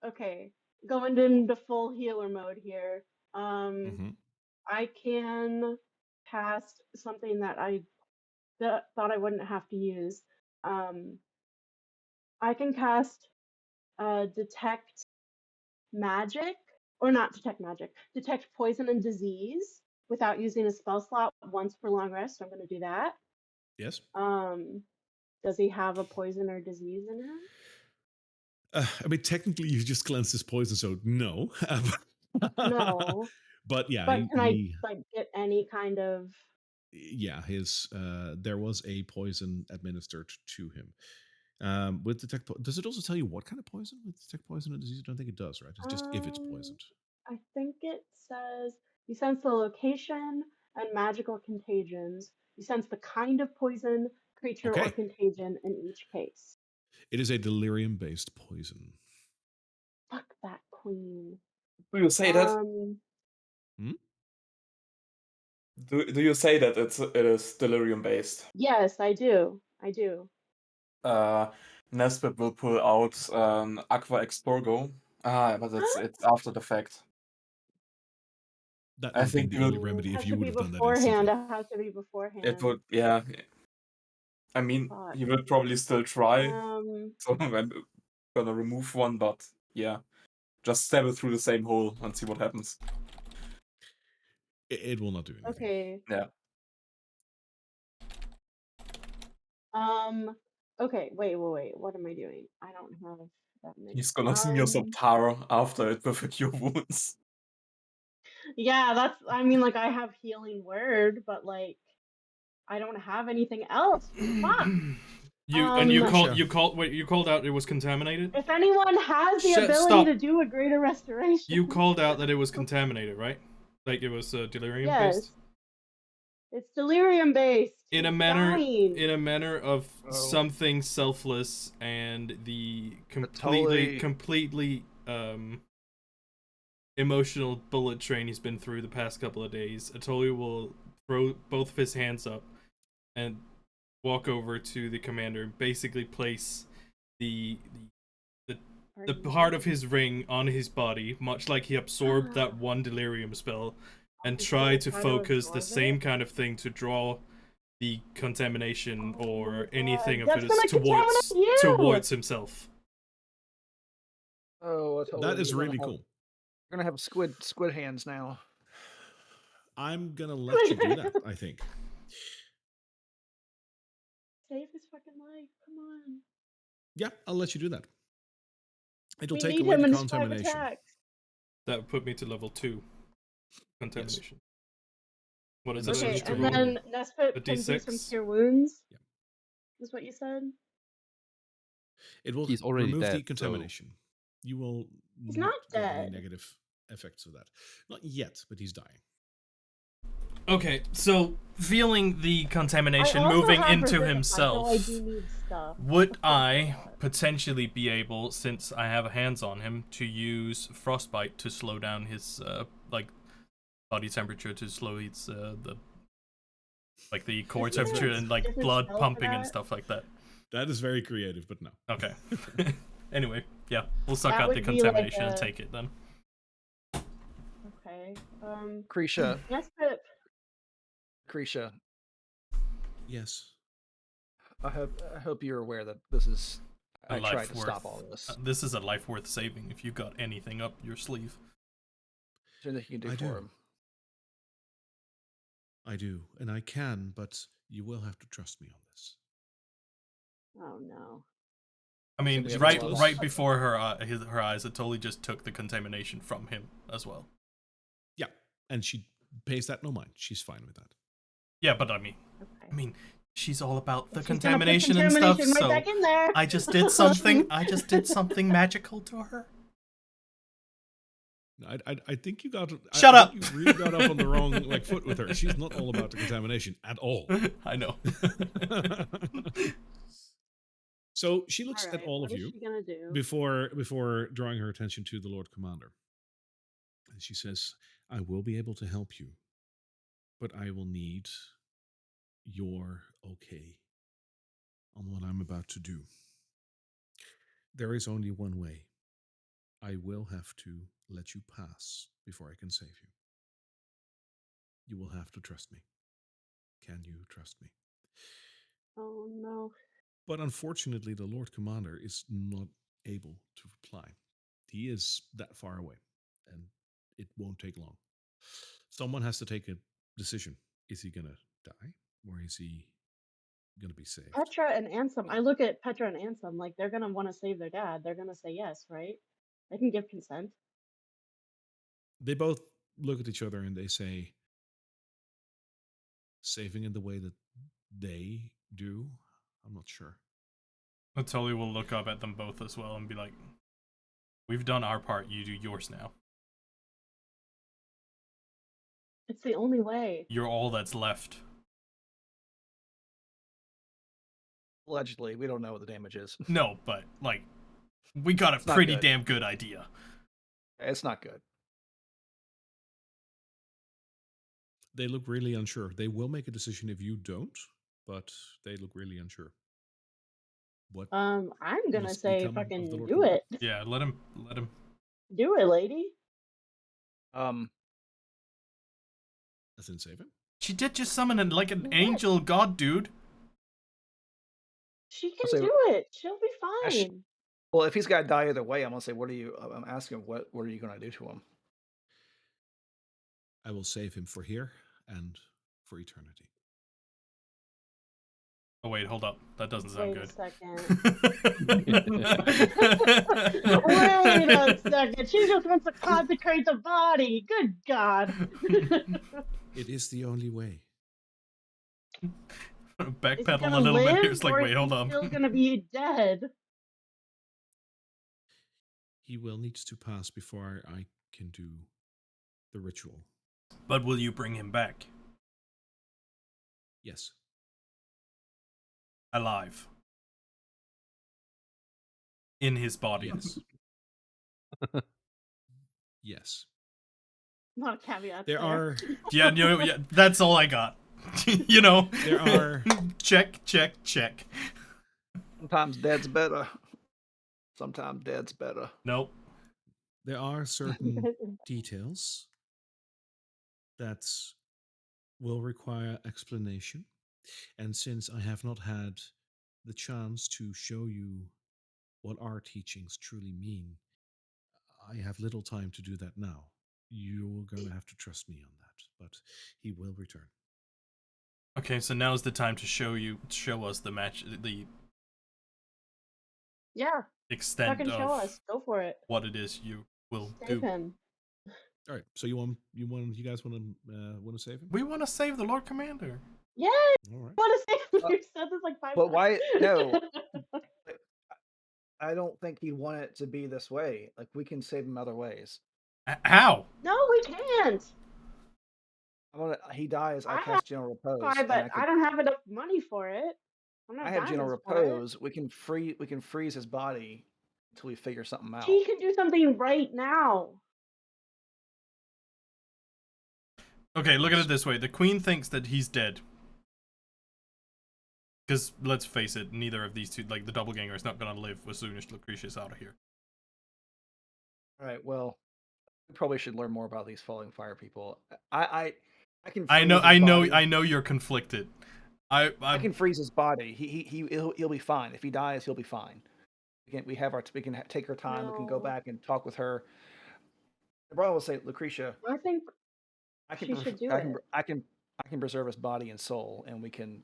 Okay, going into full healer mode here.
Mhm.
I can cast something that I thought I wouldn't have to use. I can cast detect magic, or not detect magic, detect poison and disease without using a spell slot once per long rest. So I'm going to do that.
Yes.
Does he have a poison or disease in him?
I mean, technically, you just cleansed his poison, so no.
No.
But yeah,
But can I
he
like get any kind of?
yeah, his there was a poison administered to him. With detect, does it also tell you what kind of poison with detect poison and disease? I don't think it does, right? It's just if it's poisoned.
I think it says you sense the location and magical contagions. You sense the kind of poison, creature, or
Okay,
contagion in each case.
it is a delirium-based poison.
Fuck that queen.
Do you say that?
Hmm?
Do you say that it is delirium based?
Yes, I do. I do.
Nesbit will pull out Aqua Expurgo. But it's after the fact.
That
I
would have been
think
the
you
only
would,
remedy
It
if
has
you
to
would
be
have done that
beforehand.
instantly.
It has to be beforehand.
it would, yeah. I mean,
Fuck.
he will probably still try.
Um.
So I'm gonna remove one, but yeah. Just stab it through the same hole and see what happens.
It will not do anything.
Okay.
Yeah.
Okay. Wait. What am I doing? I don't have that many.
He's gonna smear some tar after it with a cure wounds.
Yeah, that's. I mean, like I have healing word, but like I don't have anything else. Fuck.
Felicia.
You called out it was contaminated?
If anyone has the ability
Stop.
to do a greater restoration.
You called out that it was contaminated, right? Like it was delirium
Yes.
based?
It's delirium based.
In a
He's
manner
dying.
in a manner of
Oh.
something selfless and the
totally-
completely emotional bullet train he's been through the past couple of days. Atoli will throw both of his hands up and walk over to the commander and basically place the part of his ring on his body, much like he absorbed that one delirium spell, and
He's
try
gonna
to
try to
focus the
absorb
same
it?
kind of thing to draw the contamination
Oh
or
my
anything
God,
of
that's
it
gonna
is
contaminate you!
towards himself.
Oh, I told
That
him
is
you're
really
gonna have,
cool.
You're gonna have squid hands now.
I'm gonna let you do that, I think.
Save his fucking life. Come on.
Yeah, I'll let you do that. It'll
We
take
need
away
him
the
in his 5
contamination.
attacks.
That would put me to level 2 contamination. What is
And
it?
that
Okay,
is
I need to
and
true.
roll
then Nespit
a
can do some
d6.
cure wounds.
Yeah.
Is what you said?
It will
He's already
remove the
dead, so
contamination. You will
He's
not
not
get any
dead.
negative effects of that. Not yet, but he's dying.
Okay, so feeling the
I
contamination
also
moving
have
into
revivify,
himself,
so I do need stuff.
would
Of course
I
not.
potentially be able, since I have hands on him, to use frostbite to slow down his like body temperature, to slow his the core
Is there
temperature
a
and like
different
blood
spell for
pumping and
that?
stuff like that?
That is very creative, but no.
Okay. Anyway, yeah, we'll suck
That
out the
would be like
contamination and
a...
take it then.
Okay.
Krisha,
Nespit,
Yes.
I hope you're aware that this is.
A
I tried
life
to
worth.
stop all this.
This is a life worth saving if you got anything up your sleeve.
Is there anything you can do
I
for
do.
him?
I do, and I can, but you will have to trust me on this.
oh no.
I mean,
we have
right
gloves?
right before her her eyes, it totally just took the contamination from him as well.
Yeah, and she pays that no mind. She's fine with that.
Yeah, but I mean,
Okay.
she's all about the
She's gonna put
contamination and stuff.
contamination right
So
back in there.
I just did something. I just did something magical to her.
I think you got.
Shut
I
up.
think you really got off on the wrong foot with her. She's not all about the contamination at all.
I know.
So she looks
All
at
right,
all
what
of
is
you
she gonna do?
before drawing her attention to the Lord Commander, and she says, "I will be able to help you, but I will need your okay on what I'm about to do. There is only one way. I will have to let you pass before I can save you. You will have to trust me. Can you trust me?"
Oh no.
But unfortunately, the Lord Commander is not able to reply. He is that far away, and it won't take long. Someone has to take a decision. Is he going to die, or is he going to be saved?
Petra and Ansem. I look at Petra and Ansem like they're gonna want to save their dad. They're gonna say yes, right? They can give consent.
They both look at each other and they say, saving in the way that they do? I'm not sure.
Totally will look up at them both as well and be like, "We've done our part. You do yours now.
It's the only way.
You're all that's left."
Allegedly, we don't know what the damage is.
No, but like, we got a
It's not
pretty
good.
damn good idea.
It's not good.
They look really unsure. They will make a decision if you don't, but they look really unsure. What
I'm gonna
must
say
become of the
fucking
Lord
do
Commander?
it.
Yeah, let him.
Do it, lady.
As in save him?
She did just summon an
What?
angel god dude.
She
I'll
can
say,
do it. She'll be
Ash-
fine.
well, if he's got to die either way, I'm gonna say, I'm asking, what are you gonna do to him?
I will save him for here and for eternity.
Oh wait, hold up. That doesn't sound
Wait a
good.
second. Wait a second. She just wants to consecrate the body. Good God.
It is the only way.
Is he
Backpedal a
gonna
little bit.
live,
He was like,
or
wait,
is
hold
he
on.
still gonna be dead?
He will need to pass before I can do the ritual.
But will you bring him back
Yes.
alive in his body?
Yes. Yes.
A lot of caveats
There
there.
are
Yeah, yeah, that's all I got. You know.
There are
check.
Sometimes dead's better. Sometimes dead's better.
Nope.
there are certain details that will require explanation. And since I have not had the chance to show you what our teachings truly mean, I have little time to do that now. You're going to have to trust me on that, but he will return.
Okay, so now's the time to show us the
Yeah,
extent
fucking show
of
us. Go for it.
what it is you will
Save
do.
him.
All right. So you guys want to save him?
We want to save the Lord Commander.
Yeah,
All right.
what to say?
Uh,
We've said this like 5
But
times.
why? No, I don't think you want it to be this way. Like we can save him other ways.
How?
No, we can't.
He dies. I
I have
cast General Repose,
try,
and
but I don't have enough money for it. I'm
I
not
have General
diamonds for it.
Repose. We can freeze his body until we figure something out.
She can do something right now.
Okay, look at it this way. The Queen thinks that he's dead. Because, let's face it, neither of these two, like, the doppelganger is not going to live as soon as Lucretia's out of here.
All right. Well, we probably should learn more about these falling fire people. I can.
I
freeze his body.
I know you're conflicted.
I can freeze his body. He'll be fine. If he dies, he'll be fine. We can take our time. We can go
No.
back and talk with her. The brother will say, Lucretia,
I think
I can
she should do it.
I can preserve his body and soul, and we can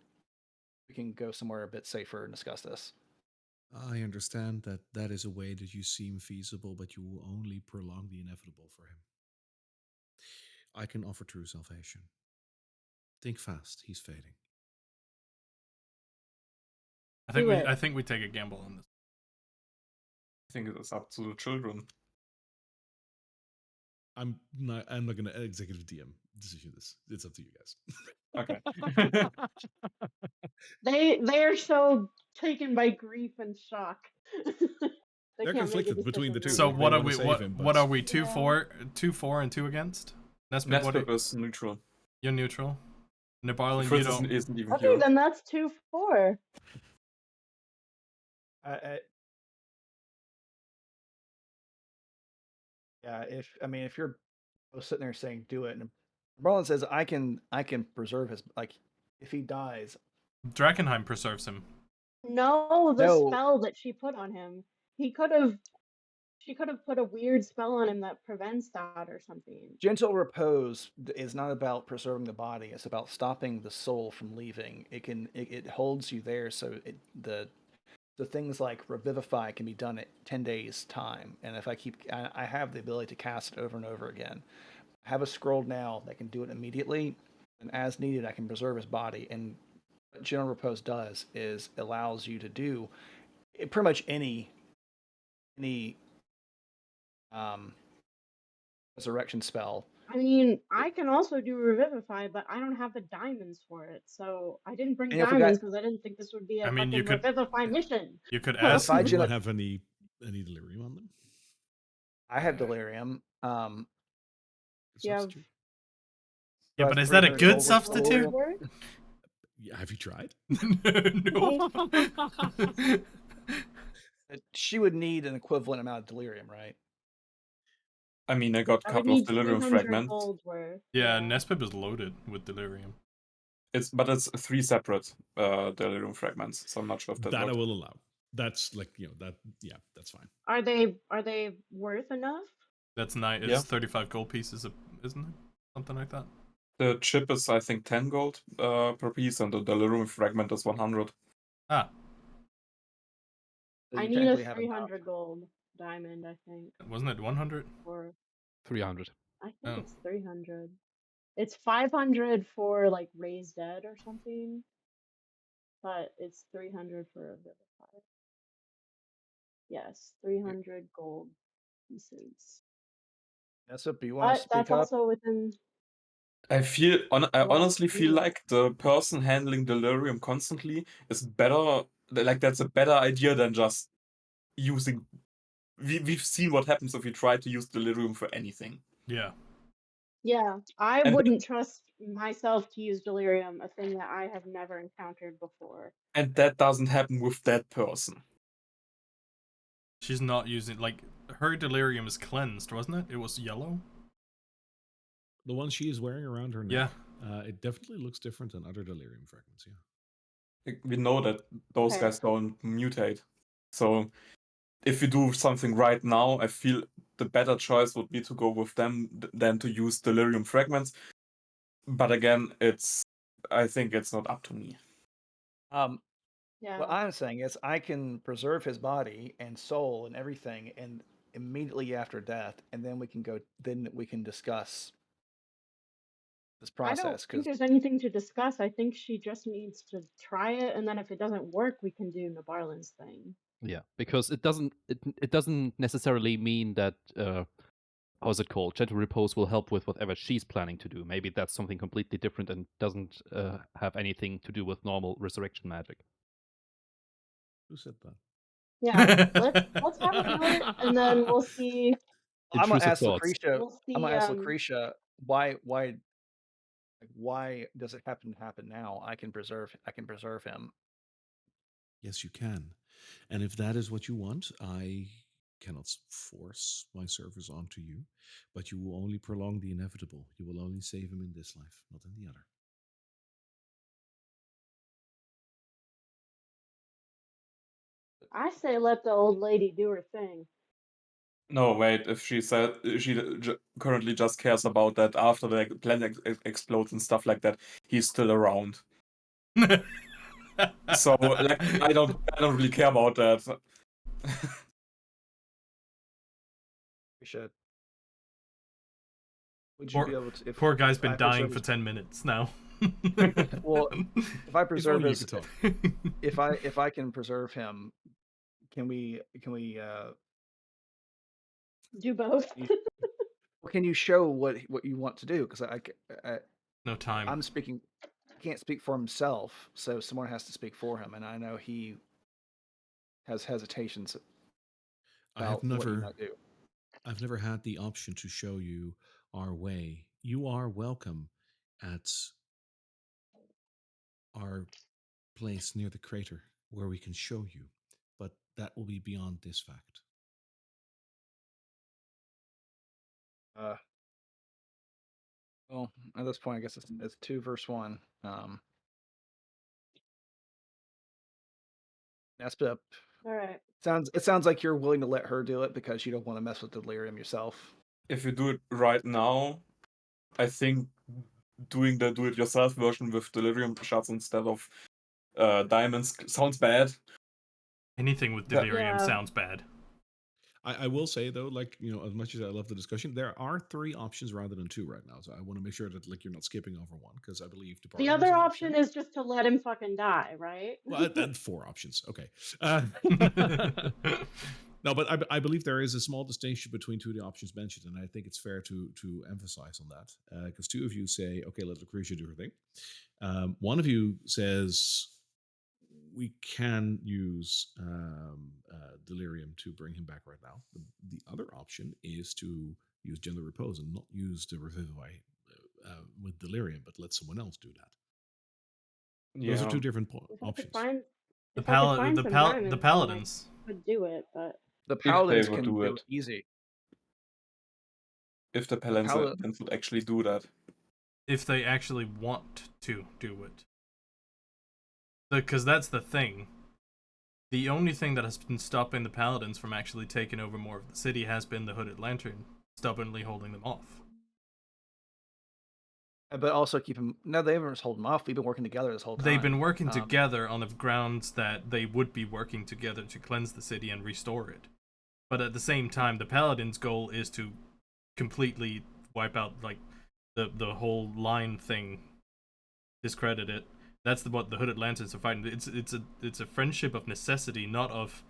go somewhere a bit safer and discuss this.
I understand that that is a way that you seem feasible, but you will only prolong the inevitable for him. I can offer true salvation. Think fast. He's fading.
I think we take a gamble on this.
I think it is up to the children.
I'm not going to executive DM decision this. It's up to you guys.
Okay.
They are so taken by grief and shock.
They're
can't make a
conflicted between the two.
decision
So
right
They
now.
what are
wanna
we
save him,
what
but-
are we 2
Yeah.
4 and 2 against? Nespit, what
Nespip is neutral.
you're neutral. Nabarlin, you
Fritz
don't.
isn't even
Okay,
here.
then that's 2-4.
Yeah, if you're sitting there saying do it, and Merlin says I can preserve his, like, if he dies.
Drakkenheim preserves him.
No, the
No.
spell that she put on him. She could have put a weird spell on him that prevents that or something.
Gentle repose is not about preserving the body; it's about stopping the soul from leaving. It holds you there, so the things like revivify can be done at 10 days time. And if I have the ability to cast it over and over again. I have a scroll now that can do it immediately, and as needed, I can preserve his body. And what General Repose does is allows you to do pretty much any resurrection spell.
I mean, I can also do Revivify, but I don't have the diamonds for it, so I didn't bring
And I forgot-
diamonds because I didn't think this would be a
I mean, you
fucking
could-
Revivify mission.
You could
Well,
ask.
I
Do
gen-
not have any delirium on them.
I have delirium.
Yeah.
Substitute?
Yeah,
so
but
I
is that a
300
good
gold
substitute?
delirium.
Yeah, have you tried?
No.
She would need an equivalent amount of delirium, right?
I mean, I got a
I would
couple of
need
delirium
300
fragments.
gold worth.
Yeah, Nespip is loaded with delirium.
It's 3 separate delirium fragments, so I'm not sure if that
That I
works.
will allow. That's like, that's fine.
Are they worth enough?
That's nice. It's
Yeah.
35 gold pieces, isn't it? Something like that.
The chip is, I think, 10 gold per piece, and the delirium fragment is 100.
Ah,
So
I
you
need a
technically have
300 gold diamond, I think.
wasn't it 100?
Or
300.
I think
Oh.
it's 300. It's 500 for like Raised Dead or something, but it's 300 for Revivify. Yes, 300 gold pieces.
That's up. You want to
But
speak
that's
up?
also within.
I
Well,
honestly feel
yeah.
like the person handling delirium constantly is better. Like, that's a better idea than just using. We've seen what happens if you try to use delirium for anything.
Yeah.
Yeah, I
And-
wouldn't trust myself to use delirium, a thing that I have never encountered before.
And that doesn't happen with that person.
She's not using, like, her delirium is cleansed, wasn't it? It was yellow?
The one she is wearing around her
Yeah.
neck, it definitely looks different than other delirium fragments, yeah.
We know that those
Okay.
guys don't mutate. So if we do something right now, I feel the better choice would be to go with them than to use delirium fragments. But again, I think it's not up to me.
What
Yeah.
I'm saying is I can preserve his body and soul and everything, and immediately after death, and then we can discuss this
I don't
process.
think
Because
there's anything to discuss. I think she just needs to try it, and then if it doesn't work, we can do Nabarlin's thing.
Yeah, because it doesn't necessarily mean that how's it called? Gentle Repose will help with whatever she's planning to do. Maybe that's something completely different and doesn't have anything to do with normal resurrection magic.
Who said that?
Yeah, let's have her do it, and then we'll see.
I'm gonna
Intrusive
ask
thoughts.
Lucretia.
We'll
I'm
see.
gonna ask Lucretia why does it happen now? I can preserve him.
Yes, you can. And if that is what you want, I cannot force my service onto you, but you will only prolong the inevitable. You will only save him in this life, not in the other.
I say let the old lady do her thing.
No, wait. If she said she currently just cares about that after the planet explodes and stuff like that, he's still around. So like, I don't really care about that.
We should. Would you be able to?
Poor guy's been
I
dying
preserve
for
his-
10 minutes now.
Well, if I
If
preserve
only you
his,
could talk.
if I can preserve him, can we
Do both.
can you show what you want to do? Because
No time.
I'm speaking. He can't speak for himself, so someone has to speak for him, and I know he has hesitations
I have
about what he
never
might do.
I've never had the option to show you our way. You are welcome at our place near the crater where we can show you, but that will be beyond this fact.
Well, at this point, I guess it's 2 versus 1. Nespip.
All right.
It sounds like you're willing to let her do it because you don't want to mess with delirium yourself.
If you do it right now, I think doing the do-it-yourself version with delirium shards instead of diamonds sounds bad.
Anything with
Yeah.
delirium
Yeah.
sounds bad.
I will say though, like, as much as I love the discussion, there are 3 options rather than 2 right now. So I want to make sure that like you're not skipping over one because I believe
The
Department
other option is just to let him fucking die, right?
Well, and 4 options. Okay. No, but I believe there is a small distinction between 2 of the options mentioned, and I think it's fair to emphasize on that because 2 of you say, okay, let Lucretia do her thing. One of you says we can use delirium to bring him back right now. The other option is to use gentle repose and not use the revivify with delirium, but let someone else do that. Those are 2 different
If I could
options.
find,
The
if I could find some diamonds,
the
then
paladins.
I could do it, but
The
If they
paladins
would
can
do
do
it.
it easy.
If the paladins would actually do that.
If they actually want to do it. Because that's the thing. The only thing that has been stopping the paladins from actually taking over more of the city has been the Hooded Lantern, stubbornly holding them off.
But also keep them. No, they haven't just hold them off. We've been working together this whole time.
They've been working together on the grounds that they would be working together to cleanse the city and restore it. But at the same time, the paladins' goal is to completely wipe out like the whole line thing, discredit it. That's what the Hooded Lanterns are fighting. It's a friendship of necessity, not of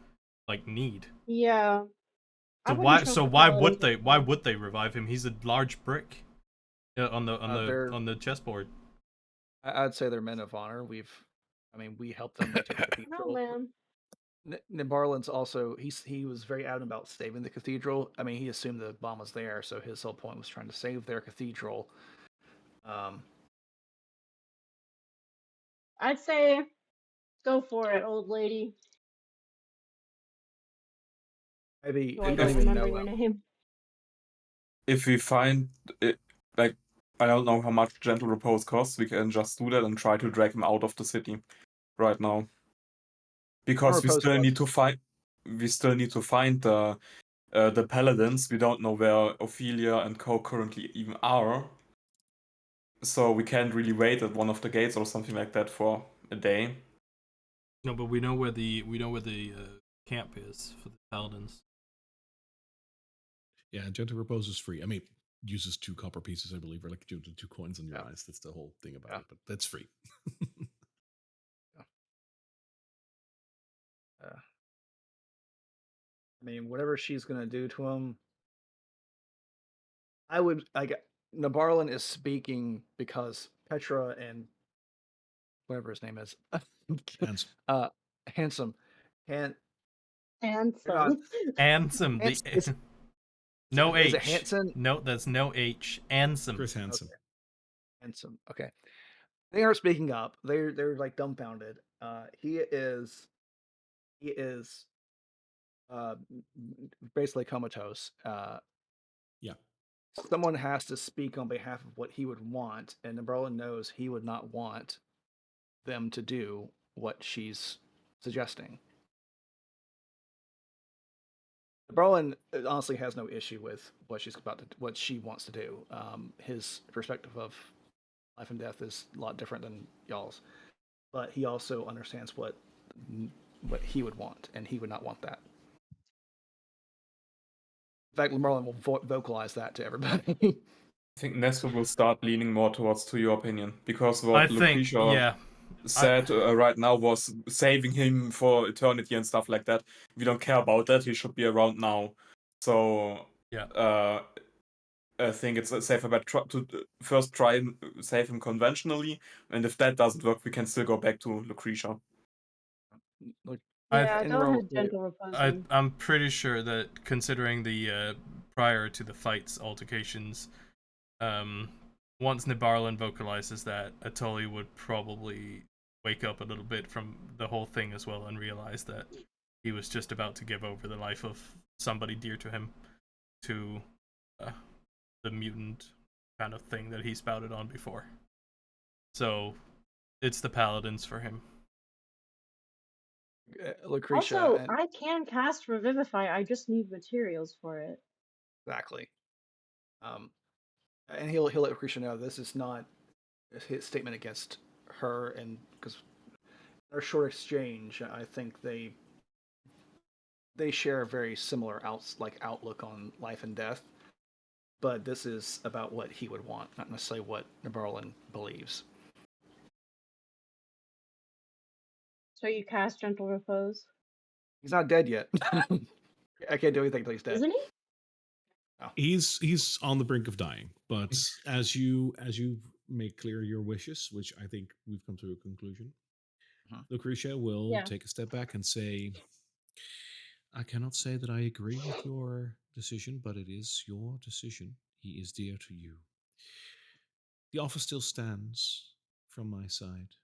like need.
yeah.
So why would they revive him? He's a large brick on the chessboard.
I'd say they're men of honor. We helped them retake the cathedral.
No, man.
Nabarlin's also he was very adamant about saving the cathedral. I mean, he assumed the bomb was there, so his whole point was trying to save their cathedral.
I'd say go for it, old lady.
Maybe
So I
you
don't
don't even
remember
know
your
him.
name.
If we find it, like, I don't know how much gentle repose costs, we can just do that and try to drag him out of the city. right now. Because we
Propose
still need
was
to find the paladins. We don't know where Ophelia and Co currently even are. So we can't really wait at one of the gates or something like that for a day.
No, but we know where the camp is for the paladins.
Yeah, gentle repose is free. I mean, uses 2 copper pieces, I believe, or like 2 coins on your
Yeah.
eyes. That's the whole thing about
Yeah.
it, but that's free.
I mean, whatever she's gonna do to him, I would like. Nabarlin is speaking because Petra and whatever his name is,
Handsome.
handsome, and
Handsome.
Ansem, the
it's,
no
is it
H.
Hanson?
No, that's no H. Ansem.
Chris Handsome.
Okay. Handsome. Okay. They are speaking up. They're like dumbfounded. He is uh basically comatose.
Yeah.
Someone has to speak on behalf of what he would want, and Nabarlin knows he would not want them to do what she's suggesting. Brolin honestly has no issue with what she wants to do. His perspective of life and death is a lot different than y'all's, but he also understands what he would want, and he would not want that. In fact, Merlin will vocalize that to everybody.
I think Nestor will start leaning more towards to your opinion, because
I
what
think,
Lucretia
yeah.
said right now was saving him for eternity and stuff like that. We don't care about that. He should be around now. So
Yeah.
I think it's a safer bet to first try and save him conventionally, and if that doesn't work, we can still go back to Lucretia.
Like,
Yeah,
and
go
we're all
ahead, gentle repose him.
I'm pretty sure that considering the prior to the fights altercations, once Nibarlin vocalizes that, Atoli would probably wake up a little bit from the whole thing as well and realize that he was just about to give over the life of somebody dear to him to the mutant kind of thing that he spouted on before. So it's the paladins for him.
Lucretia.
Also,
And
I can cast Revivify. I just need materials for it.
exactly. And he'll let Lucretia know this is not his statement against her, and because their short exchange, I think they share a very similar outlook on life and death. But this is about what he would want, not necessarily what Nabarlin believes.
So you cast gentle repose,
He's not dead yet. I can't do anything until he's dead.
isn't he?
No.
He's on the brink of dying, but as you make clear your wishes, which I think we've come to a conclusion, Lucretia will
Yeah.
take a step back and say, I cannot say that I agree with your decision, but it is your decision. He is dear to you. The offer still stands from my side.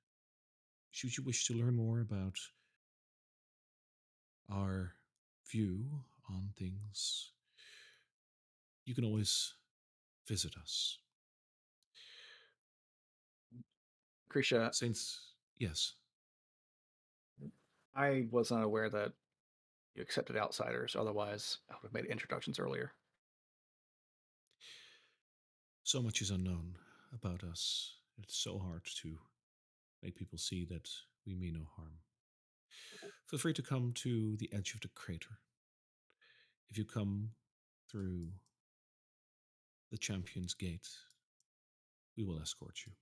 Should you wish to learn more about our view on things, you can always visit us.
Lucretia,
Saints, yes.
I was not aware that you accepted outsiders. Otherwise, I would have made introductions earlier.
So much is unknown about us. It's so hard to make people see that we mean no harm. Feel free to come to the edge of the crater. If you come through the Champion's Gate, we will escort you.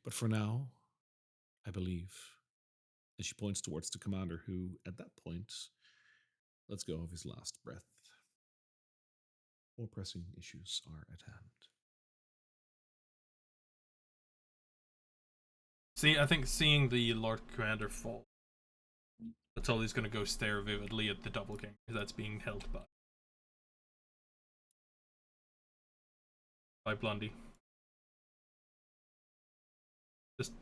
But for now, I believe, and she points towards the commander, who at that point lets go of his last breath. More pressing issues are at hand.
See, I think seeing the Lord Commander fall, Atoli's gonna go stare vividly at the doppelganger that's being held by Blondie.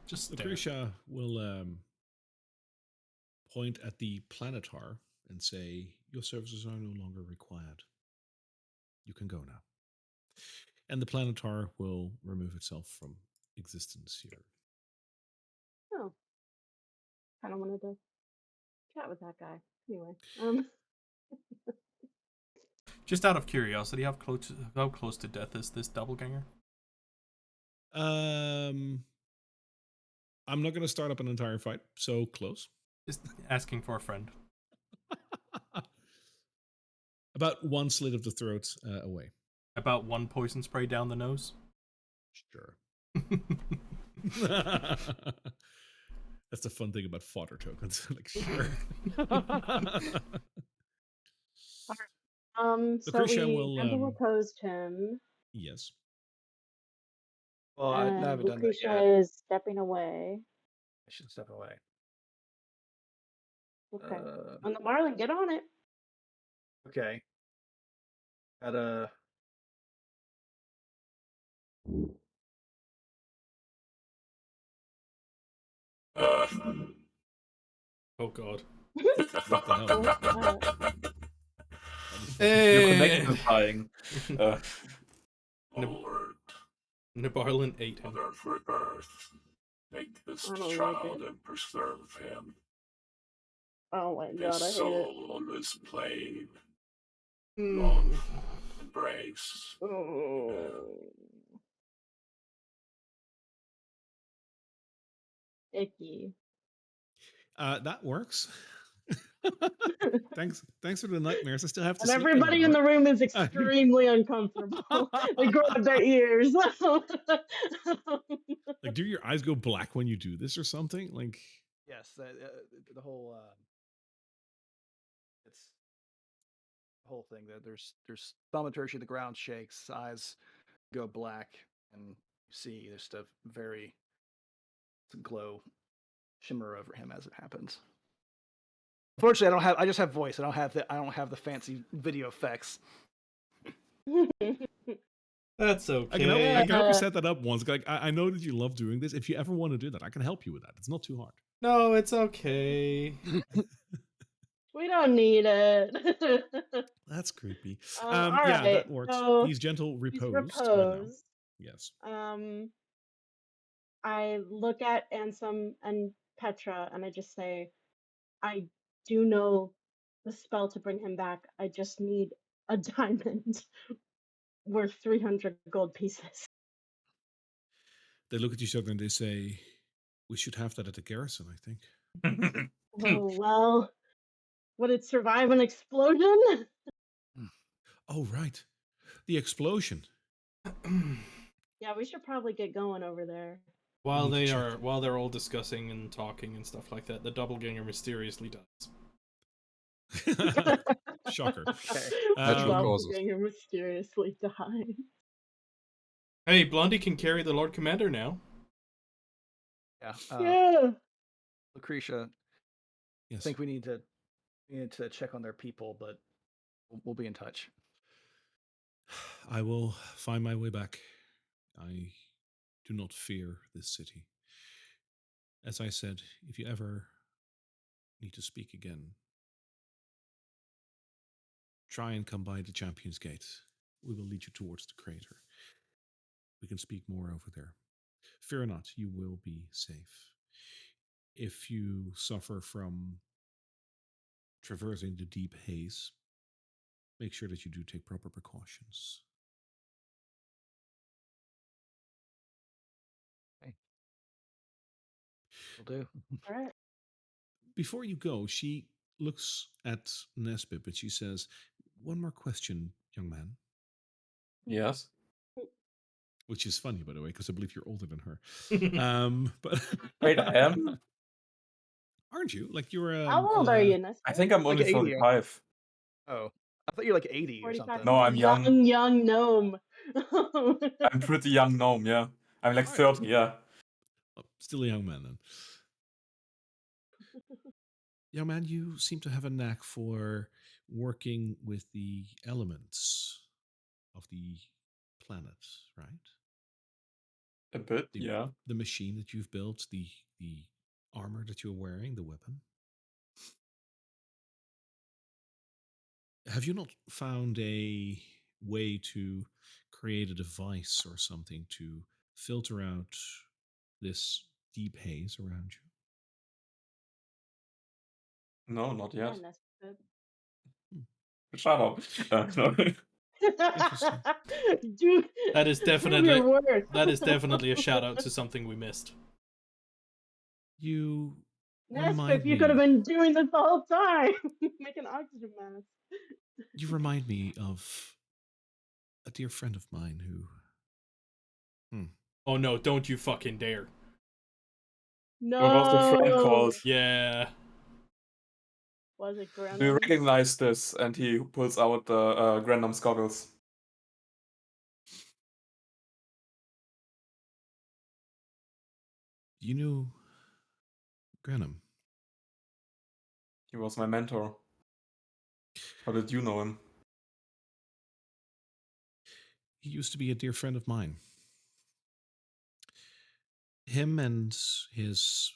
Just stare.
Lucretia will point at the planetar and say, your services are no longer required. You can go now. And the planetar will remove itself from existence here.
Oh. kind of wanted to chat with that guy. Anyway,
Just out of curiosity, how close to death is this doppelganger?
I'm not going to start up an entire fight, so close.
Just asking for a friend.
About one slit of the throat away.
About one poison spray down the nose.
Sure. That's the fun thing about fodder tokens. Like, sure.
so
Lucretia
we
will.
gentle reposed him,
Yes.
Well, I
and
haven't done that
Lucretia
yet.
is stepping away.
I should step away.
Okay. On the Marlin, get on it.
Okay. Got
Oh god.
What the hell?
What's that?
Your
Hey!
connection is dying. Uh,
Nabarlin ate him.
Take this
I don't like
child
it.
and preserve him.
Oh my
His
god, I hate it.
soul on this plane.
Mm.
Long embrace.
Oh. Icky.
That works. Thanks for the nightmares. I still have to
And
sleep
everybody in
anymore.
the room is extremely uncomfortable. They grab their ears.
Like, do your eyes go black when you do this or something? Like,
yes, the whole it's the whole thing that there's thaumaturgy, the ground shakes, eyes go black, and you see there's a very glow shimmer over him as it happens. Unfortunately, I just have voice. I don't have the fancy video effects.
That's
I can help
okay.
you set that up once. Like, I know that you love doing this. If you ever want to do that, I can help you with that. It's not too hard.
No, it's okay.
We don't need it.
That's creepy.
All
Yeah,
right.
that works.
So
He's gentle
he's
reposed right now.
reposed.
Yes.
I look at Ansem and Petra and I just say, I do know the spell to bring him back. I just need a diamond worth 300 gold pieces.
They look at each other and they say, "We should have that at the garrison, I think."
Oh, well, would it survive an explosion?
Oh, right. The explosion.
Yeah, we should probably get going over there.
While
Need to check.
while they're all discussing and talking and stuff like that, the doppelganger mysteriously dies.
Shocker.
Okay.
Natural causes.
Doppelganger mysteriously died.
Hey, Blondie can carry the Lord Commander now.
Yeah.
Yeah.
Lucretia, I
Yes.
think we need to check on their people, but we'll be in touch.
I will find my way back. I do not fear this city. As I said, if you ever need to speak again, try and come by the Champion's Gate. We will lead you towards the crater. We can speak more over there. Fear not, you will be safe. If you suffer from traversing the deep haze, make sure that you do take proper precautions.
Okay. Will do.
All right.
Before you go, she looks at Nesbit, but she says, "One more question, young man."
Yes.
Which is funny, by the way, because I believe you're older than her. But
Wait, I am?
aren't you? Like you're
How old are you,
I
Nestor?
think I'm
Like
only
80.
45.
Oh, I thought you're like 80 or
45.
something.
No, I'm young.
Young gnome.
I'm pretty young gnome, yeah. I'm like
All right.
30, yeah.
Well, still a young man then. Young man, you seem to have a knack for working with the elements of the planet, right?
A bit,
The
yeah.
the machine that you've built, the armor that you're wearing, the weapon. Have you not found a way to create a device or something to filter out this deep haze around you?
No, not
Yeah,
yet.
Nespip.
Shut up. No.
Interesting.
Dude,
That is
prove your worth.
definitely a shout out to something we missed.
You
Nespip,
remind
you could have
me.
been doing this the whole time. Making oxygen masks.
You remind me of a dear friend of mine who.
Oh no, don't you fucking dare.
What was the friend
No.
called?
Yeah.
Was it
Do you
Grenham?
recognize this? And he pulls out the Grandam's goggles.
You knew Grenham.
He was my mentor. How did you know him?
He used to be a dear friend of mine. Him and his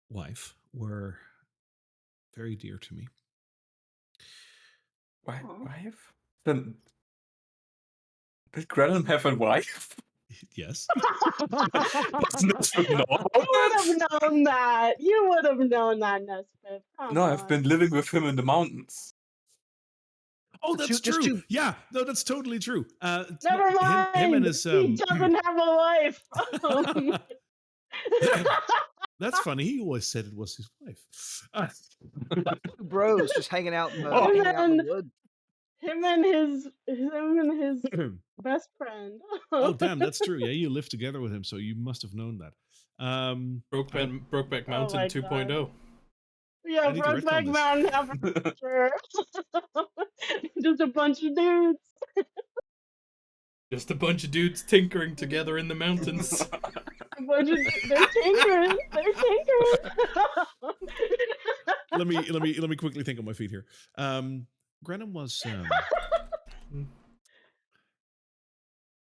wife were very dear to me.
Aw.
Wife? Then did Grandam have a wife?
Yes.
Doesn't Nespip know about
You would
that?
have known that. You would have known that, Nespip. Come
No,
on.
I've been living with him in the mountains.
Oh,
Just
that's
just
true.
two-
Yeah, no, that's totally true.
Never
Him and
mind.
his
He doesn't have a wife.
That's funny. He always said it was his wife.
Two bros just hanging out in the
Oh.
And
hanging out in the
then
wood.
him and his best friend.
Oh, damn, that's true. Yeah, you lived together with him, so you must have known that.
Brokeback
Oh
Mountain
my
2.0.
god. Yeah,
I need to retcon
Brokeback
this.
Mountain now for sure. Just a bunch of dudes.
Just a bunch of dudes tinkering together in the mountains.
They're tinkering. They're tinkering.
Let me quickly think on my feet here. Grenham was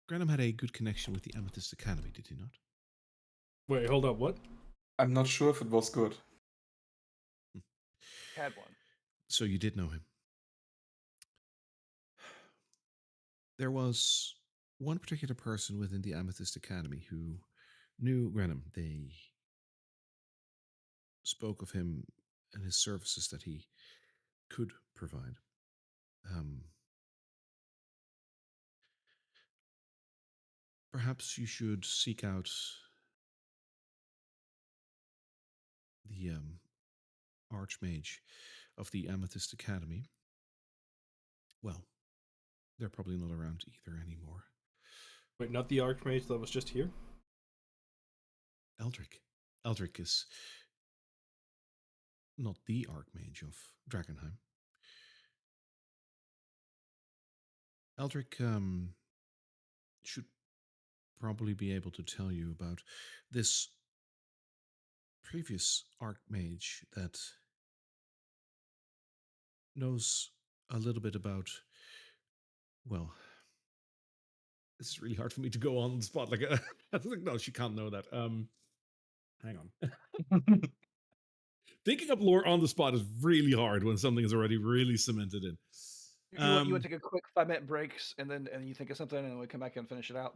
Grenham had a good connection with the Amethyst Academy, did he not?
Wait, hold up, what?
I'm not sure if it was good.
Had one.
So you did know him. There was one particular person within the Amethyst Academy who knew Grenham. They spoke of him and his services that he could provide. Perhaps you should seek out the Archmage of the Amethyst Academy. Well, they're probably not around either anymore.
Wait, not the Archmage that was just here?
Eldrick. Eldrick is not the Archmage of Drakkenheim. Eldrick should probably be able to tell you about this previous Archmage that knows a little bit about, well, this is really hard for me to go on the spot. Like, I think, no, she can't know that. Hang on. Thinking up lore on the spot is really hard when something is already really cemented in.
You want to take a quick 5-minute breaks and then you think of something and we come back and finish it out.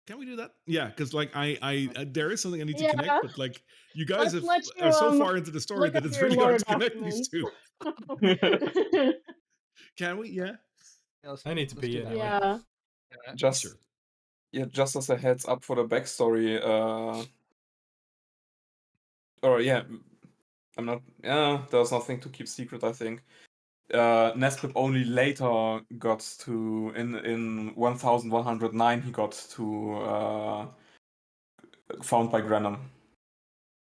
Can we do that? Yeah, because like I there is something I need to
Yeah.
connect, but like you guys
Let's let you
are so far into the story
look
that
up
it's
your
really
lore
hard to connect these
documents.
two. Can we? Yeah.
Yeah,
I need to
let's
pee
do that.
anyway.
Yeah.
Just
Sure.
yeah, just as a heads up for the backstory. Or yeah, I'm not. Yeah, there's nothing to keep secret. I think. Nespip only later got to in 1109 he got to found by Grenham.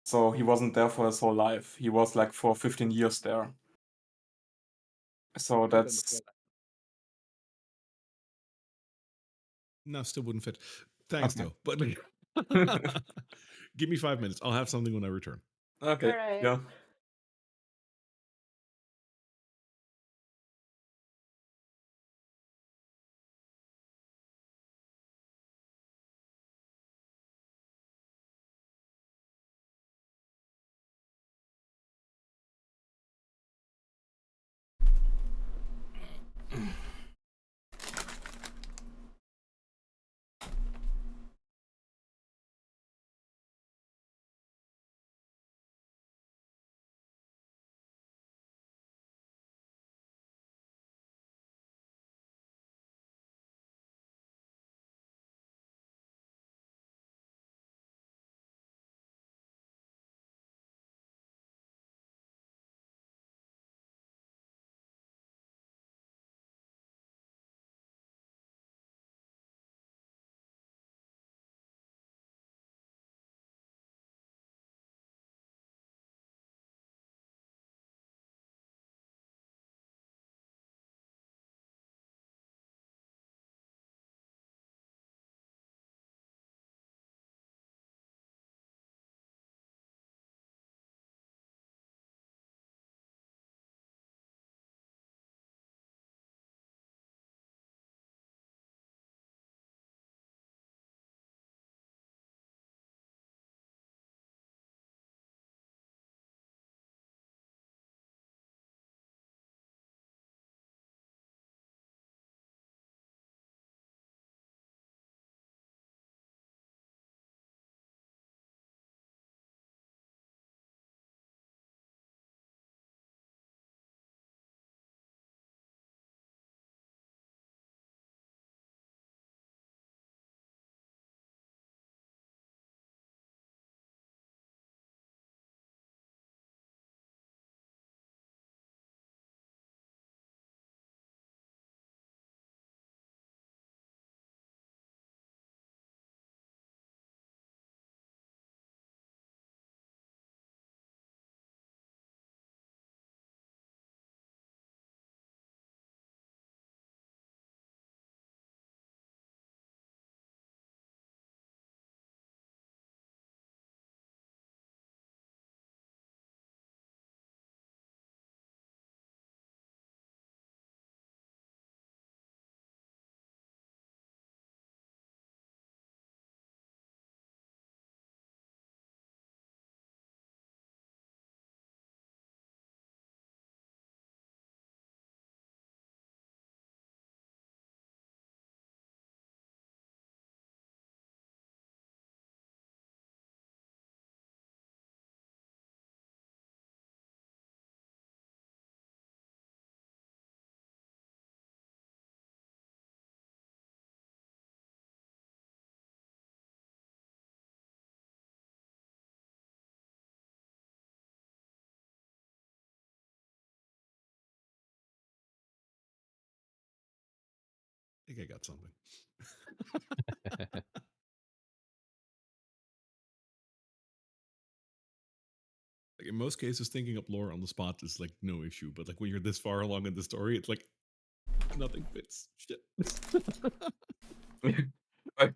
So he wasn't there for his whole life. He was like for 15 years there. So
Could've been
that's
before that.
No, still wouldn't fit. Thanks
okay.
though. But give me 5 minutes. I'll have something when I return.
Okay.
All right.
Yeah.
think I got something. Like in most cases, thinking up lore on the spot is like no issue. But like when you're this far along in the story, it's like nothing fits. Shit.
I,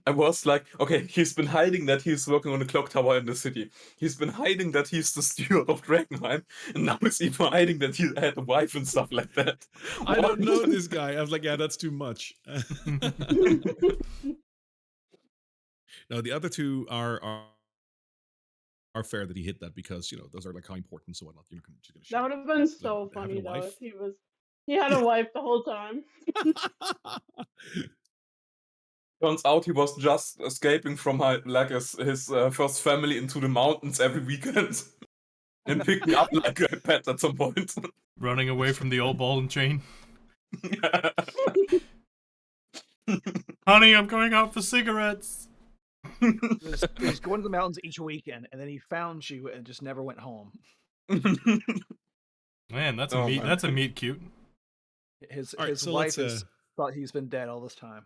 I was like, okay, he's been hiding that he's working on a clock tower in the city. He's been hiding that he's the steward of Drakkenheim, and now he's even hiding that he had a wife and stuff like that.
I don't know
What?
this guy. I was like, yeah, that's too much. No, the other two are fair that he hit that because those are like high importance and whatnot. You're not just gonna
That
share
would have been
like
so
having
funny
a
though
wife.
if he had a wife the whole time.
Turns out he was just escaping from his first family into the mountains every weekend and picking up like a pet at some point.
Running away from the old ball and chain. Honey, I'm going out for cigarettes.
He was going to the mountains each weekend, and then he found you and just never went home.
Man, that's a
Oh,
meat.
man.
That's a meat cute.
His
All right,
his
so
wife
let's,
has thought he's been dead all this time.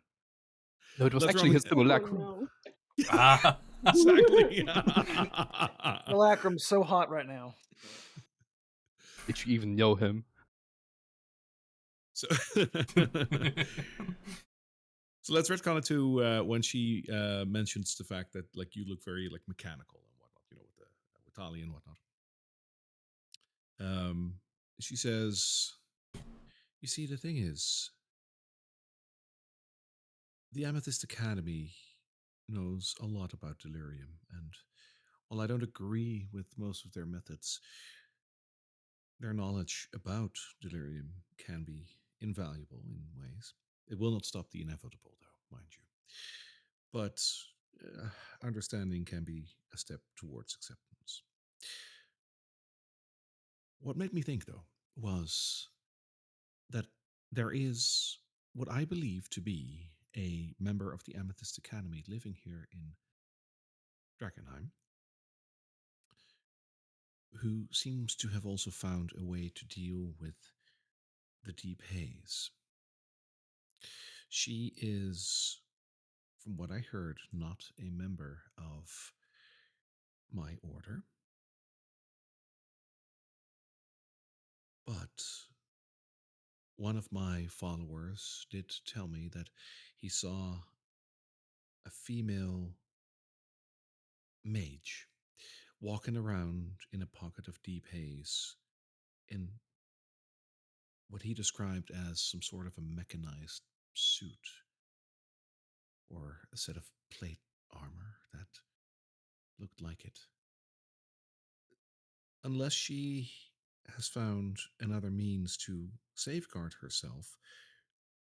No, it was
Let's
actually
run
his
with-
Oh
simulacrum.
no.
Ah,
Exactly.
Malacrum's so hot right now.
Did you even know him?
So, so let's retcon it to when she mentions the fact that like you look very like mechanical and whatnot, with Tali and whatnot. She says, "You see, the thing is, the Amethyst Academy knows a lot about delirium, and while I don't agree with most of their methods, their knowledge about delirium can be invaluable in ways. It will not stop the inevitable, though, mind you. But understanding can be a step towards acceptance. What made me think, though, was that there is what I believe to be a member of the Amethyst Academy living here in Drakkenheim who seems to have also found a way to deal with the deep haze. She is, from what I heard, not a member of my order, but one of my followers did tell me that he saw a female mage walking around in a pocket of deep haze in what he described as some sort of a mechanized suit or a set of plate armor that looked like it. Unless she has found another means to safeguard herself,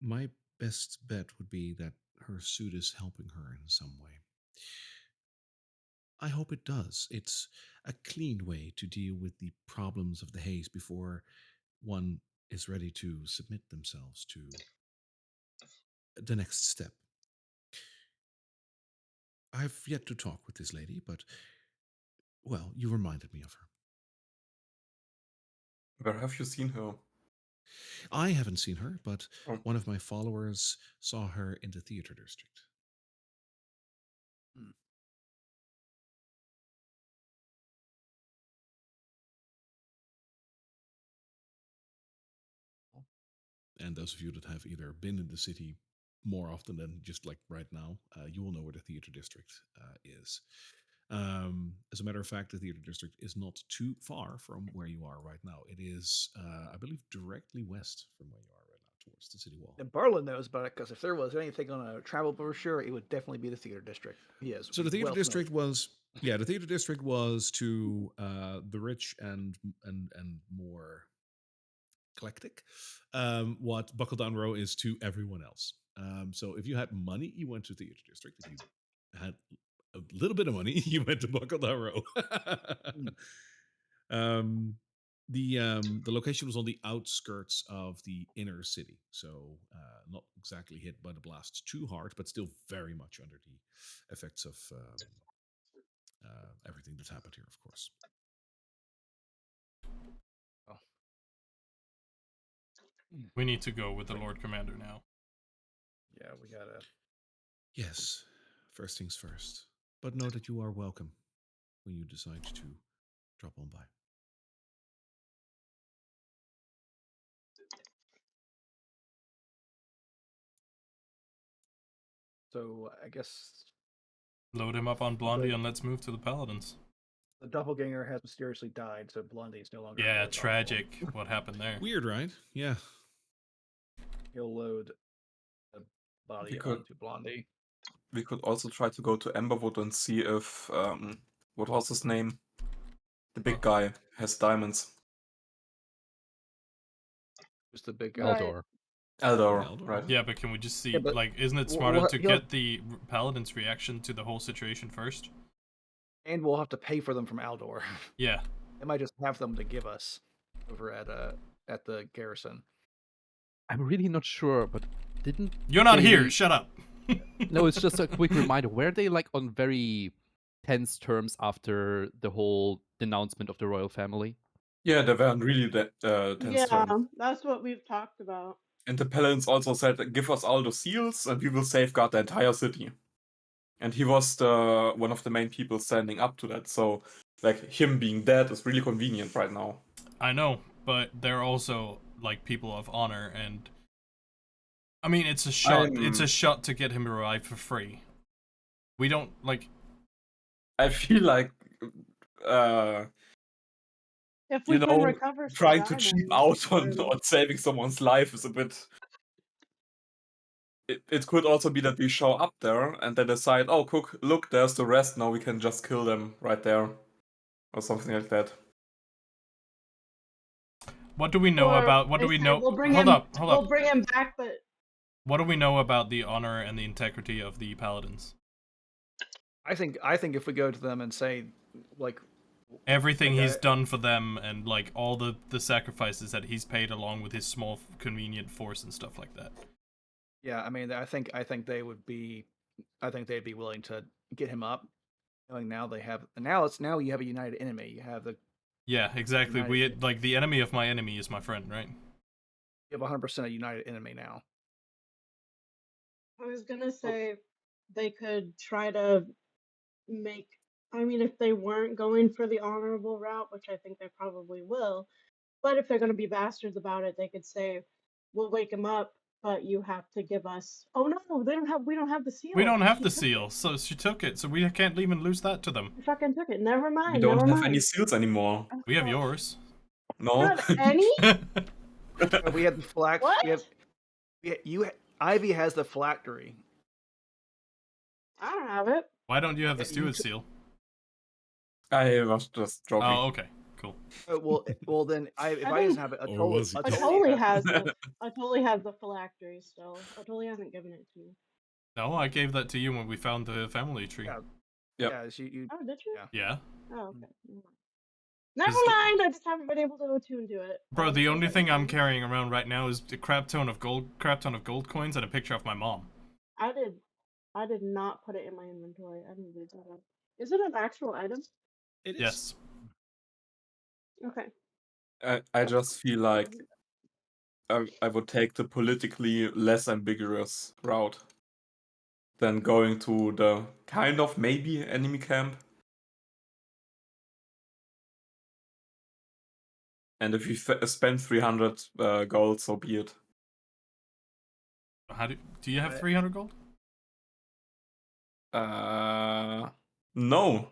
my best bet would be that her suit is helping her in some way. I hope it does. It's a clean way to deal with the problems of the haze before one is ready to submit themselves to the next step. I've yet to talk with this lady, but, well, you reminded me of her.
Where have you seen her?
I haven't seen her, but
Oh.
one of my followers saw her in the theater district.
Hmm.
And those of you that have either been in the city more often than just like right now, you will know where the theater district is. As a matter of fact, the theater district is not too far from where you are right now. It is, I believe, directly west from where you are right now, towards the city wall.
And Barlin knows about it because if there was anything on a travel brochure, it would definitely be the theater district. He is.
So the theater
well
district was, yeah, the theater district was to the rich and more eclectic, what Buckle Down Row is to everyone else. So if you had money, you went to theater district. If you had a little bit of money, you went to Buckle Down Row.
Mm.
The location was on the outskirts of the inner city, so not exactly hit by the blasts too hard, but still very much under the effects of everything that's happened here, of course.
we need to go with the Lord Commander now.
Yeah, we gotta.
Yes, first things first. But know that you are welcome when you decide to drop on by.
So I guess
Load him up on Blondie and let's move to the Paladins.
the doppelganger has mysteriously died, so Blondie's no longer.
Yeah,
horizontal.
tragic. What happened there?
Weird, right? Yeah.
He'll load the body onto Blondie.
We could also try to go to Emberwood and see if what was his name? The big guy has diamonds.
Who's the big guy?
Right.
Eldor.
Eldor,
Eldor,
right?
Yeah, but can we just see,
Yeah, but
like, isn't it
we'll-
smarter
we'll-
to
he'll-
get the Paladin's reaction to the whole situation first?
And we'll have to pay for them from Aldor.
Yeah.
They might just have them to give us over at the garrison.
I'm really not sure, but didn't
You're not
they-
here, shut up!
No, it's just a quick reminder. Were they like on very tense terms after the whole denouncement of the royal family?
Yeah, they weren't really that tense
Yeah,
terms.
that's what we've talked about.
And the Paladins also said, give us all the seals and we will safeguard the entire city. And he was the one of the main people standing up to that, so like him being dead is really convenient right now.
I know, but they're also, like, people of honor, and... I mean, it's a shot. It's a shot to get him revived for free. We don't, like...
I feel like
If
you
we can
know,
recover some
trying to cheap
diamonds,
out on,
then-
on saving someone's life is a bit. It could also be that we show up there and they decide, oh, look, there's the rest. Now we can just kill them right there, or something like that.
What do we know
Or
about... What
they
do we
say,
know...
We'll bring
Hold
him,
up, hold
we'll
up.
bring him back, but
What do we know about the honor and the integrity of the Paladins?
I think if we go to them and say, like,
Everything
like
he's done for them, and, like, all the sacrifices that he's paid along with his small, convenient force and stuff like that.
yeah, I mean, I think they would be, I think they'd be willing to get him up. Knowing now they have, now you have a united enemy. You have
Yeah, exactly.
United-
Like, the enemy of my enemy is my friend, right?
you have 100% a united enemy now.
I was gonna say they could try to make. I mean, if they weren't going for the honorable route, which I think they probably will, but if they're gonna be bastards about it, they could say, "We'll wake him up, but you have to give us." Oh no, they don't have. We don't have the seal.
We don't have
She
the
took
seal,
it.
so she took it, so we can't even lose that to them.
She fucking took it. Never mind.
We don't
never
have
mind.
any seals anymore.
Oh,
We have
fuck.
yours.
No.
Not any.
We had the flax.
What?
Ivy has the phylactery.
I don't have it.
Why don't you have the
You
steward
t-
seal?
I was just joking.
Oh, okay, cool.
Well, then if I
think-
doesn't have it,
Or was he?
Atoli has the. Atoli has the phylactery still. Atoli hasn't given it to me.
No, I gave that to you when we found the family tree.
Yeah.
Yep.
Yeah, you
Oh, did you?
Yeah.
Yeah.
Oh, okay. Never
Is the-
mind. I just haven't been able to attune to it.
Bro, the
So
only
that's
thing I'm
fine.
carrying around right now is a crap ton of gold coins and a picture of my mom.
I did not put it in my inventory. I didn't read that up. Is it an actual item?
It is.
Yes.
Okay.
I just feel like I would take the politically less ambiguous route than going to the kind of maybe enemy camp. And if you spend 300 gold, so be it.
How do you have
I-
300 gold?
No.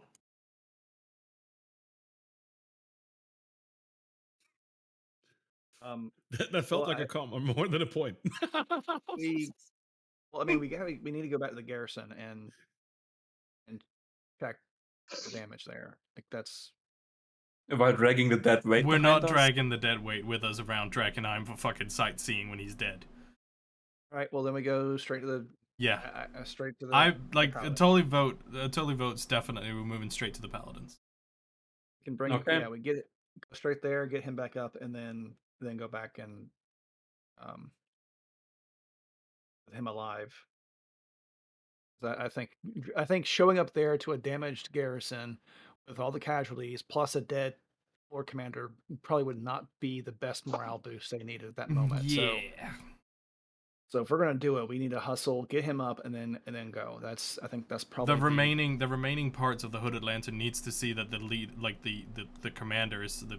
That felt
Well,
like a comment more than a point.
I mean, we need to go back to the garrison and check the damage there. Like that's
While dragging the dead weight
We're
behind
not
us?
dragging the dead weight with us around Drakkenheim for fucking sightseeing when he's dead.
all right. Well, then we go straight to the
Yeah.
straight to the.
I like
paladin.
a totally votes definitely we're moving straight to the paladins.
We can bring
Okay.
yeah, we get it go straight there, get him back up, and then go back and with him alive. I think showing up there to a damaged garrison with all the casualties plus a dead Lord Commander probably would not be the best morale boost they needed at that moment. So
Yeah.
So if we're gonna do it, we need to hustle, get him up, and then go. I think that's probably
The remaining parts of the Hooded Lantern needs to see that the lead, like the commanders, the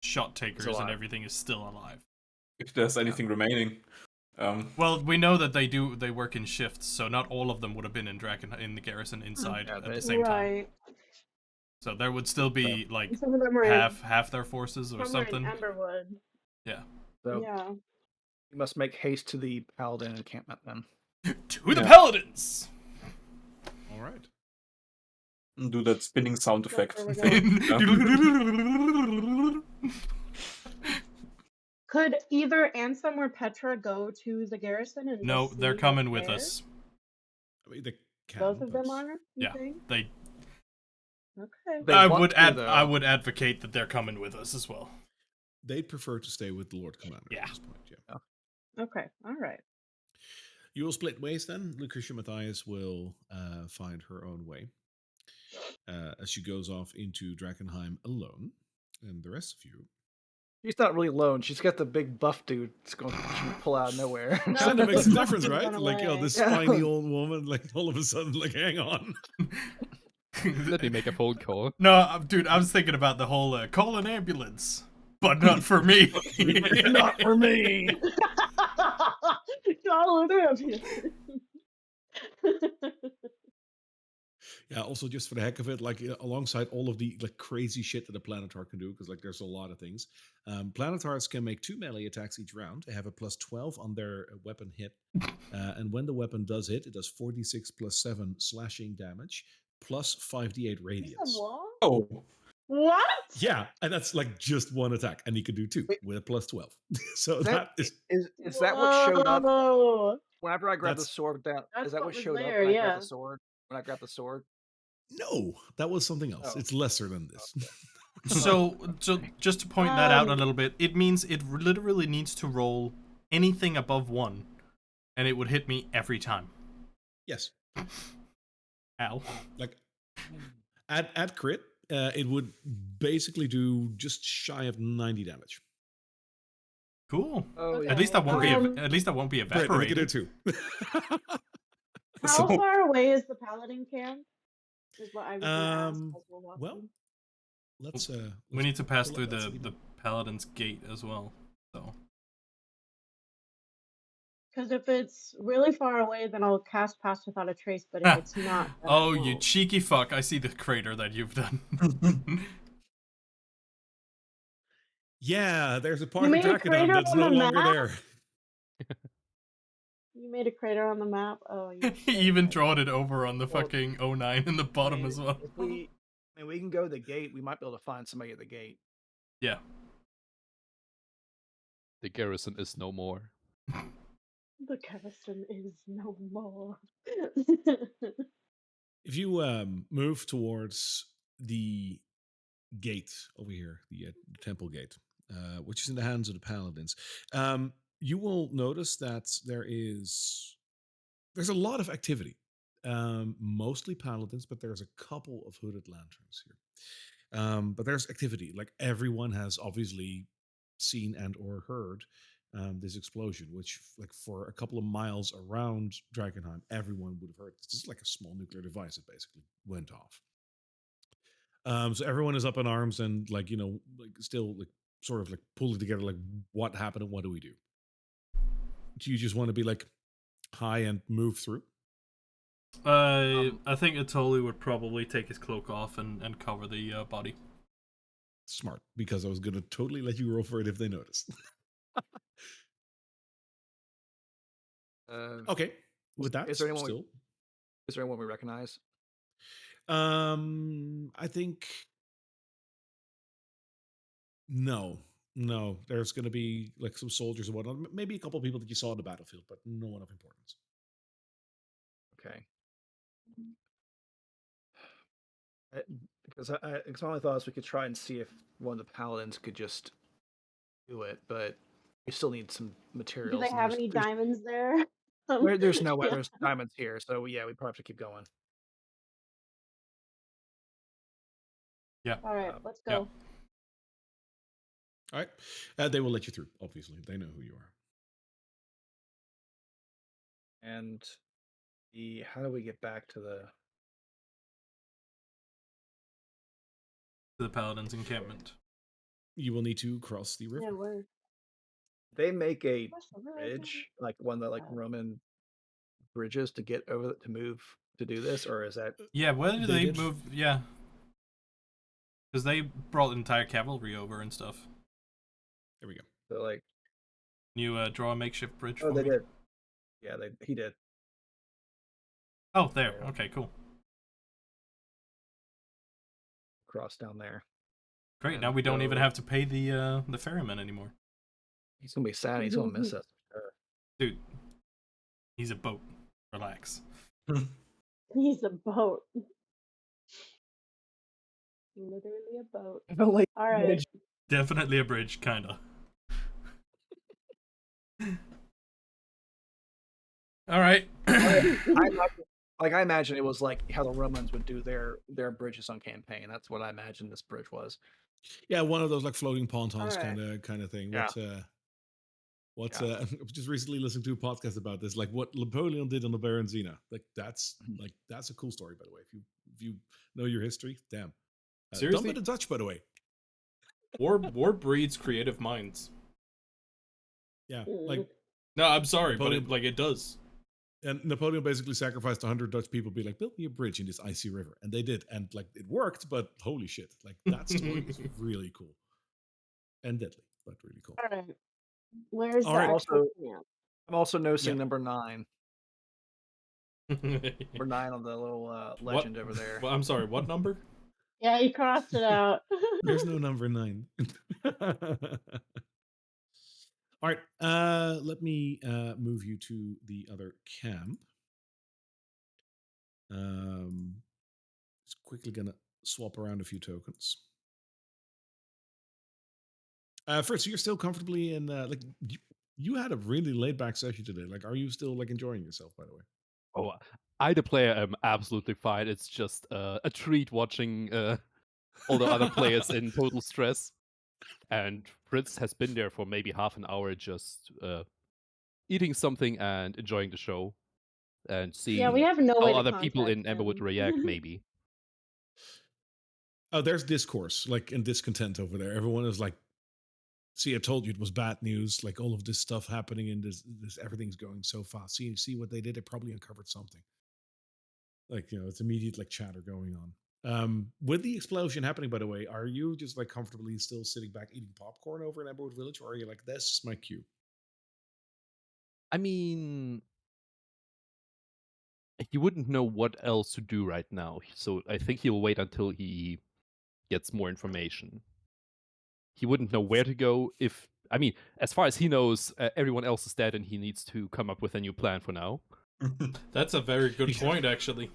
shot takers, and
alive.
everything is still alive.
If there's anything remaining.
Well, we know that they work in shifts, so not all of them would have been in the garrison inside
Yeah,
at the same time.
Right.
So there would still be like
And some of them are
half their forces or
some are in
something.
Emberwood.
Yeah.
So
Yeah.
you must make haste to the Paladin encampment then.
To the Paladins!
All right.
Do that spinning sound
That's
effect.
where we're going. Could either Ansem or Petra go to the garrison and
No,
just
they're
see
coming
what's
with
there?
us.
I mean, they can.
Both of them
but-
are. You
Yeah,
think?
they.
Okay.
They
I
want
would
to, though.
I would advocate that they're coming with us as well.
They'd prefer to stay with the Lord Commander
Yeah.
at this point. Yeah.
Okay. All right.
You will split ways then. Lucretia Matthias will find her own way as she goes off into Drakkenheim alone, and the rest of you.
She's not really alone. She's got the big buff dude that's going to pull out of nowhere.
No,
Kind of makes a
the
difference,
buff
right?
dude's
Like,
gone
this
away.
spiny old woman, like all of a sudden, like, hang on.
Let me make a phone call.
No, dude, I was thinking about the whole call an ambulance, but not for me.
Not for me.
Call it up.
Yeah, also just for the heck of it, like alongside all of the like crazy shit that a Planetar can do, because like there's a lot of things. Planetars can make 2 melee attacks each round. They have a +12 on their weapon hit, and when the weapon does hit, it does 46 + 7 slashing damage plus 5d8 radius.
Oh,
What?
Yeah, and that's like just one attack, and he can do 2
Wait.
with a +12. So
That
that is
is that what showed up
Whoa.
whenever I grabbed the
That's-
sword down?
That's
Is that
what
what
was
showed up
there,
when I
yeah.
grabbed the sword? When I grabbed the sword?
no, that was something else.
Oh.
It's lesser than this.
So just to point that out a little bit, it means it literally needs to roll anything above 1, and it would hit me every time.
Yes,
Ow.
like at crit, it would basically do just shy of 90 damage.
Cool.
Oh
Okay.
yeah.
At least that won't be.
Um,
At least that won't be
Great, and he can do
evaporated.
2.
How
So-
far away is the paladin camp? Is what I was gonna ask as we're walking.
Well, let's.
We need to pass
pull
through
up that
the
city map.
Paladin's Gate as well. So
Because if it's really far away, then I'll cast Pass Without a Trace. But if it's not, then I
oh, you
won't.
cheeky fuck! I see the crater that you've done.
Yeah, there's a part of
made a
Drakkenheim
crater
that's
on
no
the
longer
map?
there.
You made a crater on the map. Oh, you.
He
shit.
even drawed it over on the
Well,
fucking 09 in the bottom
mean,
as well.
If we can go to the gate, we might be able to find somebody at the gate.
Yeah.
The garrison is no more.
The garrison is no more.
If you move towards the gate over here, the temple gate, which is in the hands of the paladins, you will notice that there's a lot of activity. Mostly paladins, but there's a couple of hooded lanterns here. But there's activity. Like everyone has obviously seen and or heard this explosion, which like for a couple of miles around Drakkenheim, everyone would have heard. This is like a small nuclear device that basically went off. So everyone is up in arms and like like still like sort of like pulling together like what happened and what do we do? Do you just want to be like high and move through?
I think Atoli would probably take his cloak off and cover the body.
Smart, because I was gonna totally let you roll for it if they noticed. Okay, with that
Is there anyone
still,
is there anyone we recognize?
I think no. There's gonna be like some soldiers and whatnot, maybe a couple of people that you saw on the battlefield, but no one of importance.
Okay. Because my only thought is we could try and see if one of the paladins could just do it, but we still need some materials.
Do they
and
have any diamonds there?
There's no way
Yeah.
there's diamonds here, so yeah, we probably have to keep going.
Yeah.
All right, let's
yeah.
go.
All right, they will let you through. Obviously, they know who you are.
And how do we get back to
The Paladin's encampment.
You will need to cross the river.
Yeah, we're
they make a
across the river.
bridge, like one of the
Oh.
Roman bridges to get over to move to do this, or is that
Yeah, where did
They
they
did.
move? Yeah. Because they brought entire cavalry over and stuff.
There we go.
so like?
Can you draw a makeshift bridge
Oh,
for
they
me?
did. Yeah, he did.
Oh, there.
Yeah.
Okay, cool.
Cross down there.
Great.
And
Now we don't even
go-
have to pay the ferryman anymore.
He's gonna be sad. He's gonna miss us. Sure.
Dude, he's a boat. Relax.
He's a boat. Literally a boat.
I felt like
All right.
Definitely a bridge, kinda. All right.
I imagine it was like how the Romans would do their bridges on campaign. That's what I imagine this bridge was.
Yeah, one of those like floating pontons
Alright.
kind of thing.
Yeah.
I was just recently listening to a podcast about this, like what Napoleon did on the Berenzina. Like that's a cool story, by the way. If you know your history, damn. Done
Seriously,
by the Dutch, by the way.
war breeds creative minds.
Yeah, like
No, I'm sorry, but
Napoleon-
it does.
and Napoleon basically sacrificed 100 Dutch people, be like, build me a bridge in this icy river, and they did, and like it worked. But holy shit, like that story was really cool and deadly, but really cool.
All right. Where's
All
the
right.
actual camp?
I'm also noticing
Yeah.
number 9. Number 9 on the little legend over there.
Well, I'm sorry. What number?
Yeah, he crossed it out.
There's no number 9. All right, let me move you to the other camp. Just quickly gonna swap around a few tokens. Fritz, you're still comfortably in like you had a really laid back session today. Like, are you still like enjoying yourself? By the way.
Oh, I, the player, am absolutely fine. It's just a treat watching all the other players in total stress. And Fritz has been there for maybe half an hour, just eating something and enjoying the show, and
Yeah, we
seeing
have no
how
way to
other people in
contact
Ember would
him.
react. Maybe.
Oh, there's discourse, like, and discontent over there. Everyone is like, "See, I told you it was bad news. Like all of this stuff happening, and this everything's going so fast. See what they did. They probably uncovered something." Like, it's immediate like chatter going on. With the explosion happening, by the way, are you just like comfortably still sitting back eating popcorn over in Emberwood Village, or are you like, this is my cue?
I mean, he wouldn't know what else to do right now, so I think he'll wait until he gets more information. He wouldn't know where to go if. I mean, as far as he knows, everyone else is dead, and he needs to come up with a new plan for now.
That's a very good point, actually.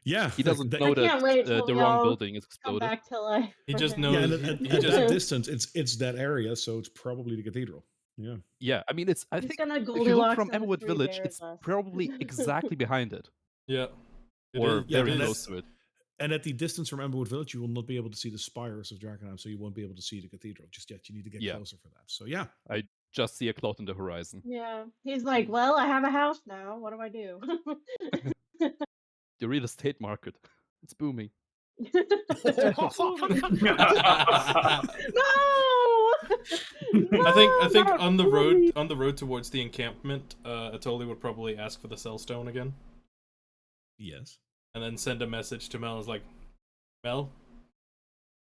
Yeah,
He doesn't
I
know that
can't wait till
the
we
wrong
all
building is
come
exploded.
back to life.
He
for
just
him.
knows.
Yeah, and
he
at
just
that distance, it's that area, so it's probably the cathedral. Yeah.
Yeah, I mean, it's. I
He's
think
gonna
if you look
Goldilocks
from
and the
Emberwood
Three
Village,
Bears
it's
us.
probably exactly behind it,
Yeah. It
or
is-
Yeah,
very
and
close to it.
And at the distance from Emberwood Village, you will not be able to see the spires of Drakkenheim, so you won't be able to see the cathedral just yet. You need to get
Yeah.
closer for that. So yeah,
I just see a cloud in the horizon.
Yeah, he's like, well, I have a house now. What do I do?
The real estate market, it's booming.
No!
I think
not
on the
fully.
road towards the encampment, Atoli would probably ask for the cellstone again,
yes.
and then send a message to Mel. It's like, Mel,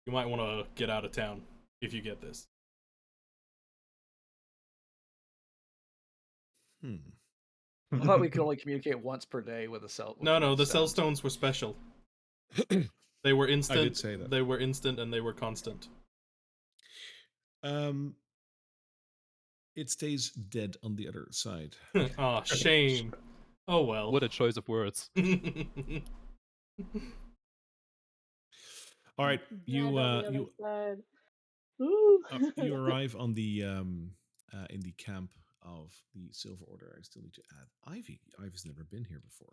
you might want to get out of town if you get this.
I thought we could only communicate once per day with a cell.
No, the
cell.
cellstones were special. They were instant.
I did say that.
They were instant and they were constant.
It stays dead on the other side.
Aw, shame. Oh well.
What a choice of words.
All right,
Dead
you
on the other
you
side. Ooh.
you arrive on the in the camp of the Silver Order. I still need to add Ivy. Ivy's never been here before.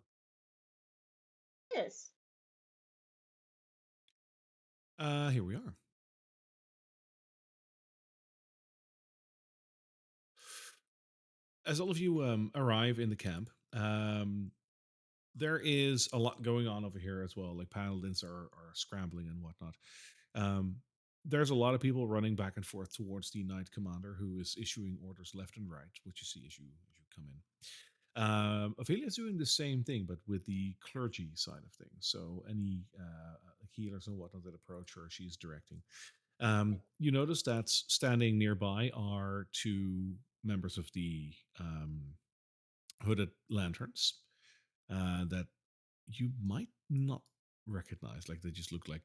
Yes.
Here we are. As all of you arrive in the camp, Um, there is a lot going on over here as well. Like paladins are scrambling and whatnot. Um, there's a lot of people running back and forth towards the knight commander, who is issuing orders left and right, which you see as you come in. Ophelia's doing the same thing, but with the clergy side of things. So any healers and whatnot that approach her, she's directing. You notice that standing nearby are two members of the hooded lanterns that you might not recognize. Like they just look like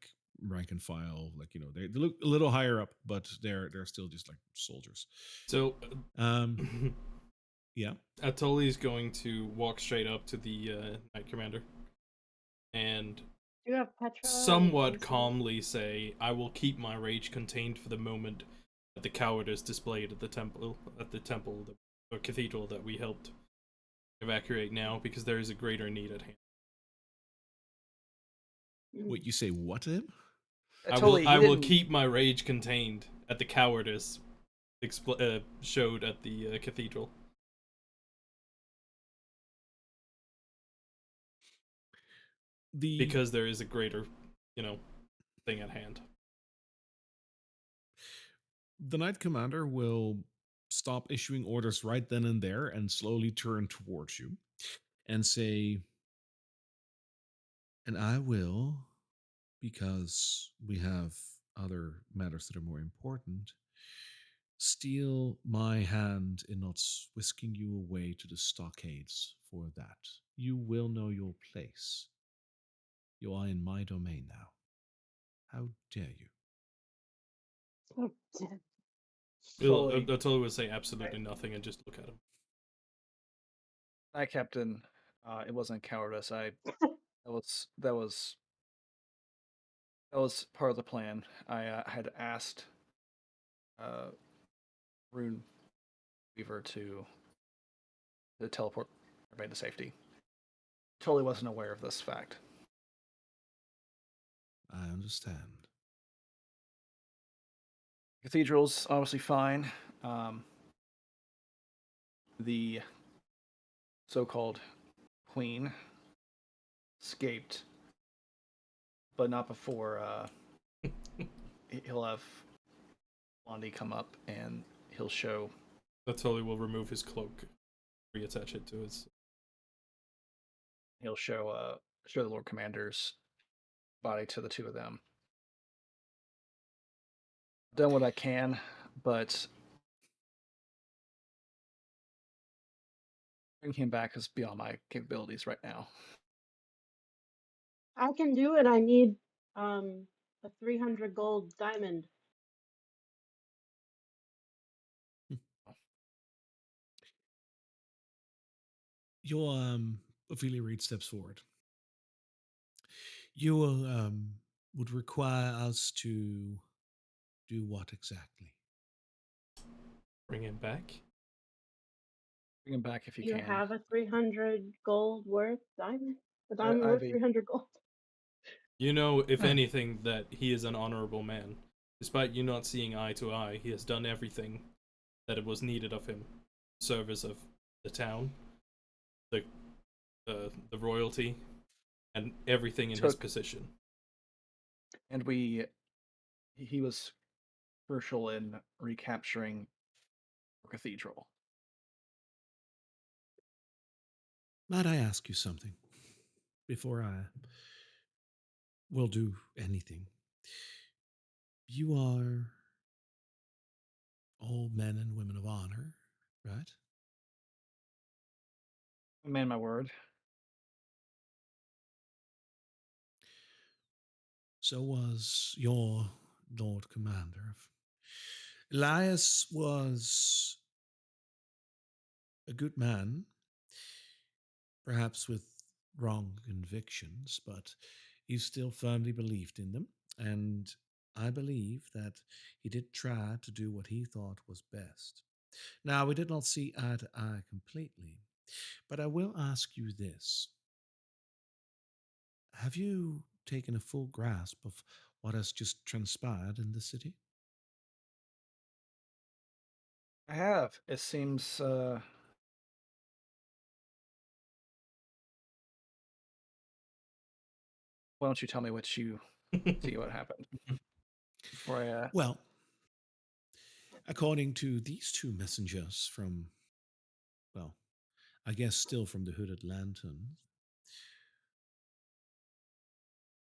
rank and file. Like they look a little higher up, but they're still just like soldiers.
So,
Um, yeah.
Atoli is going to walk straight up to the Knight Commander and
Do you have Petra and
somewhat
Vincent?
calmly say, "I will keep my rage contained for the moment that the cowardice displayed at the temple, or cathedral that we helped evacuate now, because there is a greater need at hand."
Wait, you say what to him?
Totally, he
I will
didn't.
keep my rage contained at the cowardice showed at the cathedral. Because there is a greater, thing at hand.
The Knight Commander will stop issuing orders right then and there and slowly turn towards you and say, and I will, because we have other matters that are more important, steal my hand in not whisking you away to the stockades for that. You will know your place. You are in my domain now. How dare you?
Oh, dear.
Totally.
Atoli would say absolutely nothing and just look at him.
I, Captain, it wasn't cowardice. That was part of the plan. I had asked Rune Weaver to teleport everybody to safety. Totally wasn't aware of this fact.
I understand.
Cathedral's obviously fine. The so-called queen escaped, but not before he'll have Blondie come up and he'll show.
Atoli will remove his cloak, reattach it to his.
He'll show the Lord Commander's body to the two of them. Done what I can, but bringing him back is beyond my capabilities right now.
I can do it. I need a 300 gold diamond.
Your Ophelia Reed steps forward. You will would require us to do what exactly?
Bring him back.
Bring him back if you
You
can.
have a 300 gold worth diamond? A diamond
I have
worth 300 gold?
You know, if anything, that he is an honorable man. Despite you not seeing eye to eye, he has done everything that it was needed of him. Service of the town, the the royalty, and everything in his position.
And he was crucial in recapturing the cathedral.
Might I ask you something before I will do anything? You are all men and women of honor, right?
I man my word.
So was your Lord Commander. Elias was a good man, perhaps with wrong convictions, but he still firmly believed in them. And I believe that he did try to do what he thought was best. Now, we did not see eye to eye completely, but I will ask you this. Have you taken a full grasp of what has just transpired in the city?
I have. It seems Why don't you tell me what you see what happened before I
Well, according to these two messengers from, well, I guess still from the Hooded Lantern,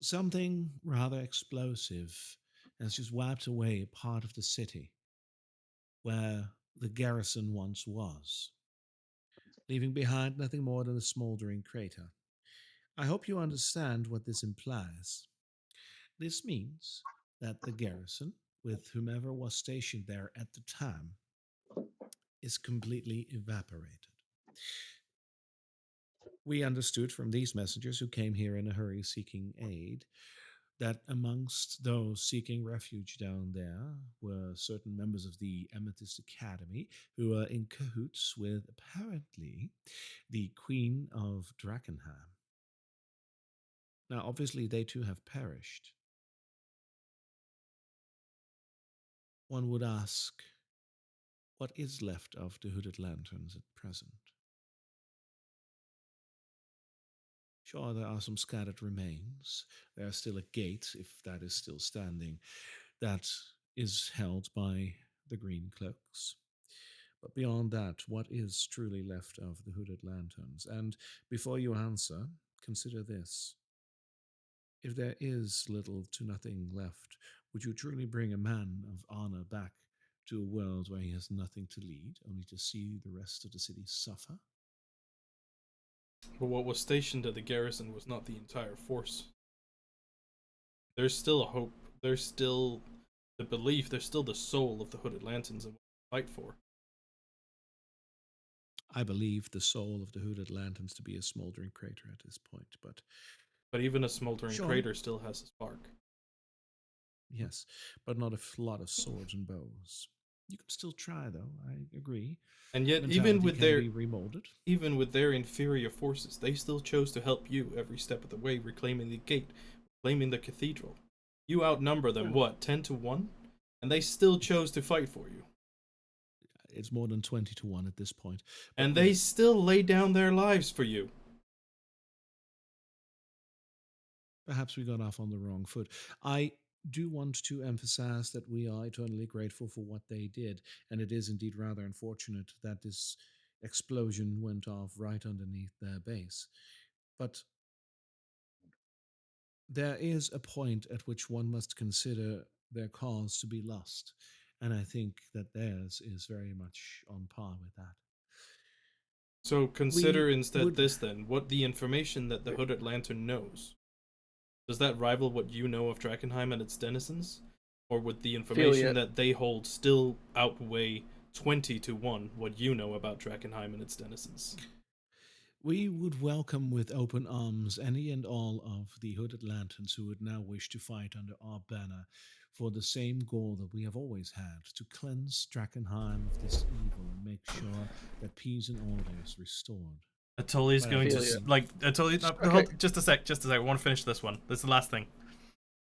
something rather explosive has just wiped away a part of the city where the garrison once was, leaving behind nothing more than a smoldering crater. I hope you understand what this implies. This means that the garrison, with whomever was stationed there at the time, is completely evaporated. We understood from these messengers who came here in a hurry seeking aid that amongst those seeking refuge down there were certain members of the Amethyst Academy who were in cahoots with apparently the Queen of Drakkenheim. Now, obviously, they too have perished. One would ask, what is left of the Hooded Lanterns at present? Sure, there are some scattered remains. There's still a gate, if that is still standing, that is held by the Green Cloaks. But beyond that, what is truly left of the Hooded Lanterns? And before you answer, consider this. If there is little to nothing left, would you truly bring a man of honor back to a world where he has nothing to lead, only to see the rest of the city suffer?
But what was stationed at the garrison was not the entire force. There's still a hope. There's still the belief. There's still the soul of the Hooded Lanterns and what we fight for.
I believe the soul of the Hooded Lanterns to be a smoldering crater at this point, but
But even a smoldering
sure,
crater still has a spark.
yes, but not a lot of swords and bows. You can still try, though, I agree.
And yet,
Mentality can be remolded.
even with their inferior forces, they still chose to help you every step of the way, reclaiming the gate, reclaiming the cathedral. You outnumber them,
Yeah.
what, 10-1? And they still chose to fight for you.
It's more than 20 to 1 at this point. But
And they
yes,
still lay down their lives for you.
perhaps we got off on the wrong foot. I do want to emphasize that we are eternally grateful for what they did, and it is indeed rather unfortunate that this explosion went off right underneath their base. But there is a point at which one must consider their cause to be lost, and I think that theirs is very much on par with that.
So consider
We
instead
would.
this then, what the information that the Hooded Lantern knows. Does that rival what you know of Drakkenheim and its denizens? Or would the information
Philia,
that they hold still outweigh 20-1 what you know about Drakkenheim and its denizens?
We would welcome with open arms any and all of the Hooded Lanterns who would now wish to fight under our banner for the same goal that we have always had, to cleanse Drakkenheim of this evil and make sure that peace and order is restored.
Atoli's
But I
going to,
do
Philia.
think
Atoli,
Okay.
hold, just a sec, I want to finish this one. This is the last thing.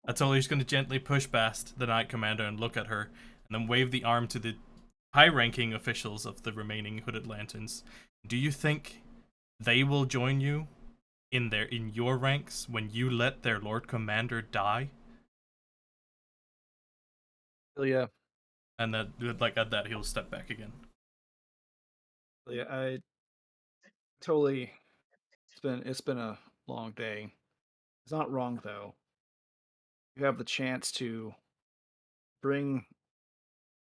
Atoli's going to gently push past the Knight Commander and look at her, and then wave the arm to the high-ranking officials of the remaining Hooded Lanterns. Do you think they will join you in your ranks when you let their Lord Commander die?
Philia,
And that, like at that, he'll step back again.
Philia, I totally. It's been a long day. It's not wrong though. You have the chance to bring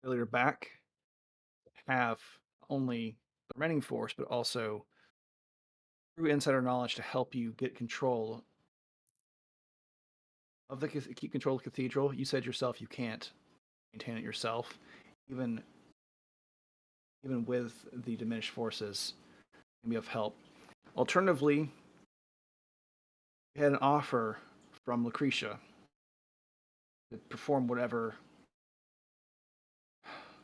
Philia back, have only the remaining force, but also through insider knowledge to help you get control of the keep control of the cathedral. You said yourself you can't maintain it yourself, even with the diminished forces. Can be of help. Alternatively, we had an offer from Lucretia to perform whatever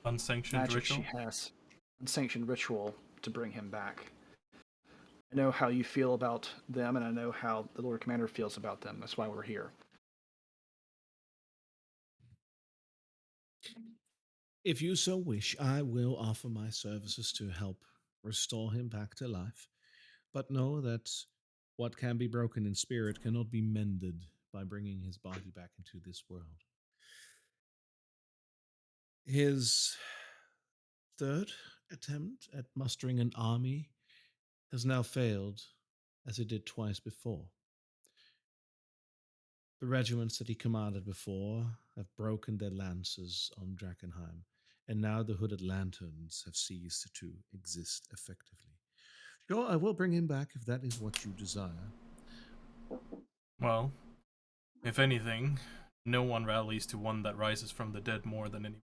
Unsanctioned
magic she
ritual?
has, unsanctioned ritual to bring him back. I know how you feel about them, and I know how the Lord Commander feels about them. That's why we're here.
if you so wish, I will offer my services to help restore him back to life. But know that what can be broken in spirit cannot be mended by bringing his body back into this world. His third attempt at mustering an army has now failed, as it did twice before. The regiments that he commanded before have broken their lances on Drakkenheim, and now the hooded lanterns have ceased to exist effectively. Sure, I will bring him back if that is what you desire.
Well, if anything, no one rallies to one that rises from the dead more than any.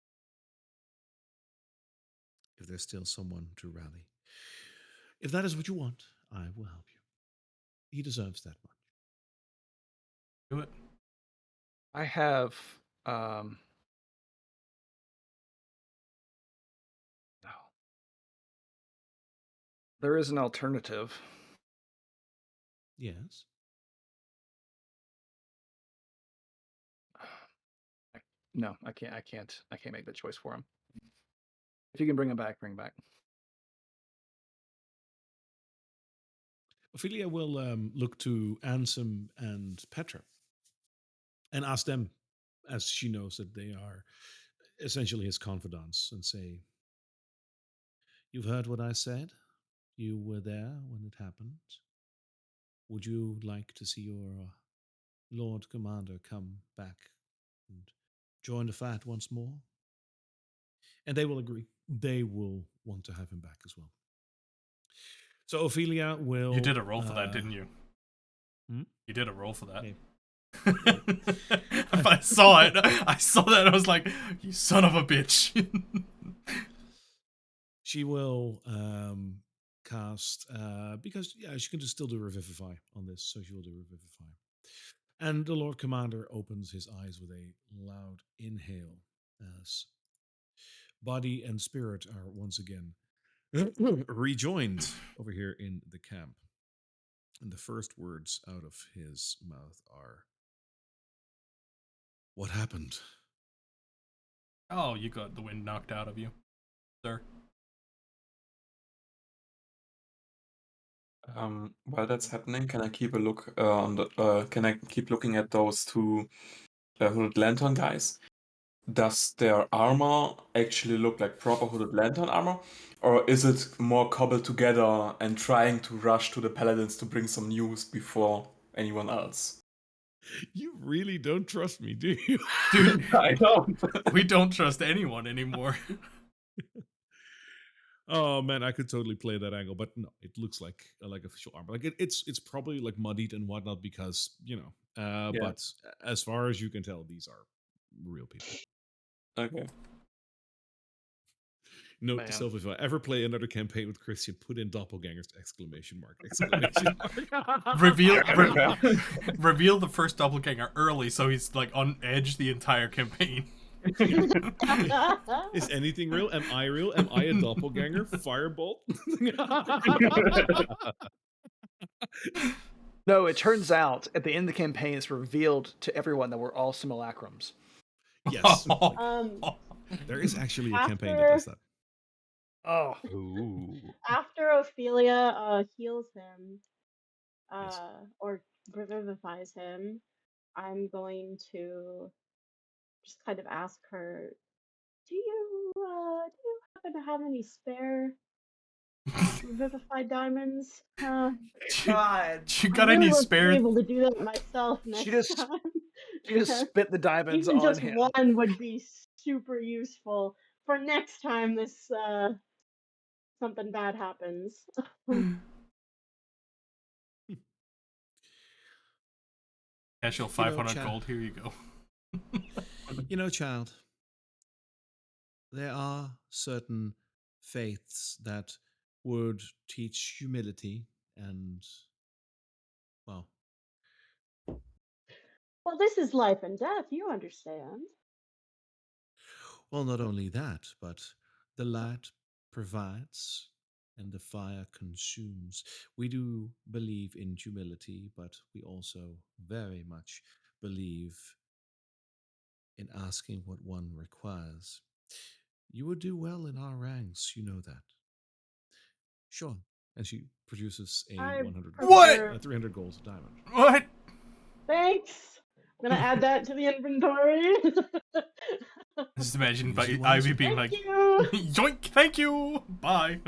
If there's still someone to rally. If that is what you want, I will help you. He deserves that much.
Do it.
I have no. There is an alternative.
Yes.
No, I can't. I can't make that choice for him. If you can bring him back, bring him back.
Ophelia will look to Ansem and Petra and ask them, as she knows that they are essentially his confidants, and say, "You've heard what I said. You were there when it happened. Would you like to see your Lord Commander come back and join the fight once more?" And they will agree. They will want to have him back as well. So Ophelia will.
You did a roll for that, didn't you?
Hmm?
You did a roll for that.
Maybe.
If I saw it, I saw that. I was like, "You son of a bitch!"
She will cast because she can just still do Revivify on this, so she will do Revivify. And the Lord Commander opens his eyes with a loud inhale as body and spirit are once again rejoined over here in the camp. And the first words out of his mouth are, "What happened?"
Oh, you got the wind knocked out of you, sir.
While that's happening, can I keep a look on the? Can I keep looking at those two hooded lantern guys? Does their armor actually look like proper hooded lantern armor, or is it more cobbled together and trying to rush to the paladins to bring some news before anyone else?
You really don't trust me, do you?
Dude,
I don't.
we don't trust anyone anymore.
Oh man, I could totally play that angle, but no, it looks like official armor. Like it's probably like muddied and whatnot because
Yeah.
But as far as you can tell, these are real people.
Okay.
Note
Man.
to self: if I ever play another campaign with Christian, put in doppelgangers! Exclamation mark! Exclamation mark!
Reveal the first doppelganger early, so he's like on edge the entire campaign.
Is anything real? Am I real? Am I a doppelganger? Firebolt?
No, it turns out at the end of the campaign, it's revealed to everyone that we're all simulacrums.
Yes. There is actually a campaign that does that.
Oh.
Ooh.
After Ophelia heals him,
Yes.
or revivifies him, I'm going to just kind of ask her, do you happen to have any spare revivified diamonds?
God.
You
I
got
really
any
love to be
spare?
able to do that myself
She
next
just
time.
she just spit the diamonds
Even
on
just
him.
one would be super useful for next time this something bad happens.
Casual
You know,
500 gold. Here you go.
Child, there are certain faiths that would teach humility and, well,
Well, this is life and death, you understand.
not only that, but the light provides and the fire consumes. We do believe in humility, but we also very much believe in asking what one requires. You would do well in our ranks, you know that. Sure. And she produces a
I
100 gold,
What?
prefer
300 gold diamond.
What?
thanks. gonna add that to the inventory.
Just imagine
Use it
Ivy
wisely.
being
Thank
like,
you.
yoink, thank you, bye.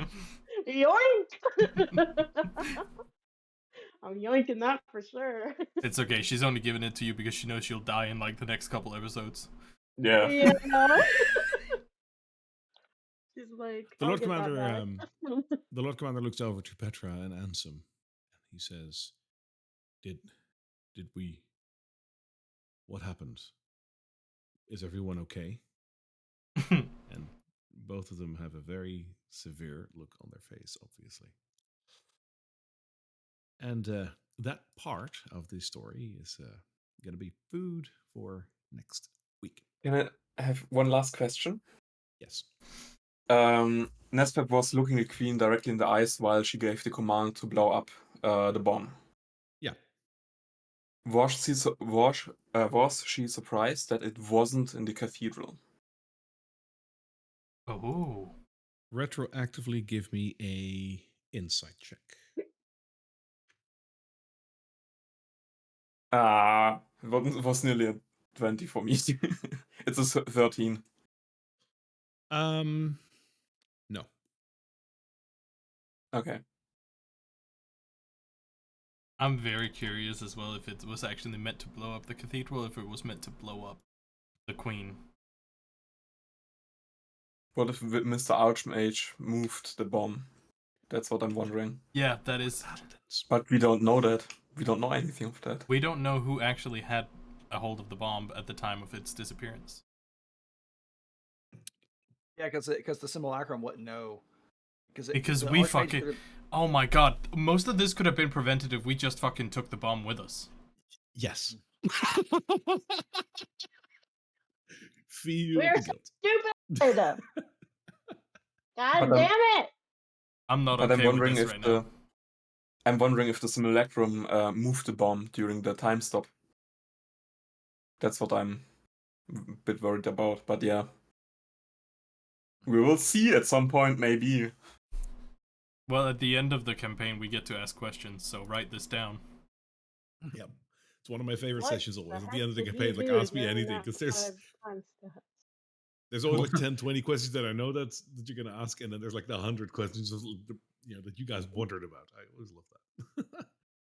Yoink! I'm yoinking that for sure.
It's okay, she's only giving it to you because she knows she'll die in like the next couple episodes.
Yeah.
Yeah. She's like,
The
I'll
Lord
get that
Commander,
back.
the Lord Commander looks over to Petra and Ansem, and he says, "Did we? What happened? Is everyone okay?" And both of them have a very severe look on their face, obviously. And that part of the story is going to be food for next week.
Can I have one last question?
Yes.
Nespep was looking the queen directly in the eyes while she gave the command to blow up the bomb.
Yeah.
Was she surprised that it wasn't in the cathedral?
Oh.
Retroactively give me a insight check.
It was nearly a 20 for me. It's a 13.
No.
Okay.
I'm very curious as well if it was actually meant to blow up the cathedral, if it was meant to blow up the queen.
What if Mr. Archmage moved the bomb? That's what I'm wondering.
Yeah, that is.
Paladins.
But we don't know that. We don't know anything of that.
We don't know who actually had a hold of the bomb at the time of its disappearance.
Yeah, because the simulacrum wouldn't know.
Because
the
we
Archmage
fucking.
could've-
Oh my god, most of this could have been prevented if we just fucking took the bomb with us.
Yes. Feel
We're
the
so
guilt.
stupid. God
But
damn it!
I'm not
But I'm
okay with
wondering
this
if
right
the
now.
I'm wondering if the simulacrum moved the bomb during the time stop. That's what I'm a bit worried about. But yeah, we will see at some point, maybe.
Well, at the end of the campaign, we get to ask questions, so write this down.
Yep. It's one of my favorite
What
sessions
the
always. At the
heck
end of the
did you
campaign, like
do
ask me
during
anything.
that
Because
5 time step?
there's always like 10, 20 questions that I know that you're gonna ask, and then there's like the 100 questions that you guys wondered about. I always love that.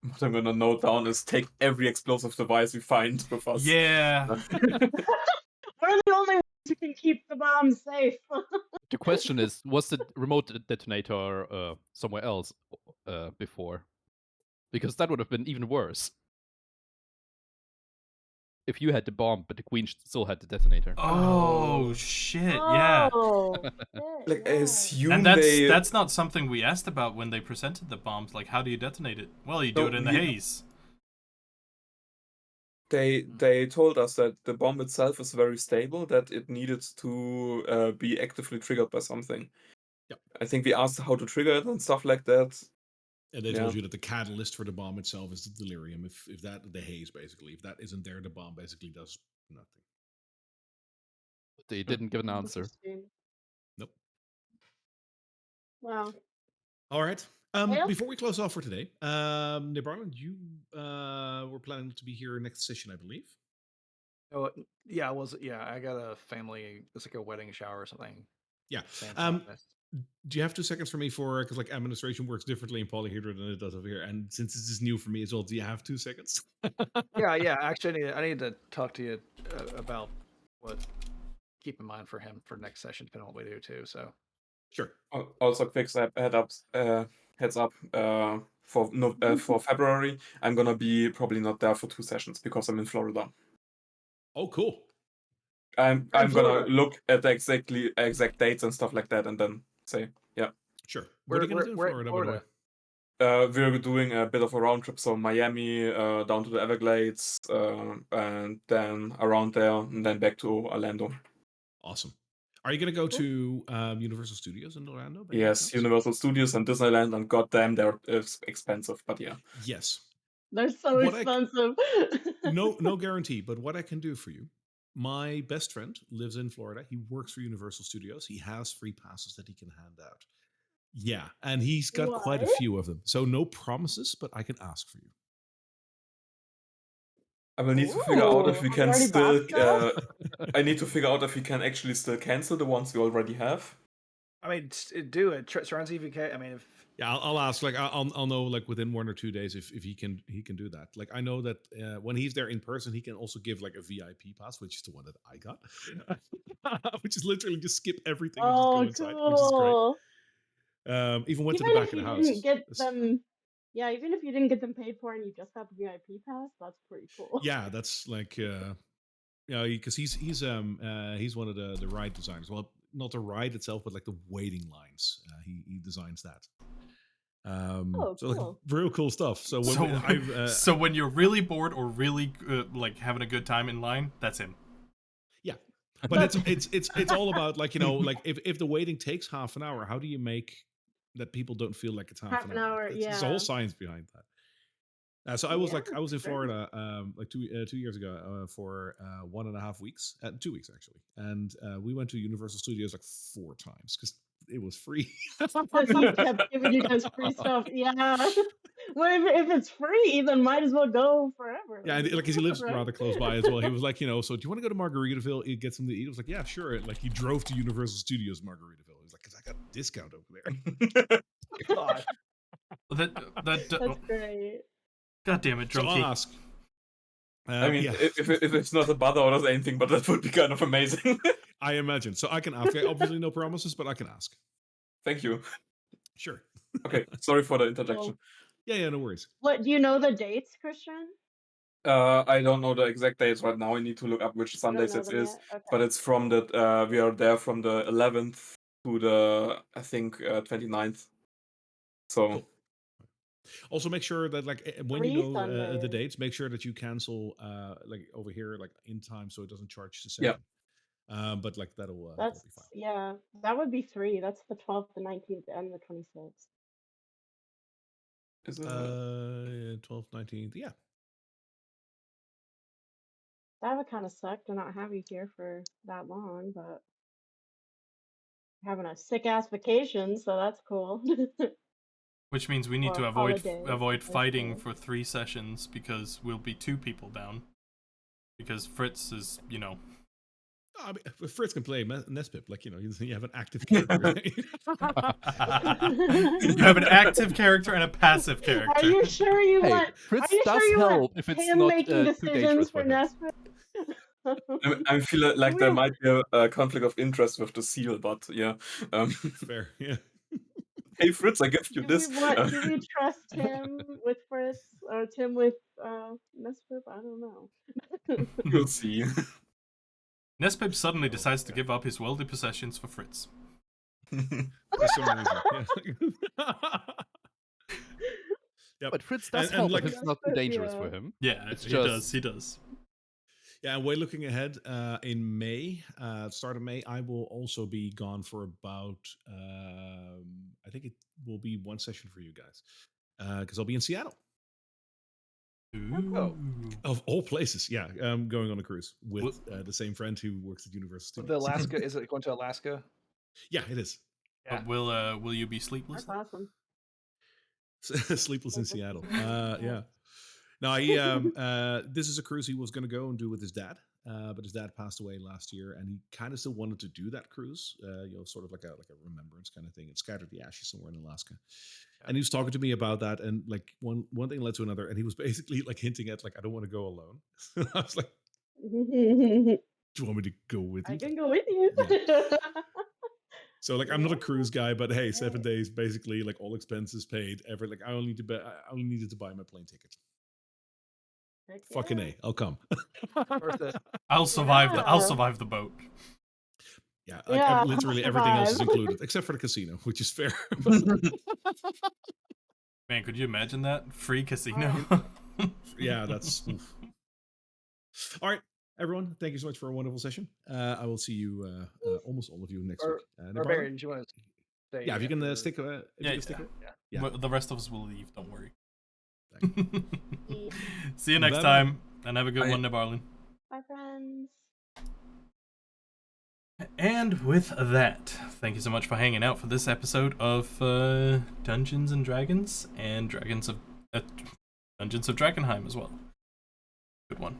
What I'm gonna note down is take every explosive device we find with us.
Yeah.
We're the only ones who can keep the bomb safe.
The question is, was the remote detonator somewhere else before? Because that would have been even worse. If you had the bomb, but the queen still had the detonator.
Oh, shit, yeah.
Oh, shit,
Like, I
yeah.
assume
And
they
that's not something we asked about when they presented the bombs. Like, how do you detonate it? Well, you do
No,
it in the
we-
haze.
they told us that the bomb itself is very stable, that it needed to be actively triggered by something.
Yep.
I think we asked how to trigger it and stuff like that.
And they
Yeah.
told you that the catalyst for the bomb itself is the delirium. If that the haze basically, if that isn't there, the bomb basically does nothing.
They didn't give an answer.
Interesting.
Nope.
Wow.
All right.
Well-
Before we close off for today, Nibarland, you were planning to be here next session, I believe.
Oh, yeah, I got a family. It's like a wedding shower or something.
Yeah.
Same
Um,
time.
Do you have 2 seconds for me because like administration works differently in Polyhedra than it does over here, and since this is new for me as well, do you have 2 seconds?
Yeah. Actually, I need to talk to you about what keep in mind for him for next session, depending on what we do too. So
Sure.
Also, quick heads up. For February, I'm gonna be probably not there for 2 sessions because I'm in Florida.
Oh, cool.
I'm
You're in
gonna
Florida.
look at the exact dates and stuff like that, and then say, yeah.
Sure. What are you gonna do in
we're
Florida, by the way?
We're doing a bit of a round trip, so Miami, down to the Everglades, and then around there, and then back to Orlando.
Awesome. Are you gonna go to Universal Studios in Orlando? by any
Yes,
chance?
Universal Studios and Disneyland, and goddamn, they're expensive, but yeah.
Yes.
They're so
What
expensive.
No guarantee, but what I can do for you. My best friend lives in Florida. He works for Universal Studios. He has free passes that he can hand out. Yeah, and he's got quite a
What?
few of them. So no promises, but I can ask for you.
I will need to figure out if
Ooh,
we
have you
can
already bought
still.
stuff?
I need to figure out if we can actually still cancel the ones we already have.
I mean, do it. Try and see if you can. I mean, if
Yeah, I'll ask. Like, I'll know like within 1 or 2 days if he can do that. Like, I know that when he's there in person, he can also give like a VIP pass, which is the one that I got, which is literally just skip everything and just go
Oh,
inside, which is great.
cool.
Even went to
Even
the back
if
of the
you
house.
didn't get
It's-
them, yeah, even if you didn't get them paid for and you just got the VIP pass, that's pretty cool.
Yeah, that's like because he's one of the ride designers. Well, not the ride itself, but like the waiting lines. He designs that.
Oh,
So like
cool.
real cool stuff. So when
So,
I've
so when you're really bored or really like having a good time in line, that's him.
yeah, but it's all about like like if the waiting takes half an hour, how do you make that people don't feel like it's half
Half
an
an
hour?
hour,
There's a whole
yeah.
science behind that. So
Yeah,
I was in
great.
Florida like 2 years ago for 1.5 weeks, 2 weeks actually, and we went to Universal Studios like 4 times because it was free.
Because he kept giving you guys free stuff. Yeah. Well, if it's free, then might as well go forever.
Yeah, and like 'cause he lives
Right?
rather close by as well. He was like, so do you want to go to Margaritaville and get something to eat? I was like, yeah, sure. Like he drove to Universal Studios Margaritaville. He was like, because I got a discount over there.
God,
That
That's great.
God damn it,
So I'll
Drunky.
ask.
I mean,
Yeah,
if it's not a bother or not anything, but that would be kind of amazing.
I imagine. So I can ask. Obviously, no promises, but I can ask.
Thank you.
Sure.
Okay, sorry for the interjection.
Cool.
Yeah, no worries.
What do you know the dates, Christian?
I don't know the exact dates right now. I need to look up which
You don't
Sundays
know
it
them
is,
yet? Okay.
but it's from the we are there from the 11th to the I think 29th. So
Cool. Also, make sure that like when you
3
know the
Sundays.
dates, make sure that you cancel like over here like in time so it doesn't charge the
yeah,
session. But like that'll
That's
be fine.
yeah. That would be 3. That's the 12th, the 19th, and the 26th.
is it?
12th, 19th. Yeah.
That would kind of suck to not have you here for that long, but having a sick ass vacation, so that's cool.
Which means we need
Or
to
holiday,
avoid
I
fighting
suppose.
for 3 sessions because we'll be 2 people down. Because Fritz is,
I mean, Fritz can play Nespip, like you have an active character.
you have an active character and a passive
Are
character.
you sure you
Hey,
want? Are
Fritz
you
does
sure you want
help if it's
him
not
making
too dangerous
decisions
for
for
him.
Nesper?
I feel like
Do
there
we
might be a conflict of interest with the seal, but yeah.
Fair, yeah.
Hey Fritz, I give you
do we
this.
want? Do we trust Tim with Fritz or Tim with Nesper? I don't know.
You'll see.
Nespip suddenly decides to give up his worldly possessions for Fritz.
For some reason, yeah. Yep.
But Fritz does
And
help
like
if it's not too
Nespip,
dangerous
yeah.
for him.
Yeah,
It's
he
just
does.
yeah, and we're looking ahead in May, start of May. I will also be gone for about. I think it will be one session for you guys because I'll be in Seattle.
Ooh.
Of all places, yeah, I'm going on a cruise with
What-
the same friend who works at Universal
the
Studios.
Alaska is it going to Alaska?
Yeah, it is.
Yeah.
But will you be sleepless?
That's awesome.
Sleepless in
Sleepless in
Seattle.
Seattle, yeah.
Yeah. No, this is a cruise he was going to go and do with his dad, but his dad passed away last year, and he kind of still wanted to do that cruise, sort of like a remembrance kind of thing, and scatter the ashes somewhere in Alaska. And he was talking to me about that, and like one thing led to another, and he was basically like hinting at like I don't want to go alone. I was like, do you want me to go with you?
I can go with you.
So like I'm not a
Yeah,
cruise guy, but hey, 7
right.
days basically like all expenses paid. Like I only needed to buy my plane ticket.
Heck
Fucking
yeah.
A, I'll come.
Worth it.
I'll survive I'll
Yeah.
survive the boat.
Yeah, like
Yeah, I'll
literally everything else is
survive.
included except for the casino, which is fair.
Man, could you imagine that? Free casino?
Yeah, that's oof. All right, everyone. Thank you so much for a wonderful session. I will see you, almost all of you, next week.
Barbarian, did you want to stay?
Yeah, if you can
after-
stick. If you can stick. Yeah.
But the rest of us will leave, don't worry.
Yeah.
See you next
Bye-bye.
time, and have a good
Bye.
one, Nebarlin.
Bye, friends.
And with that, thank you so much for hanging out for this episode of Dungeons and Dragons and Dungeons of Drakkenheim as well. Good one.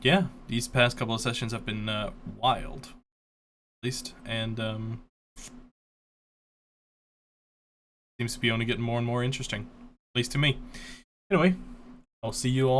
Yeah, these past couple of sessions have been wild, at least, and seems to be only getting more and more interesting, at least to me. Anyway, I'll see you all